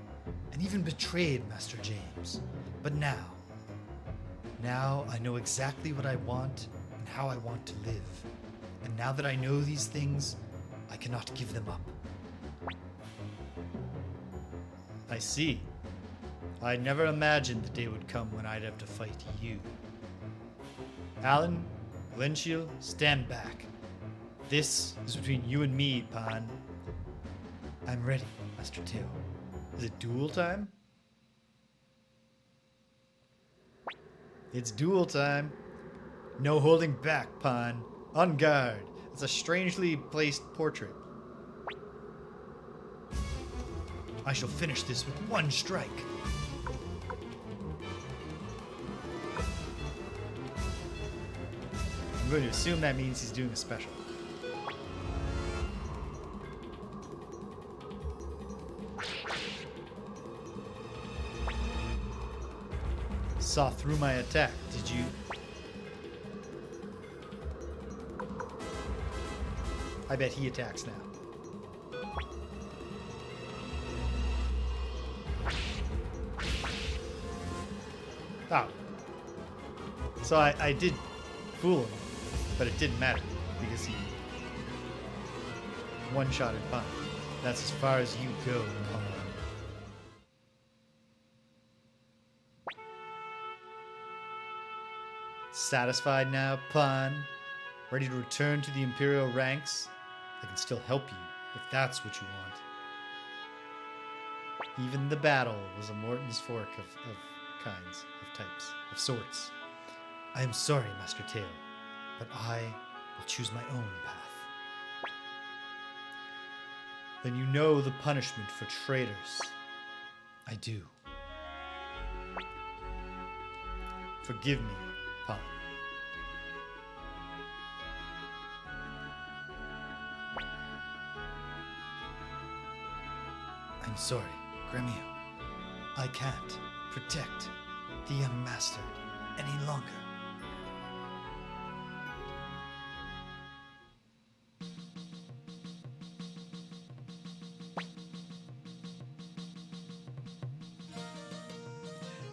and even betrayed Master James. But now I know exactly what I want and how I want to live. And now that I know these things, I cannot give them up. I see. I never imagined the day would come when I'd have to fight you. Alan, Glenshield, stand back. This is between you and me, Pahn. I'm ready, Master Teo. Is it duel time? It's duel time. No holding back, Pahn. On guard. It's a strangely placed portrait. I shall finish this with one strike. I'm going to assume that means he's doing a special. Saw through my attack, did you? I bet he attacks now. Oh. So I did fool him, but it didn't matter because he one-shotted Pahn. That's as far as you go, Pahn. Satisfied now, Pahn? Ready to return to the Imperial ranks? I can still help you, if that's what you want. Even the battle was a Morton's fork of kinds, of types, of sorts. I am sorry, Master Teo, but I will choose my own path. Then you know the punishment for traitors. I do. Forgive me, Pahn. I'm sorry, Gremio. I can't protect the young master any longer.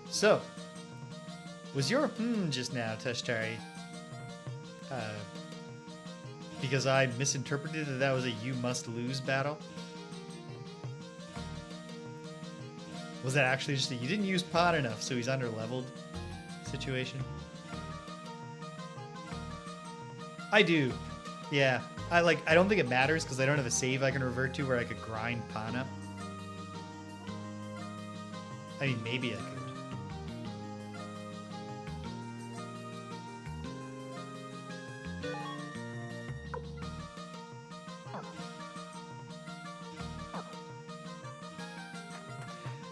So, was your just now, Tashtari, because I misinterpreted that was a you must lose battle? Was that actually just that you didn't use Pahn enough, so he's under-leveled situation? I do. Yeah. I don't think it matters because I don't have a save I can revert to where I could grind Pahn up. I mean, maybe I could.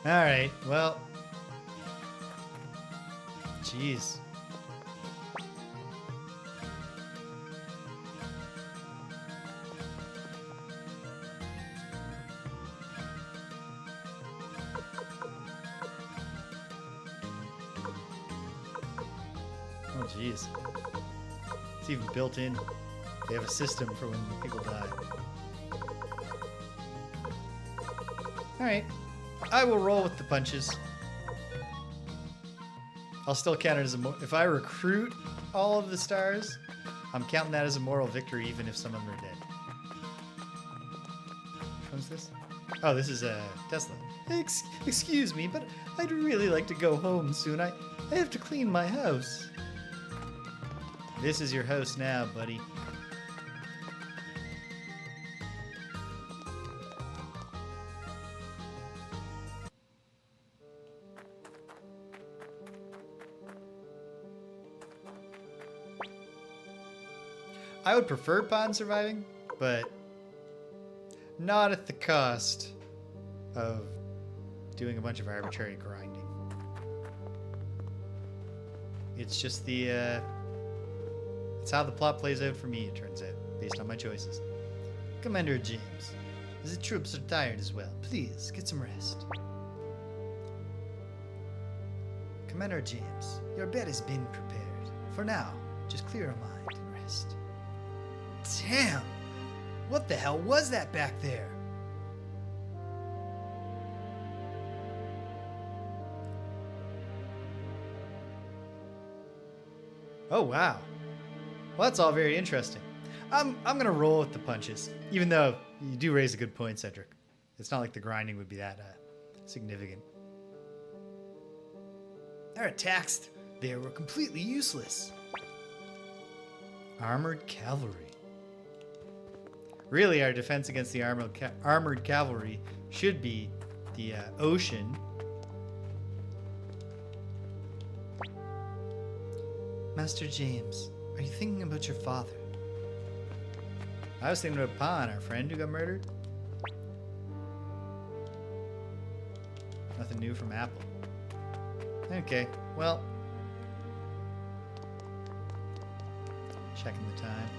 Alright, well. Jeez. Oh, jeez. It's even built in. They have a system for when people die. Alright. I will roll with the punches. I'll still count it as if I recruit all of the stars, I'm counting that as a moral victory even if some of them are dead. What's this? Oh, this is a Tesla. Excuse me, but I'd really like to go home soon. I have to clean my house. This is your house now, buddy. I would prefer Pahn surviving, but not at the cost of doing a bunch of arbitrary grinding. It's just it's how the plot plays out for me, it turns out, based on my choices. Commander James, the troops are tired as well. Please, get some rest. Commander James, your bed has been prepared. For now, just clear your mind and rest. Damn! What the hell was that back there? Oh, wow. Well, that's all very interesting. I'm gonna roll with the punches, even though you do raise a good point, Cedric. It's not like the grinding would be that significant. Our attacks there were completely useless. Armored cavalry. Really, our defense against the armored cavalry should be the ocean. Master James, are you thinking about your father? I was thinking about Pahn, our friend who got murdered. Nothing new from Apple. Okay, well. Checking the time.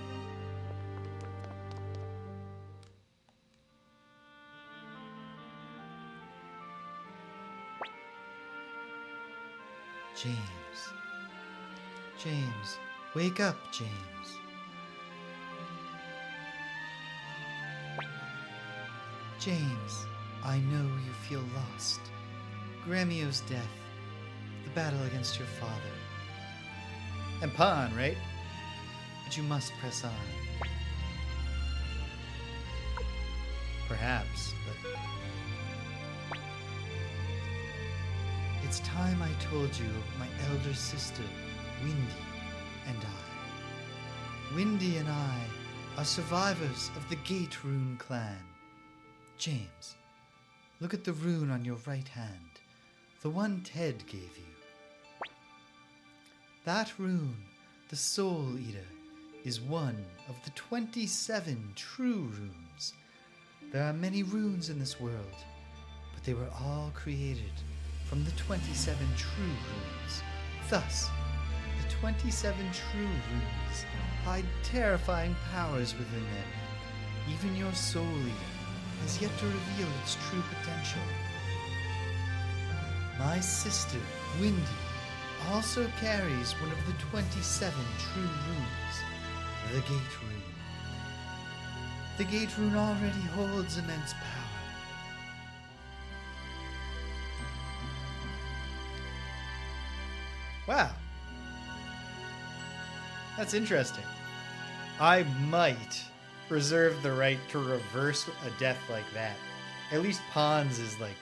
James, wake up, James. James, I know you feel lost. Gremio's death, the battle against your father. And Pahn, right? But you must press on. Perhaps, but it's time I told you of my elder sister, Windy, and I. Windy and I are survivors of the Gate Rune clan. James, look at the rune on your right hand, the one Ted gave you. That rune, the Soul Eater, is one of the 27 true runes. There are many runes in this world, but they were all created from the 27 true runes. Thus, the 27 true runes hide terrifying powers within them. Even your Soul Eater has yet to reveal its true potential. special. My sister, Windy, also carries one of the 27 true runes, the Gate Rune. The Gate Rune already holds immense power. Wow. That's interesting. I might reserve the right to reverse a death like that. At least Pahn's is like,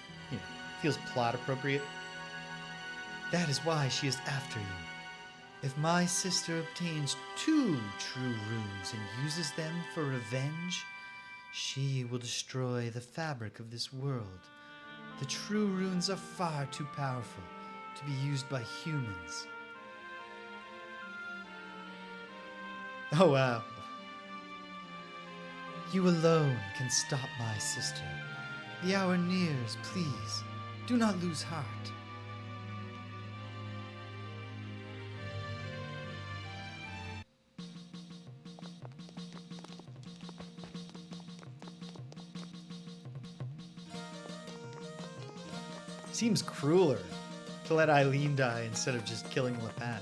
feels plot appropriate. That is why she is after you. If my sister obtains 2 true runes and uses them for revenge, she will destroy the fabric of this world. The true runes are far too powerful to be used by humans. Oh, wow. You alone can stop my sister. The hour nears, please. Do not lose heart. Seems crueler to let Eileen die instead of just killing Leknaat.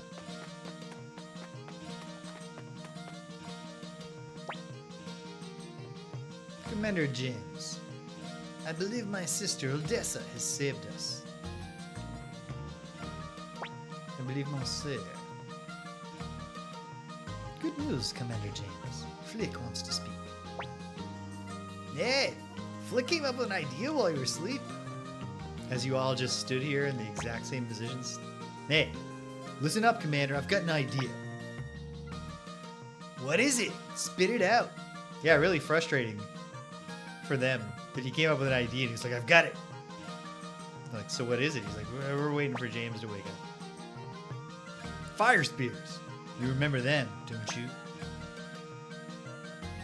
Commander James, I believe my sister Odessa has saved us. I believe Monsieur. Good news, Commander James. Flik wants to speak. Hey, Flik came up with an idea while you were asleep. As you all just stood here in the exact same positions. Hey, listen up, Commander. I've got an idea. What is it? Spit it out. Yeah, really frustrating for them that he came up with an idea and he's like, I've got it. Like, so what is it? He's like, we're waiting for James to wake up. Fire spears. You remember them, don't you?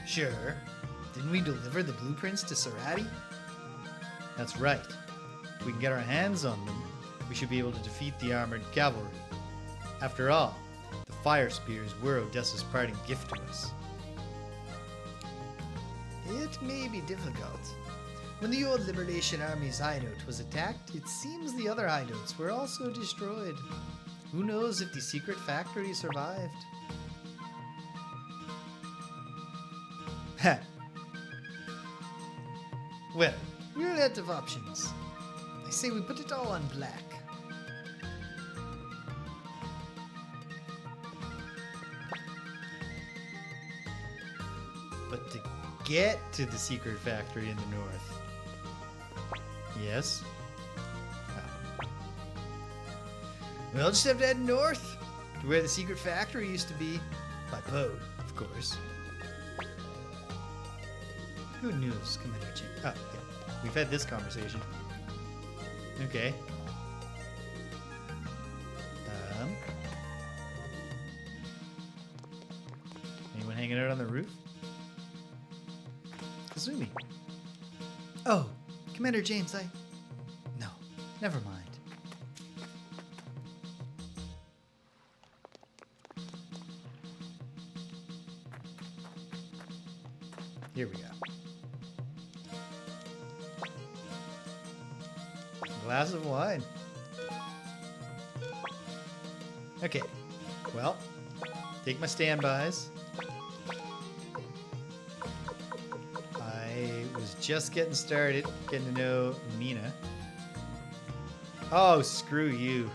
Sure. Didn't we deliver the blueprints to Sarati? That's right. If we can get our hands on them, we should be able to defeat the armored cavalry. After all, the fire spears were Odessa's parting gift to us. It may be difficult. When the old Liberation Army's hideout was attacked, it seems the other hideouts were also destroyed. Who knows if the secret factory survived? Ha! Well, we're out of options. I say we put it all on black. But to get to the secret factory in the north. Yes? Oh. We'll just have to head north to where the secret factory used to be. By boat, of course. Good news, Commander Chief. Oh, yeah. We've had this conversation. Okay. Anyone hanging out on the roof? Kasumi. Oh, Commander James, No, never mind. Here we go. Glass of wine. Okay. Well, take my standbys. I was just getting started, getting to know Mina. Oh, screw you.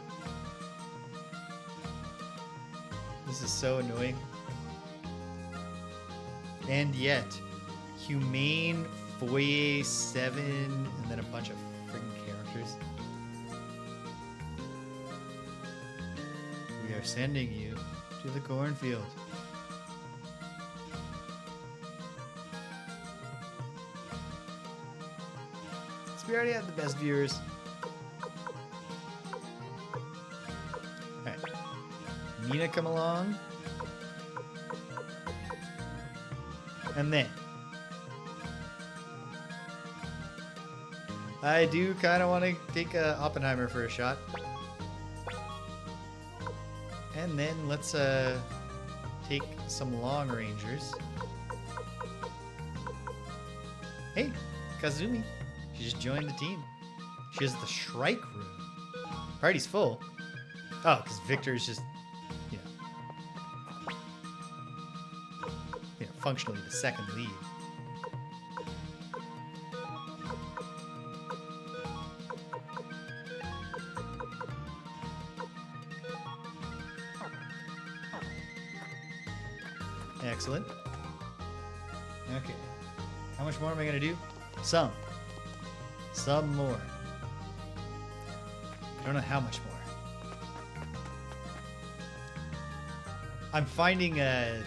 This is so annoying. And yet, Humane Foyer 7, and then a bunch of friggin' characters. We are sending you to the cornfield. So we already have the best viewers. Alright. Mina, come along. And then I do kind of want to take Oppenheimer for a shot. And then let's take some long rangers. Hey, Kasumi. She just joined the team. She has the Shrike room. Party's full. Oh, because Victor's just, functionally the second lead. Excellent. Okay. How much more am I going to do? Some. Some more. I don't know how much more. I'm finding the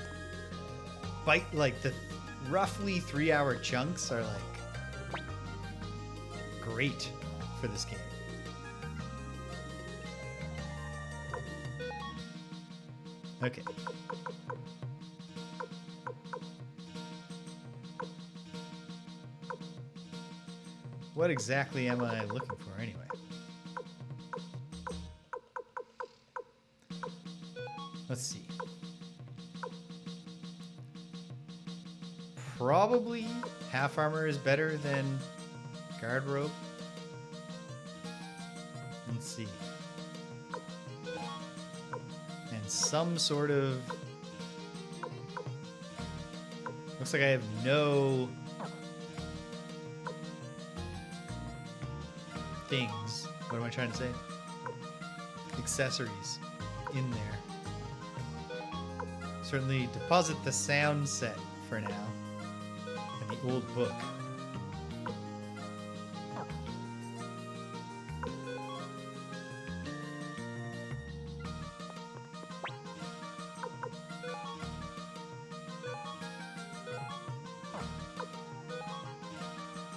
roughly 3-hour chunks are like great for this game. Okay. What exactly am I looking for anyway? Let's see. Probably half armor is better than guard rope. Let's see. And some sort of... Looks like I have no things. What am I trying to say? Accessories in there. Certainly deposit the sound set for now. And the old book.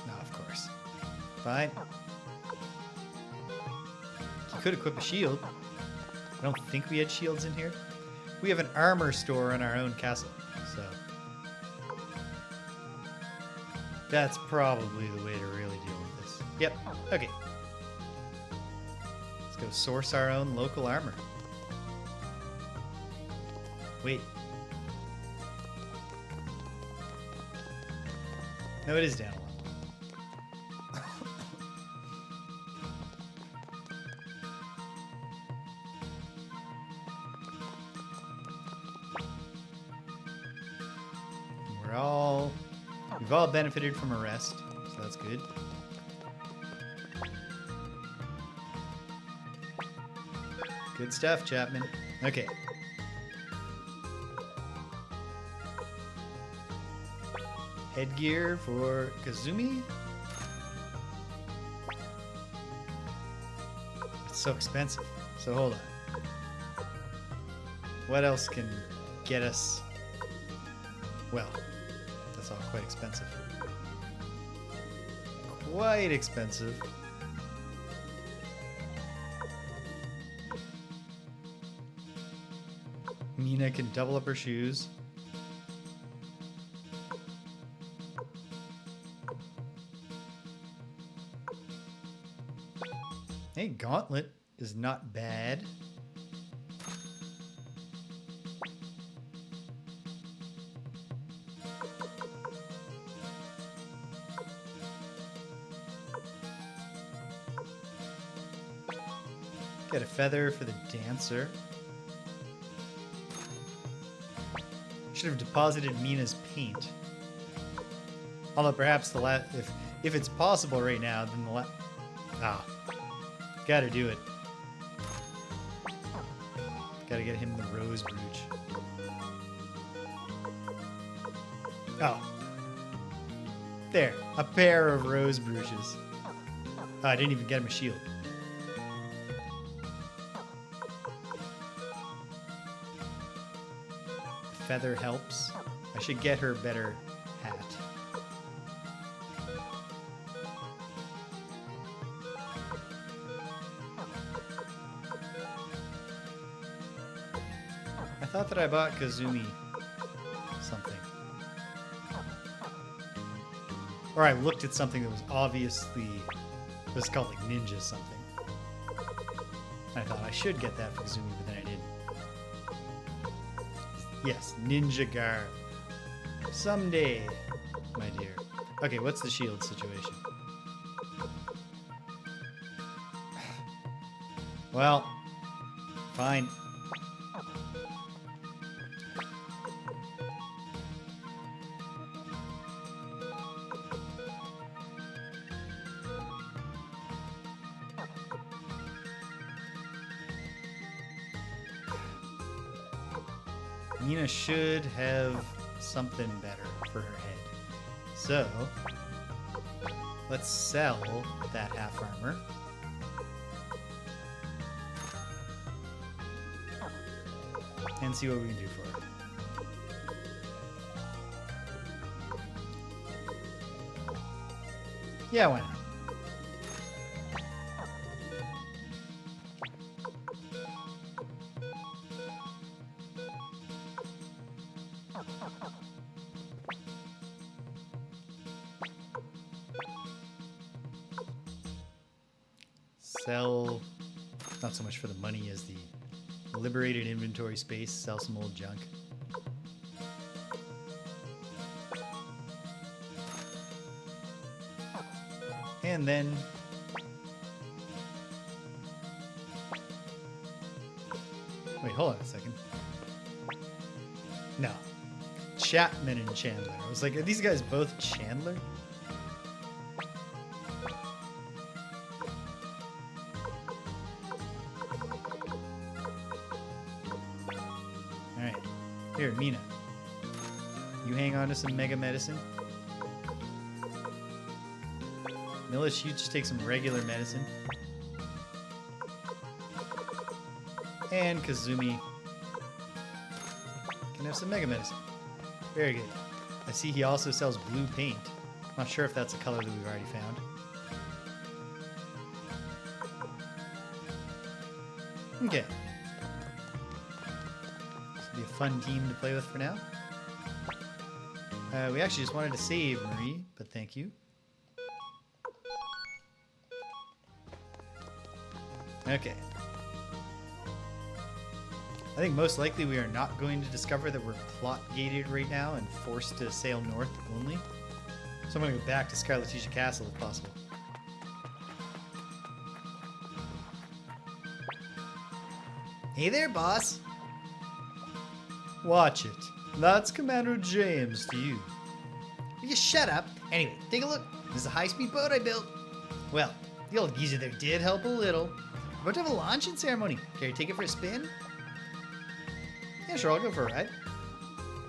No, of course. Fine. You could equip a shield. I don't think we had shields in here. We have an armor store in our own castle, so that's probably the way to really deal with this. Yep. Okay. Let's go source our own local armor. Wait. No, it is down a lot. We've all benefited from a rest, so that's good. Good stuff, Chapman. Okay. Headgear for Kasumi. It's so expensive. So hold on. What else can get us... Well... That's all quite expensive. Quite expensive. Mina can double up her shoes. Hey, Gauntlet is not bad. Get a feather for the dancer. Should have deposited Mina's paint. Although perhaps the if it's possible right now, then gotta do it. Gotta get him the rose brooch. Oh. There, a pair of rose brooches. Oh, I didn't even get him a shield. Feather helps. I should get her a better hat. I thought that I bought Kasumi something. Or I looked at something that was obviously... It was called like Ninja something. I thought I should get that for Kasumi, but then I didn't. Yes, ninja garb. Someday, my dear. Okay, what's the shield situation? Well, fine. Nina should have something better for her head. So, let's sell that half armor. And see what we can do for her. Yeah, why not? Sell, not so much for the money as the liberated inventory space, sell some old junk. And then wait, hold on a second. No. Chapman and Chandler. I was like, are these guys both Chandler? Alright. Here, Mina. You hang on to some mega medicine. Milich, you just take some regular medicine. And Kasumi can have some mega medicine. Very good. I see he also sells blue paint. Not sure if that's a color that we've already found. Okay. This will be a fun team to play with for now. We actually just wanted to save Marie, but thank you. Okay. I think most likely we are not going to discover that we're plot gated right now and forced to sail north only. So I'm going to go back to Scarleticia Castle if possible. Hey there, boss. Watch it. That's Commander James to you. Will you shut up? Anyway, take a look. This is a high-speed boat I built. Well, the old geezer there did help a little. We're about to have a launching ceremony. Can you take it for a spin? Yeah, sure, I'll go for a ride.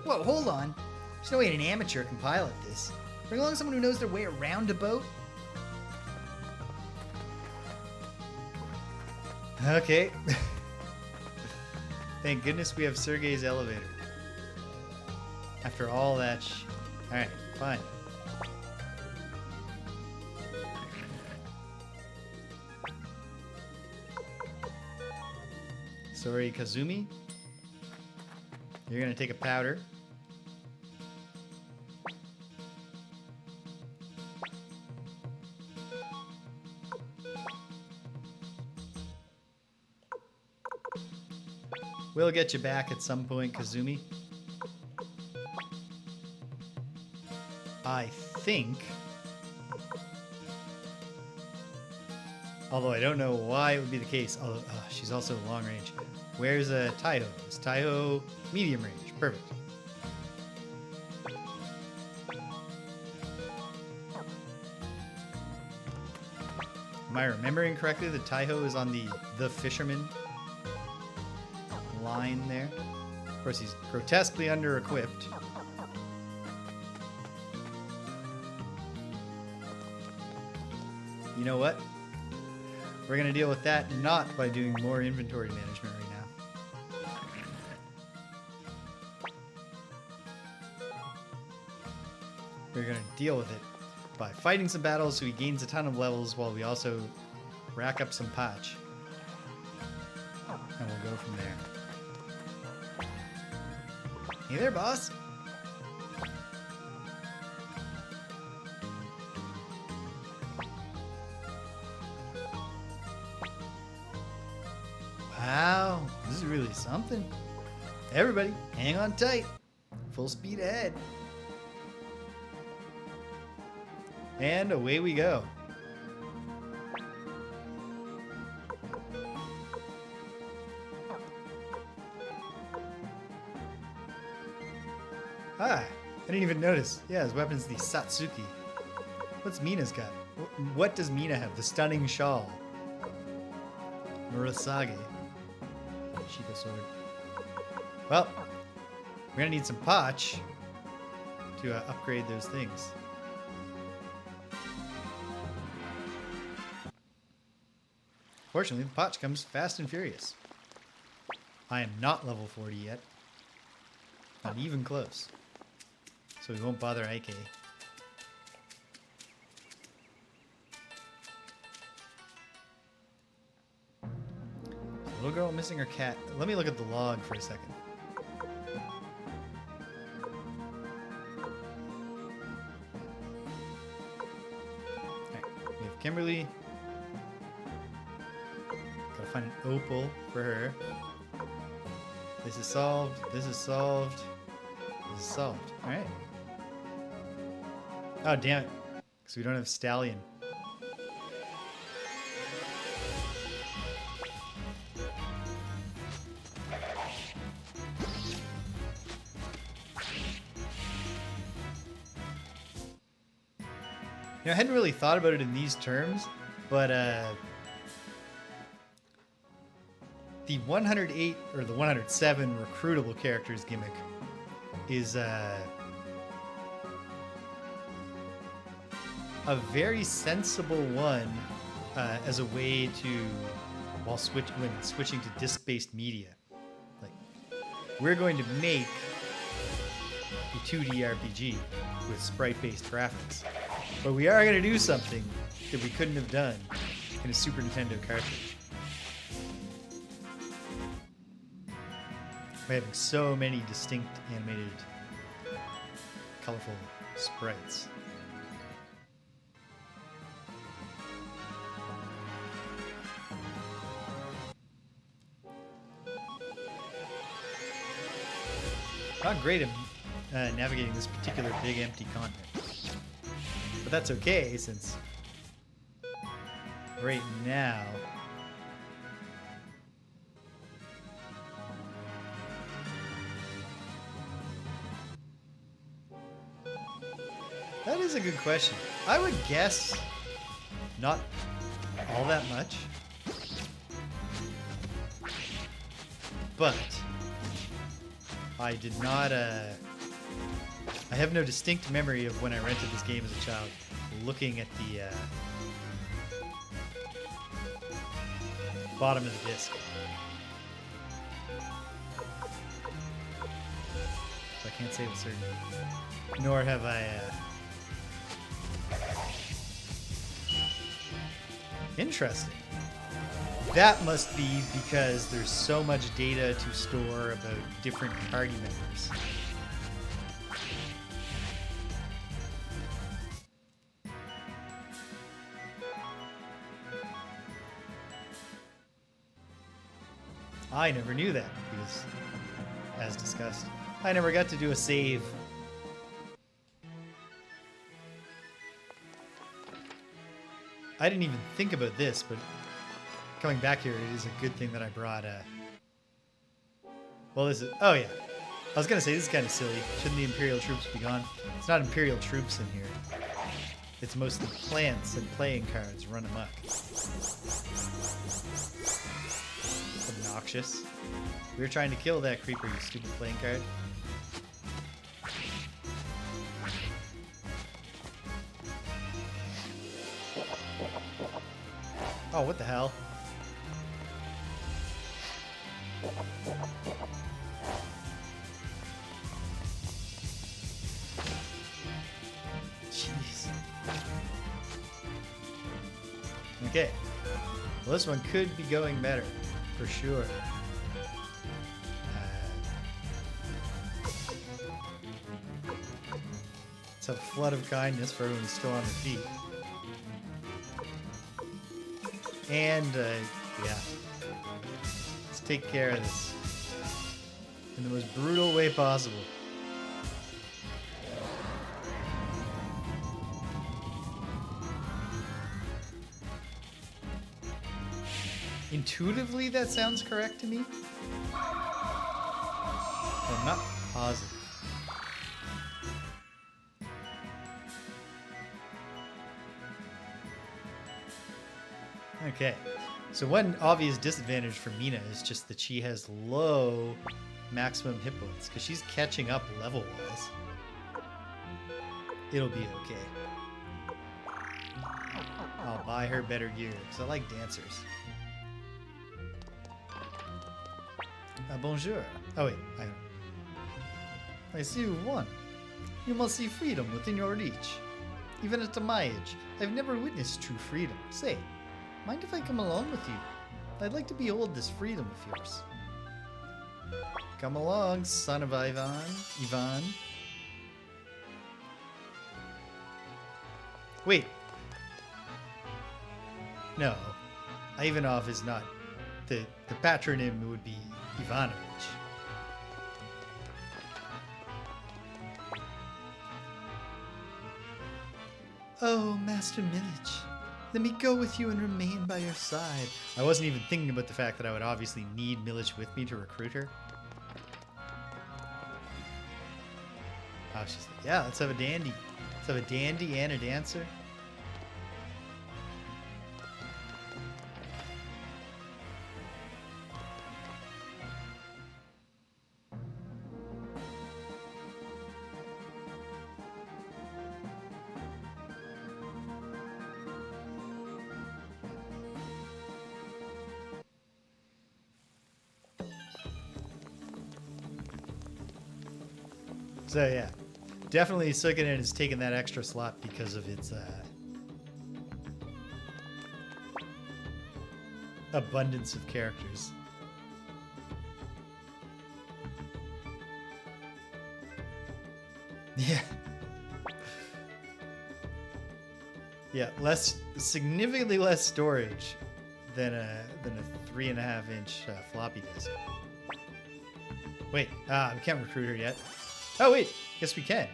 Whoa, hold on. There's no way an amateur can pilot this. Bring along someone who knows their way around a boat. Okay. Thank goodness we have Sergei's elevator. After all that Alright, fine. Sorry, Kasumi. You're gonna take a powder. We'll get you back at some point, Kasumi. I think. Although I don't know why it would be the case. Although she's also long range. Where's Taiho? Is Taiho medium range? Perfect. Am I remembering correctly that Taiho is on the fisherman line there? Of course, he's grotesquely under-equipped. You know what? We're going to deal with that not by doing more inventory management right now. We're going to deal with it by fighting some battles so he gains a ton of levels while we also rack up some patch. And we'll go from there. Hey there, boss. Wow, this is really something. Everybody, hang on tight. Full speed ahead. And away we go. Ah, I didn't even notice. Yeah, his weapon's the Satsuki. What's Mina's got? What does Mina have? The Stunning Shawl. Murasage. Shiko Sword. Well, we're gonna need some potch to upgrade those things. Fortunately, the potch comes fast and furious. I am not level 40 yet. Not even close. So we won't bother Ike. Little girl missing her cat. Let me look at the log for a second. Alright, we have Kimberly. Gotta find an opal for her. This is solved. This is solved. This is solved. Alright. Oh, damn it. Because we don't have Stallion. You know, I hadn't really thought about it in these terms, but the 108 or the 107 recruitable characters gimmick is a very sensible one as a way to, when switching to disc-based media. Like, we're going to make a 2D RPG with sprite-based graphics. But we are going to do something that we couldn't have done in a Super Nintendo cartridge. By having so many distinct animated, colorful sprites. Not great at navigating this particular big empty continent. But that's okay, since right now that is a good question. I would guess not all that much, but I did not I have no distinct memory of when I rented this game as a child, looking at the bottom of the disc. So I can't say with certainty. Nor have I... Interesting. That must be because there's so much data to store about different party members. I never knew that because, as discussed, I never got to do a save. I didn't even think about this, but coming back here, it is a good thing that I brought well, this is... Oh, yeah. I was going to say, this is kind of silly. Shouldn't the Imperial troops be gone? It's not Imperial troops in here. It's mostly plants and playing cards run amok. Obnoxious. We were trying to kill that creeper, you stupid playing card. Oh, what the hell? Jeez. Okay. Well, this one could be going better, for sure. It's a flood of kindness for everyone who's still on their feet. And, yeah. Let's take care of this in the most brutal way possible. Intuitively, that sounds correct to me. But I'm not positive. Okay. So one obvious disadvantage for Mina is just that she has low maximum hit points because she's catching up level-wise. It'll be okay. I'll buy her better gear because I like dancers. Bonjour. Oh wait, I see you've won. You must see freedom within your reach. Even at my age, I've never witnessed true freedom. Say, mind if I come along with you? I'd like to behold this freedom of yours. Come along, son of Ivan. Wait. No. Ivanov is not. The patronym would be Ivanovich. Oh, Master Milich, let me go with you and remain by your side. I wasn't even thinking about the fact that I would obviously need Milich with me to recruit her. Oh, she's like, yeah, let's have a dandy. Let's have a dandy and a dancer. So yeah, definitely Suikoden has taken that extra slot because of its abundance of characters. Yeah. Yeah, significantly less storage than a 3.5-inch floppy disk. Wait, we can't recruit her yet. Oh wait, yes we can.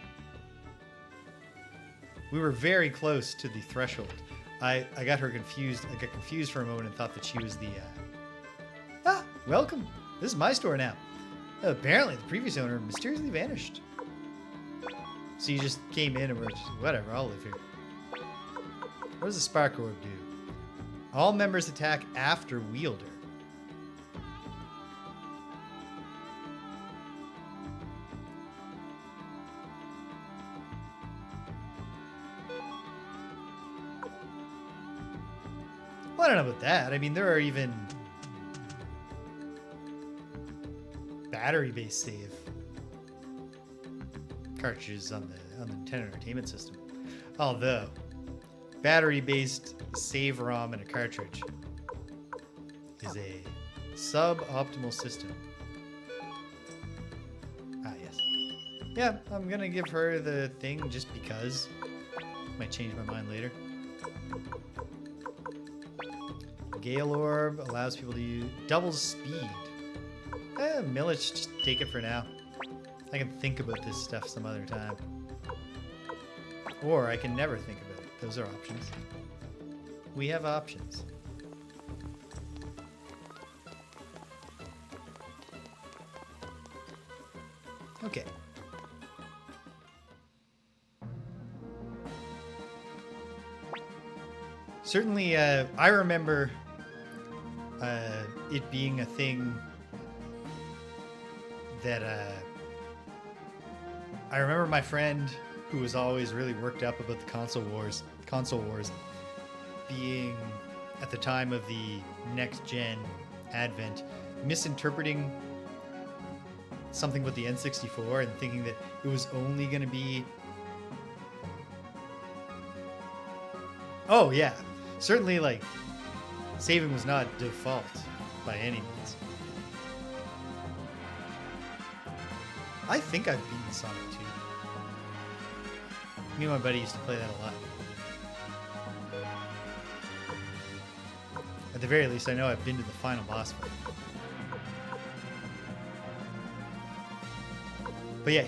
We were very close to the threshold. I got her confused. I got confused for a moment and thought that she was the. Welcome. This is my store now. Apparently, the previous owner mysteriously vanished. So you just came in and were just, whatever. I'll live here. What does the spark orb do? All members attack after wielder. Well, I don't know about that. I mean, there are even battery-based save cartridges on the Nintendo Entertainment System. Although, battery-based save ROM in a cartridge is a suboptimal system. Ah, yes. Yeah, I'm gonna give her the thing just because. Might change my mind later. Gale Orb allows people to use double speed. Milich, just take it for now. I can think about this stuff some other time. Or I can never think about it. Those are options. We have options. Okay. Certainly, I remember it being a thing that I remember my friend who was always really worked up about the console wars being at the time of the next gen advent, misinterpreting something with the N64 and thinking that it was only going to be. Oh yeah, certainly like saving was not default by any means. I think I've beaten Sonic 2. Me and my buddy used to play that a lot. At the very least, I know I've been to the final boss fight. But yeah,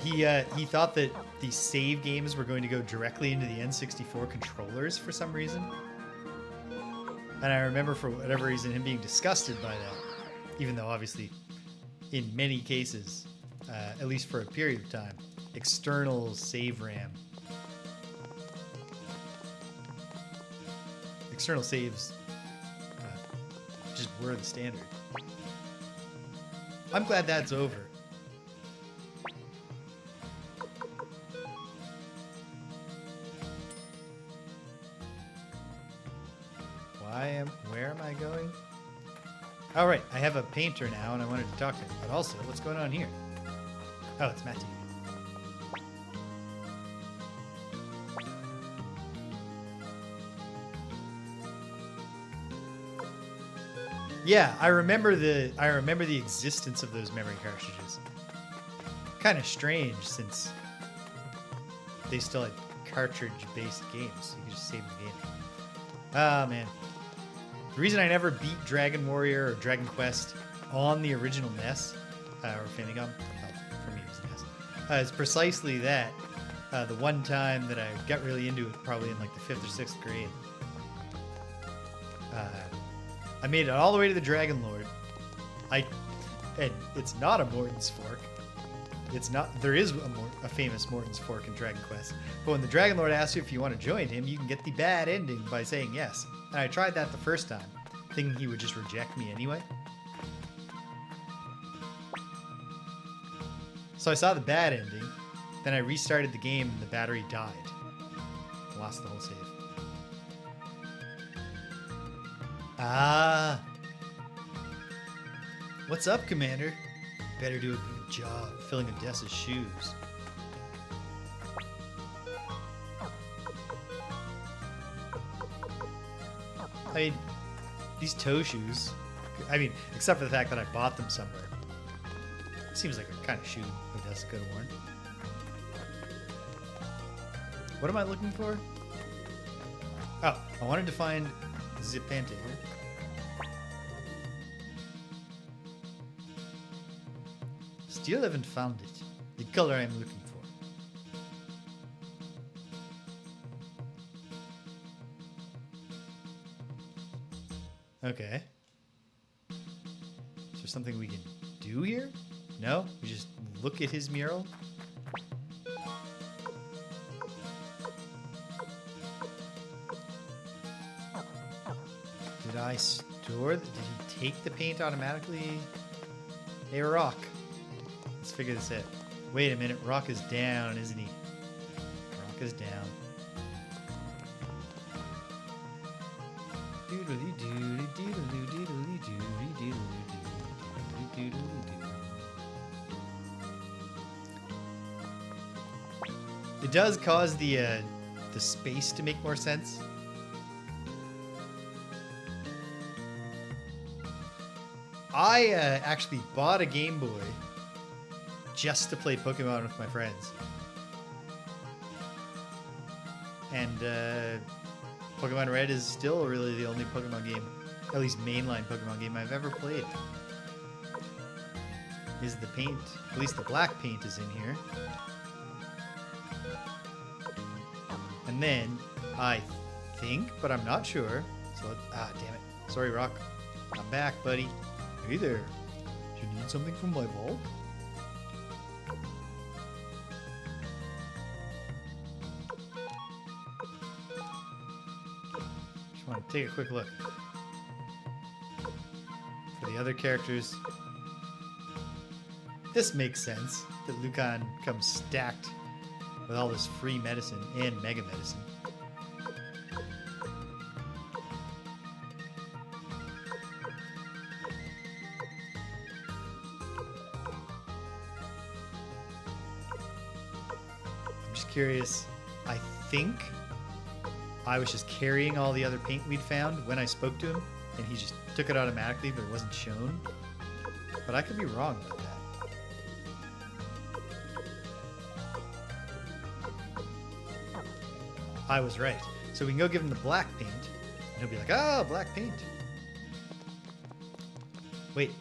he thought that the save games were going to go directly into the N64 controllers for some reason. And I remember for whatever reason him being disgusted by that. Even though obviously in many cases, at least for a period of time, external save RAM. External saves just were the standard. I'm glad that's over. Where am I going? Oh, right. I have a painter now, and I wanted to talk to him. But also, what's going on here? Oh, it's Mathiu. Yeah, I remember the existence of those memory cartridges. Kind of strange since they still had cartridge-based games. So you could just save the game. Ah, man. The reason I never beat Dragon Warrior or Dragon Quest on the original NES, or Famicom, for me it was NES, is precisely that. The one time that I got really into it, probably in like the 5th or 6th grade. I made it all the way to the Dragon Lord. And it's not a Morton's Fork. It's not. There is a famous Morton's Fork in Dragon Quest. But when the Dragon Lord asks you if you want to join him, you can get the bad ending by saying yes. And I tried that the first time, thinking he would just reject me anyway. So I saw the bad ending, then I restarted the game and the battery died. I lost the whole save. Ah. What's up, Commander? Better do a good job filling Odessa's shoes. I mean, these toe shoes, except for the fact that I bought them somewhere. Seems like a kind of shoe Odessa could have worn. What am I looking for? Oh, I wanted to find Zipante. Still haven't found it. The color I'm looking for. Okay. Is there something we can do here? No? We just look at his mural? Did I store... Did he take the paint automatically? Hey, Rock. Let's figure this out. Wait a minute. Rock is down, isn't he? Rock is down. It does cause the space to make more sense. I actually bought a Game Boy just to play Pokemon with my friends. And Pokemon Red is still really the only Pokemon game, at least mainline Pokemon game I've ever played. Is the paint, at least the black paint is in here. And then, I think, but I'm not sure. So, damn it. Sorry, Rock. I'm back, buddy. Hey there. Do you need something from my vault? Just want to take a quick look. For the other characters, this makes sense that Liukan comes stacked with all this free medicine and mega medicine. I'm just curious. I think I was just carrying all the other paint we'd found when I spoke to him, and he just took it automatically, but it wasn't shown. But I could be wrong about that. I was right. So we can go give him the black paint, and he'll be like, oh, black paint. Wait.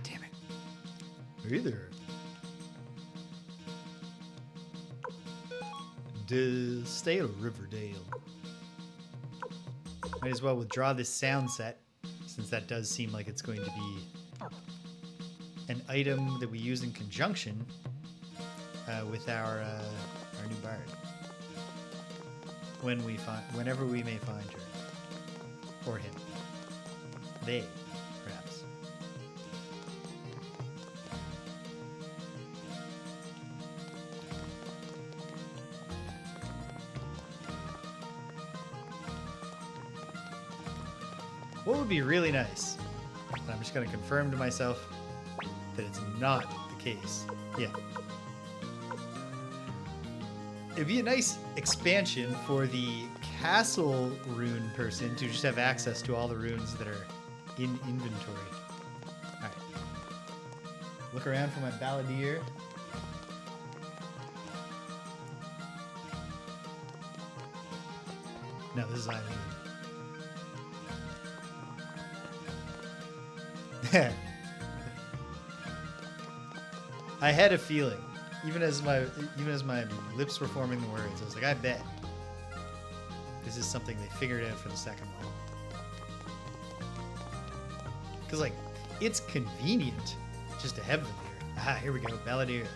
Damn it. Hey there. Stay at Riverdale. Might as well withdraw this sound set, since that does seem like it's going to be an item that we use in conjunction with our new bard. Whenever we may find her. Or him. They. What would be really nice, and I'm just going to confirm to myself that it's not the case. Yeah. It'd be a nice expansion for the castle rune person to just have access to all the runes that are in inventory. Alright. Look around for my balladeer. No, this is Eileen. I had a feeling, even as my lips were forming the words, I was like, I bet this is something they figured out for the second one. Because, like, it's convenient just to have them here. Ah, here we go, balladeer.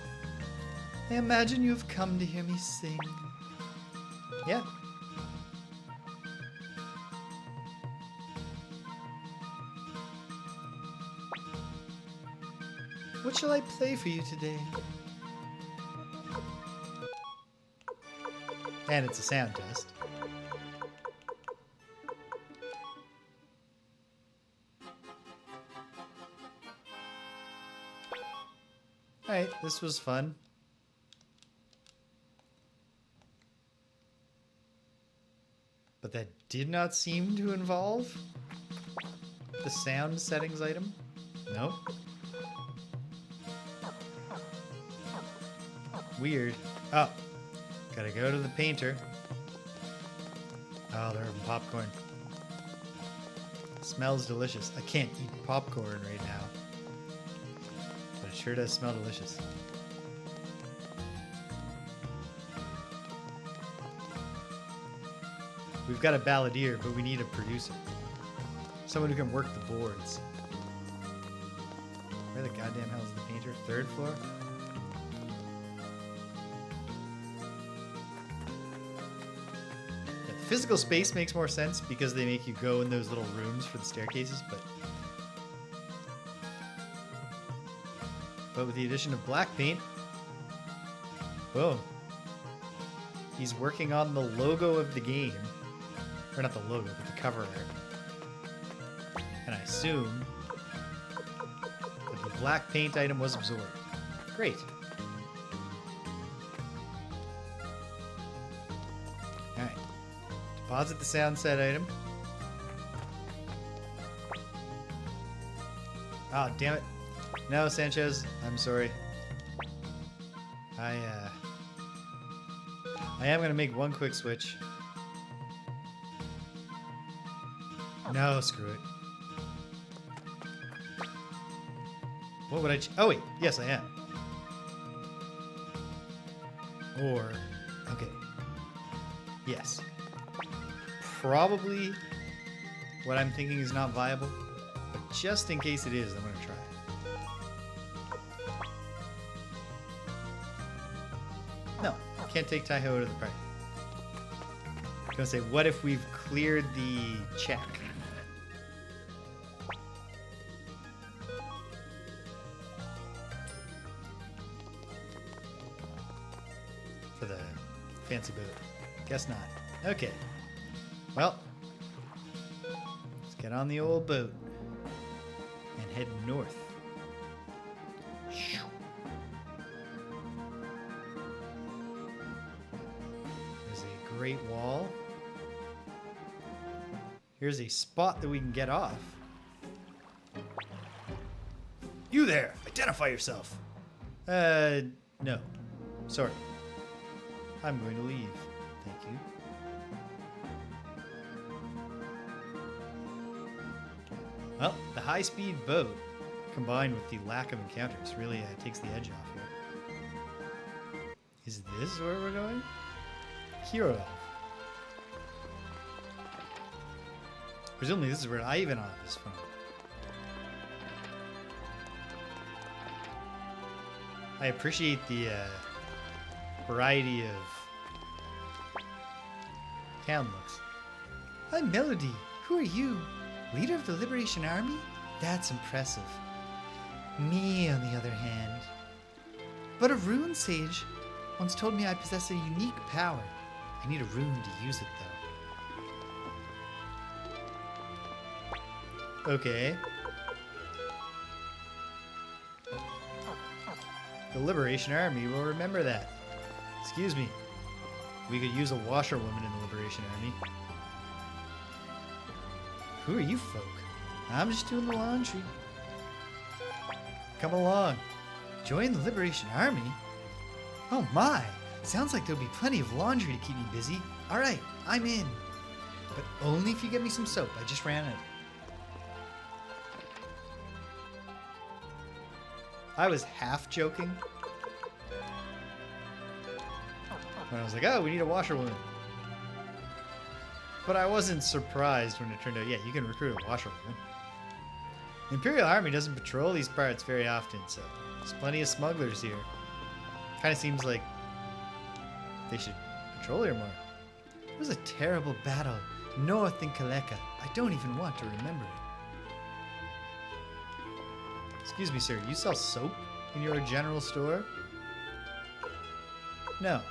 I imagine you've come to hear me sing. Yeah. What shall I play for you today? And it's a sound test. Alright, this was fun. But that did not seem to involve the sound settings item. Nope. Weird. Oh, gotta go to the painter. Oh, they're having popcorn. Smells delicious. I can't eat popcorn right now, but it sure does smell delicious. We've got a balladeer, but we need a producer. Someone who can work the boards. Where the goddamn hell is the painter? 3rd floor? Physical space makes more sense because they make you go in those little rooms for the staircases, but with the addition of black paint, boom. He's working on the logo of the game. Or not the logo, but the cover art. And I assume that the black paint item was absorbed. Great. Alright. Deposit the sound set item. Oh, damn it. No, Sanchez, I'm sorry. I am going to make one quick switch. No, screw it. What would I... Oh, wait. Yes, I am. Or... Okay. Yes. Probably what I'm thinking is not viable. But just in case it is, I'm going to try. No. Can't take Taiho to the party. I'm going to say, what if we've cleared the check? For the fancy boat. Guess not. Okay. Well, let's get on the old boat and head north. There's a great wall. Here's a spot that we can get off. You there! Identify yourself! No. Sorry. I'm going to leave. Thank you. Well, the high-speed boat, combined with the lack of encounters, really takes the edge off here. Is this where we're going? Kirov. Presumably this is where Ivanov is from. I appreciate the variety of town looks. I'm Melody. Who are you? Leader of the Liberation Army? That's impressive. Me, on the other hand. But a rune sage once told me I possess a unique power. I need a rune to use it, though. Okay. The Liberation Army will remember that. Excuse me. We could use a washerwoman in the Liberation Army. Who are you folk? I'm just doing the laundry. Come along. Join the Liberation Army? Oh my! Sounds like there'll be plenty of laundry to keep me busy. Alright, I'm in. But only if you get me some soap. I just ran out. I was half joking. When I was like, oh, we need a washerwoman. But I wasn't surprised when it turned out, yeah, you can recruit a washerwoman. The Imperial Army doesn't patrol these parts very often, so there's plenty of smugglers here. Kind of seems like they should patrol here more. It was a terrible battle north in Kaleka. I don't even want to remember it. Excuse me, sir, you sell soap in your general store? No.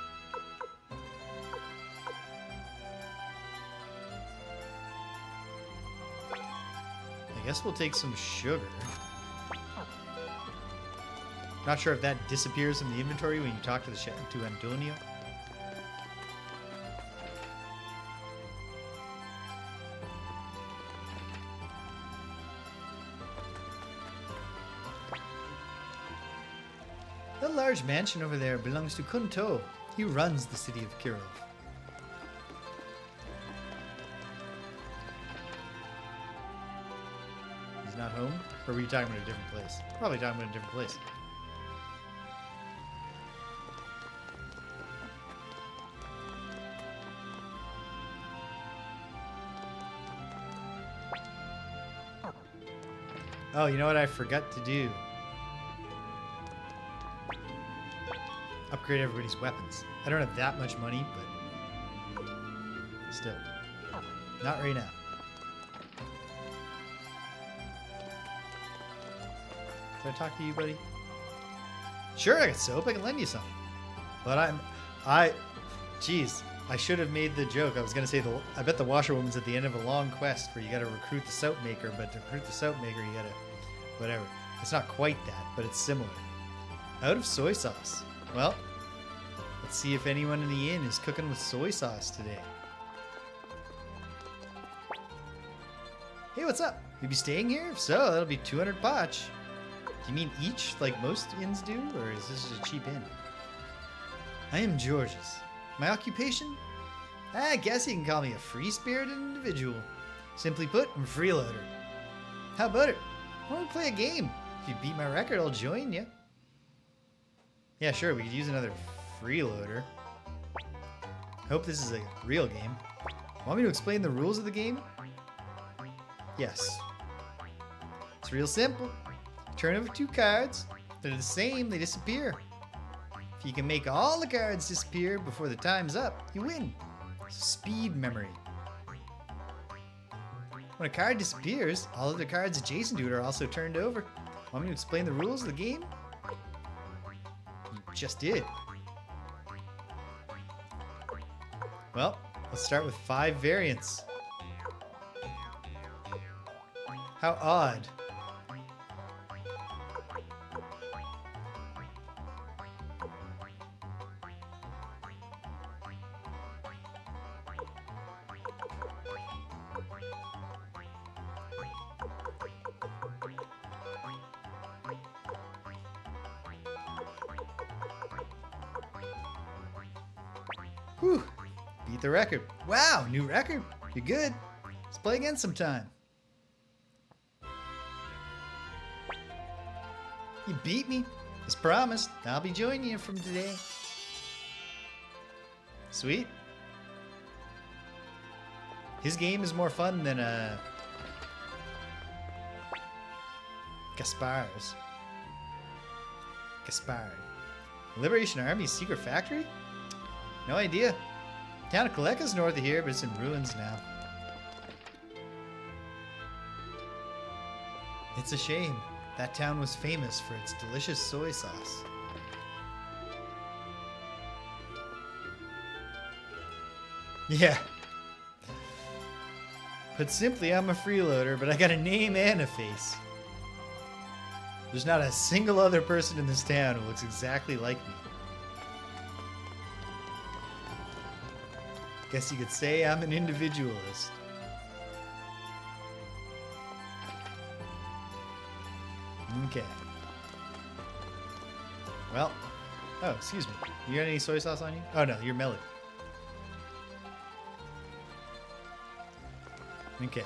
I guess we'll take some sugar. Not sure if that disappears from the inventory when you talk to to Antonio. The large mansion over there belongs to Kunto. He runs the city of Kirov. He's not home? Or were you talking about a different place? Probably talking about a different place. Oh, you know what I forgot to do? Upgrade everybody's weapons. I don't have that much money, but still. Not right now. Did I talk to you, buddy? Sure, I got soap. I can lend you some. But jeez, I should have made the joke. I was going to say, I bet the washerwoman's at the end of a long quest where you got to recruit the soap maker, but to recruit the soap maker, you got to, whatever. It's not quite that, but it's similar. Out of soy sauce. Well, let's see if anyone in the inn is cooking with soy sauce today. Hey, what's up? You be staying here? If so, that'll be 200 potch. Do you mean each, like most inns do, or is this a cheap inn? I am Georges. My occupation? I guess you can call me a free-spirited individual. Simply put, I'm a freeloader. How about it? Why don't we play a game? If you beat my record, I'll join you. Yeah, sure, we could use another freeloader. Hope this is a real game. Want me to explain the rules of the game? Yes. It's real simple. Turn over 2 cards. If they're the same, they disappear. If you can make all the cards disappear before the time's up, you win. It's speed memory. When a card disappears, all of the cards adjacent to it are also turned over. Want me to explain the rules of the game? You just did. Well, let's start with 5 variants. How odd. Whew. Beat the record. Wow, new record. You're good. Let's play again sometime. You beat me. As promised, I'll be joining you from today. Sweet. His game is more fun than Gaspar's. Gaspard. Liberation Army's secret factory? No idea. Town of Kaleka's north of here, but it's in ruins now. It's a shame. That town was famous for its delicious soy sauce. Yeah. Put simply, I'm a freeloader, but I got a name and a face. There's not a single other person in this town who looks exactly like me. Guess you could say I'm an individualist. Okay. Well, oh, excuse me. You got any soy sauce on you? Oh no, you're Milich. Okay.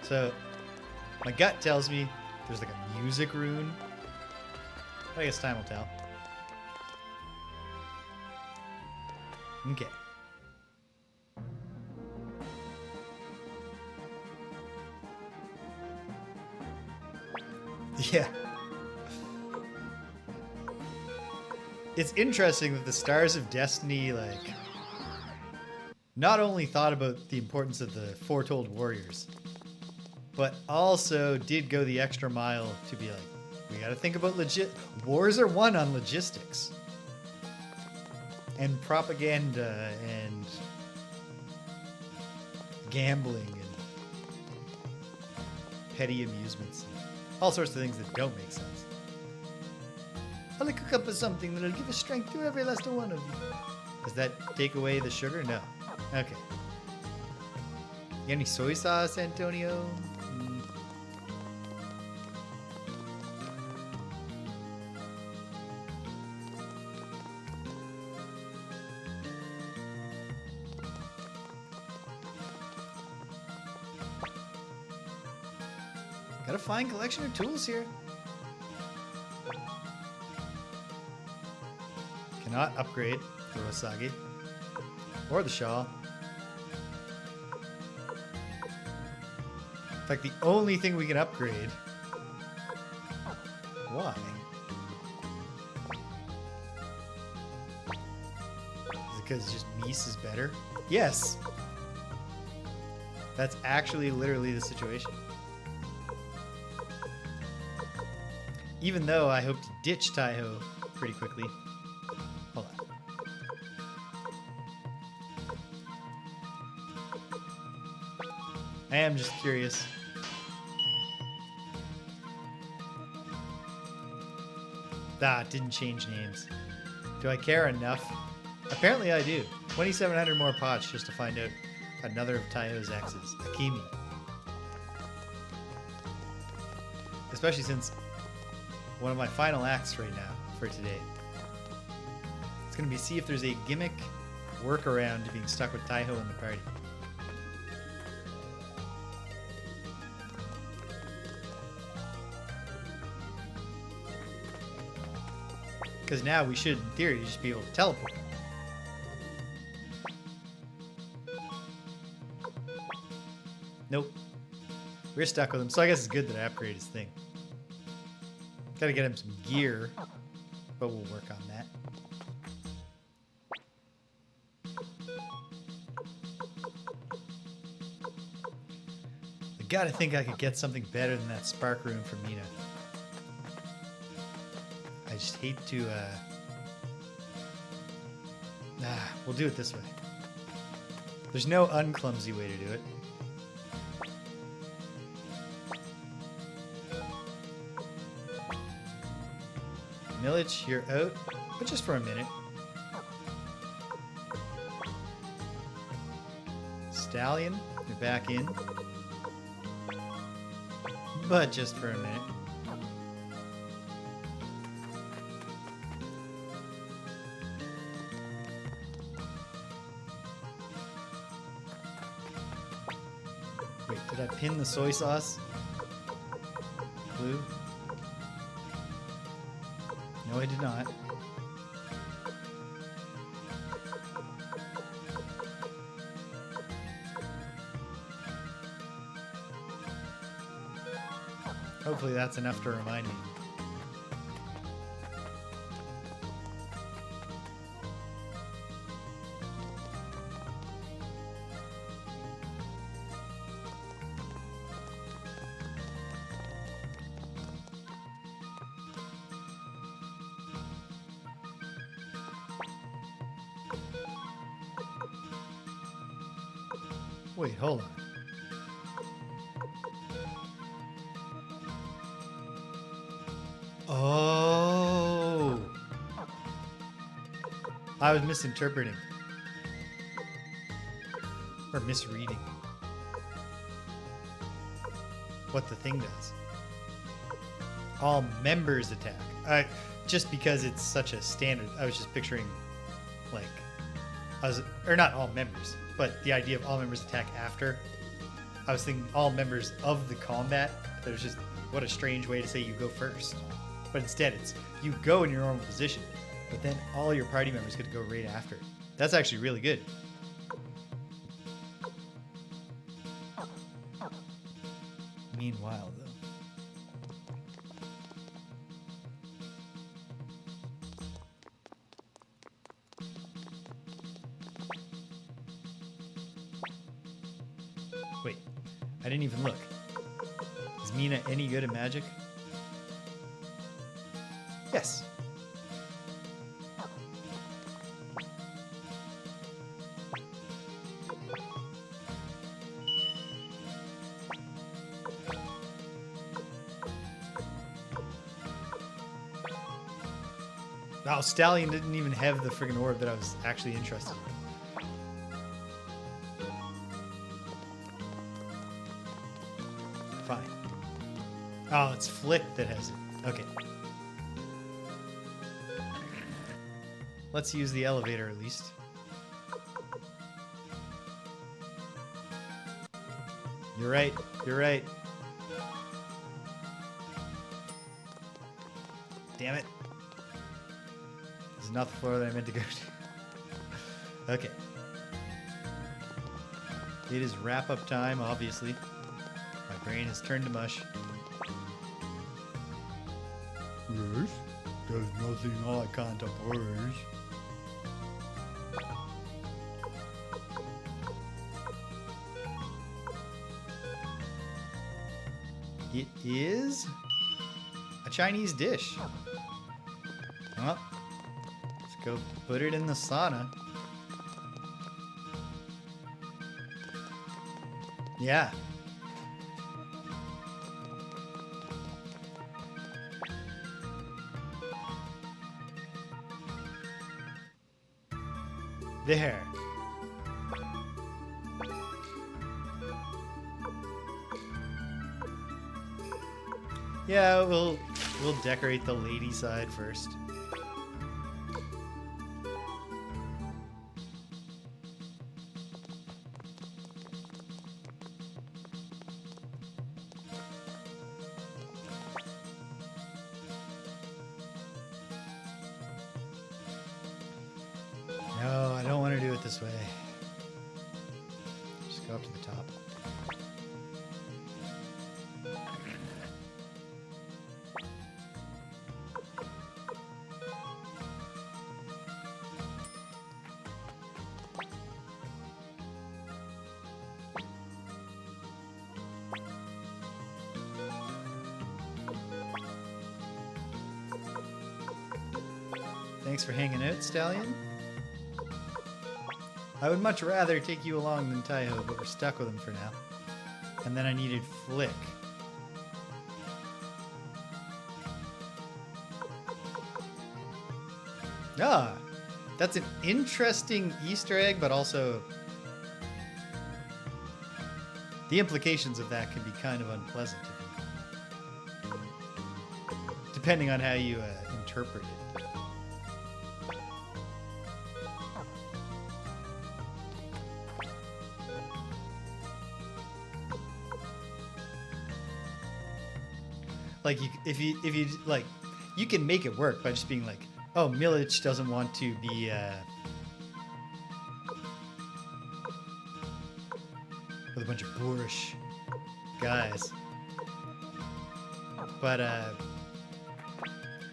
So, my gut tells me there's like a music rune. I guess time will tell. Okay. Yeah. It's interesting that the Stars of Destiny, like, not only thought about the importance of the foretold warriors, but also did go the extra mile to be like, we gotta think about wars are won on logistics. And propaganda and gambling and petty amusements. All sorts of things that don't make sense. I'll cook up with something that'll give a strength to every last one of you. Does that take away the sugar? No. Okay. You got any soy sauce, Antonio? Got a fine collection of tools here. Cannot upgrade the Wasagi or the shawl. In fact, the only thing we can upgrade. Why? Is it because just Mies is better? Yes. That's actually literally the situation. Even though I hope to ditch Taiho pretty quickly. Hold on. I am just curious. Ah, it didn't change names. Do I care enough? Apparently I do. 2,700 more pots just to find out another of Taiho's exes, Akimi. Especially since one of my final acts right now for today. It's going to be see if there's a gimmick workaround to being stuck with Taiho in the party. Because now we should, in theory, just be able to teleport. Nope. We're stuck with him, so I guess it's good that I upgrade his thing. Gotta get him some gear, but we'll work on that. I gotta think I could get something better than that spark rune from Mina. I just hate to, we'll do it this way. There's no unclumsy way to do it. Milich, you're out, but just for a minute. Stallion, you're back in. But just for a minute. Wait, did I pin the soy sauce? Blue? No, I did not. Hopefully that's enough to remind me. Wait, hold on. Oh. I was misinterpreting. Or misreading. What the thing does. All members attack. Just because it's such a standard, I was just picturing, like, or not all members, but the idea of all members attack after. I was thinking all members of the combat. That was just, what a strange way to say you go first. But instead, it's you go in your normal position, but then all your party members get to go right after. That's actually really good. Meanwhile, though. Wait, I didn't even look. Is Mina any good at magic? Yes. Oh, Stallion didn't even have the friggin' orb that I was actually interested in. Fine. Oh, it's Flik that has it. Okay. Let's use the elevator at least. You're right. You're right. Damn it. This is not the floor that I meant to go to. Okay. It is wrap-up time, obviously. My brain has turned to mush. Yes, there's nothing I can't oppose. It is a Chinese dish. Well, let's go put it in the sauna. Yeah. There. Yeah, we'll decorate the lady side first. No, I don't want to do it this way. Just go up to the top. Thanks for hanging out, Stallion. I would much rather take you along than Taiho, but we're stuck with him for now. And then I needed Flik. Ah, that's an interesting Easter egg, but also the implications of that can be kind of unpleasant, depending on how you interpret it. Like, if you like, you can make it work by just being like, oh, Milich doesn't want to be with a bunch of boorish guys, but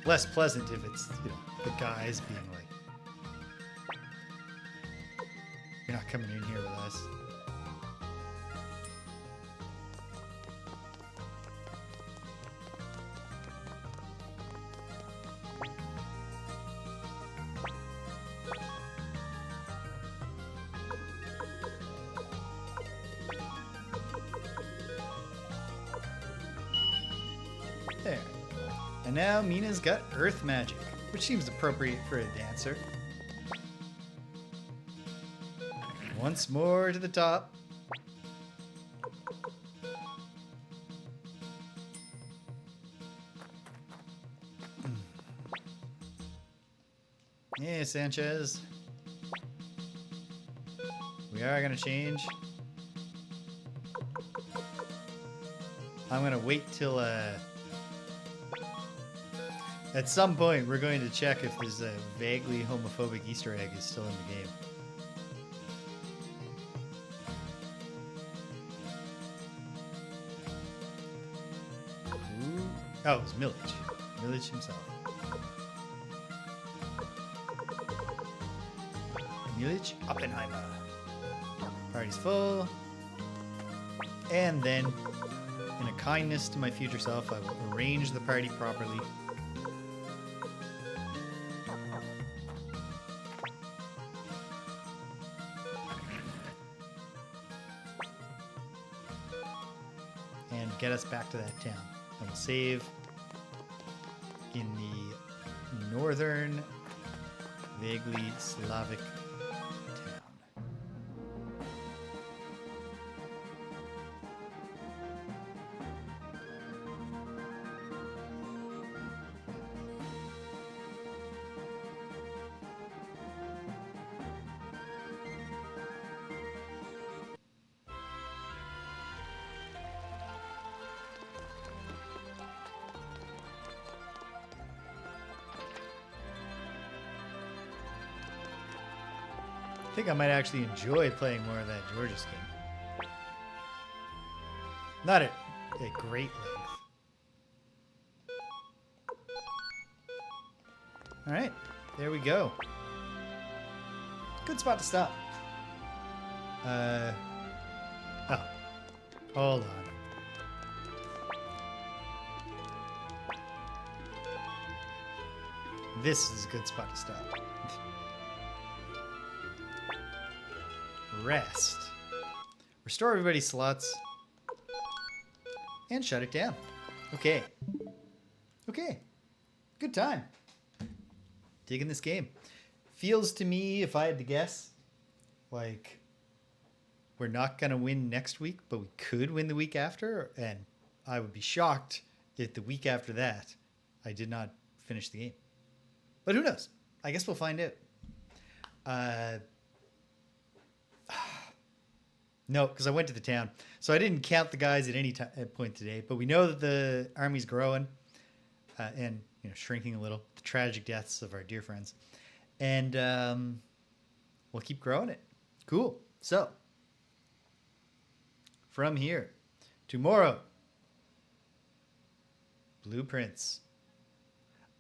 less pleasant if it's, you know, the guys being like, you're not coming in here with us. There. And now Mina's got Earth Magic, which seems appropriate for a dancer. Once more to the top. Yeah, Sanchez. We are going to change. I'm going to wait till... At some point, we're going to check if this vaguely homophobic Easter egg is still in the game. Ooh. Oh, it was Milich. Milich himself. Milich Oppenheimer. Party's full. And then, in a kindness to my future self, I will arrange the party properly. And get us back to that town. I will save in the northern, vaguely Slavic town. I think I might actually enjoy playing more of that Georgia skin. Not at a great length. Alright, there we go. Good spot to stop. Oh, hold on. This is a good spot to stop. Rest. Restore everybody's slots. And shut it down. Okay. Okay. Good time. Digging this game. Feels to me, if I had to guess, like we're not going to win next week, but we could win the week after. And I would be shocked if the week after that I did not finish the game. But who knows? I guess we'll find out. No, because I went to the town. So I didn't count the guys at any point today. But we know that the army's growing and shrinking a little. The tragic deaths of our dear friends. And we'll keep growing it. Cool. So, from here, tomorrow, blueprints.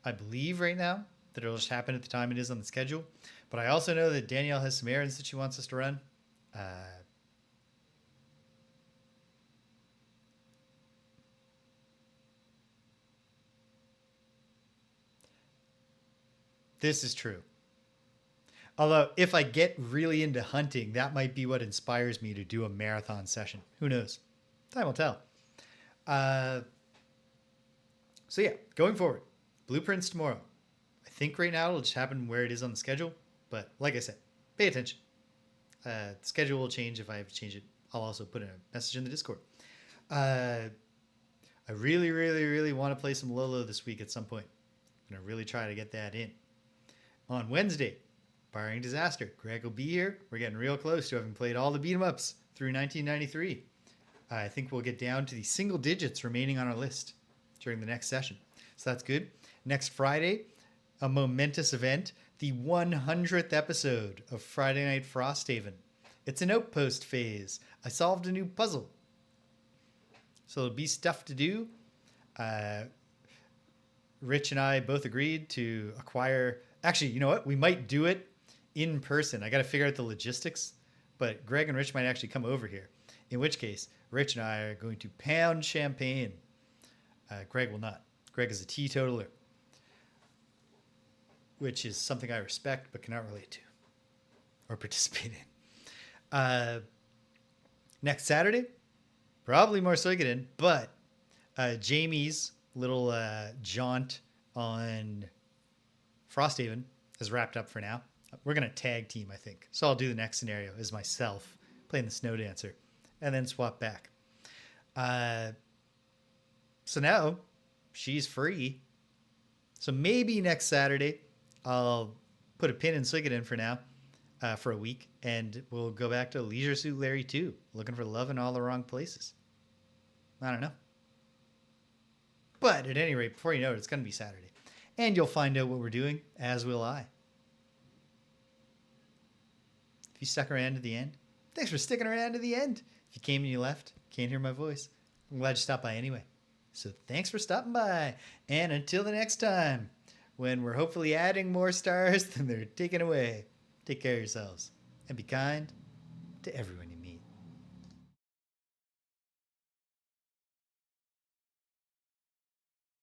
I believe right now that it'll just happen at the time it is on the schedule. But I also know that Danielle has some errands that she wants us to run. This is true. Although, if I get really into hunting, that might be what inspires me to do a marathon session. Who knows? Time will tell. So yeah, going forward, blueprints tomorrow. I think right now it'll just happen where it is on the schedule. But like I said, pay attention. The schedule will change if I have to change it. I'll also put in a message in the Discord. I really, really, really want to play some Lolo this week at some point. I'm going to really try to get that in. On Wednesday, barring disaster, Greg will be here. We're getting real close to having played all the beat-em-ups through 1993. I think we'll get down to the single digits remaining on our list during the next session. So that's good. Next Friday, a momentous event, the 100th episode of Friday Night Frosthaven. It's an outpost phase. I solved a new puzzle. So there'll be stuff to do. Rich and I both agreed to acquire... Actually, you know what? We might do it in person. I got to figure out the logistics. But Greg and Rich might actually come over here. In which case, Rich and I are going to pound champagne. Greg will not. Greg is a teetotaler. Which is something I respect but cannot relate to. Or participate in. Next Saturday, probably more Suikoden. But Jamie's little jaunt on Frosthaven is wrapped up for now. We're going to tag team, I think. So I'll do the next scenario as myself playing the Snow Dancer and then swap back. So now she's free. So maybe next Saturday I'll put a pin in Suikoden for now, for a week, and we'll go back to Leisure Suit Larry 2, looking for love in all the wrong places. I don't know. But at any rate, before you know it, it's going to be Saturday. And you'll find out what we're doing, as will I. If you stuck around to the end, thanks for sticking around to the end. If you came and you left, can't hear my voice, I'm glad you stopped by anyway. So thanks for stopping by. And until the next time, when we're hopefully adding more stars than they're taking away, take care of yourselves and be kind to everyone you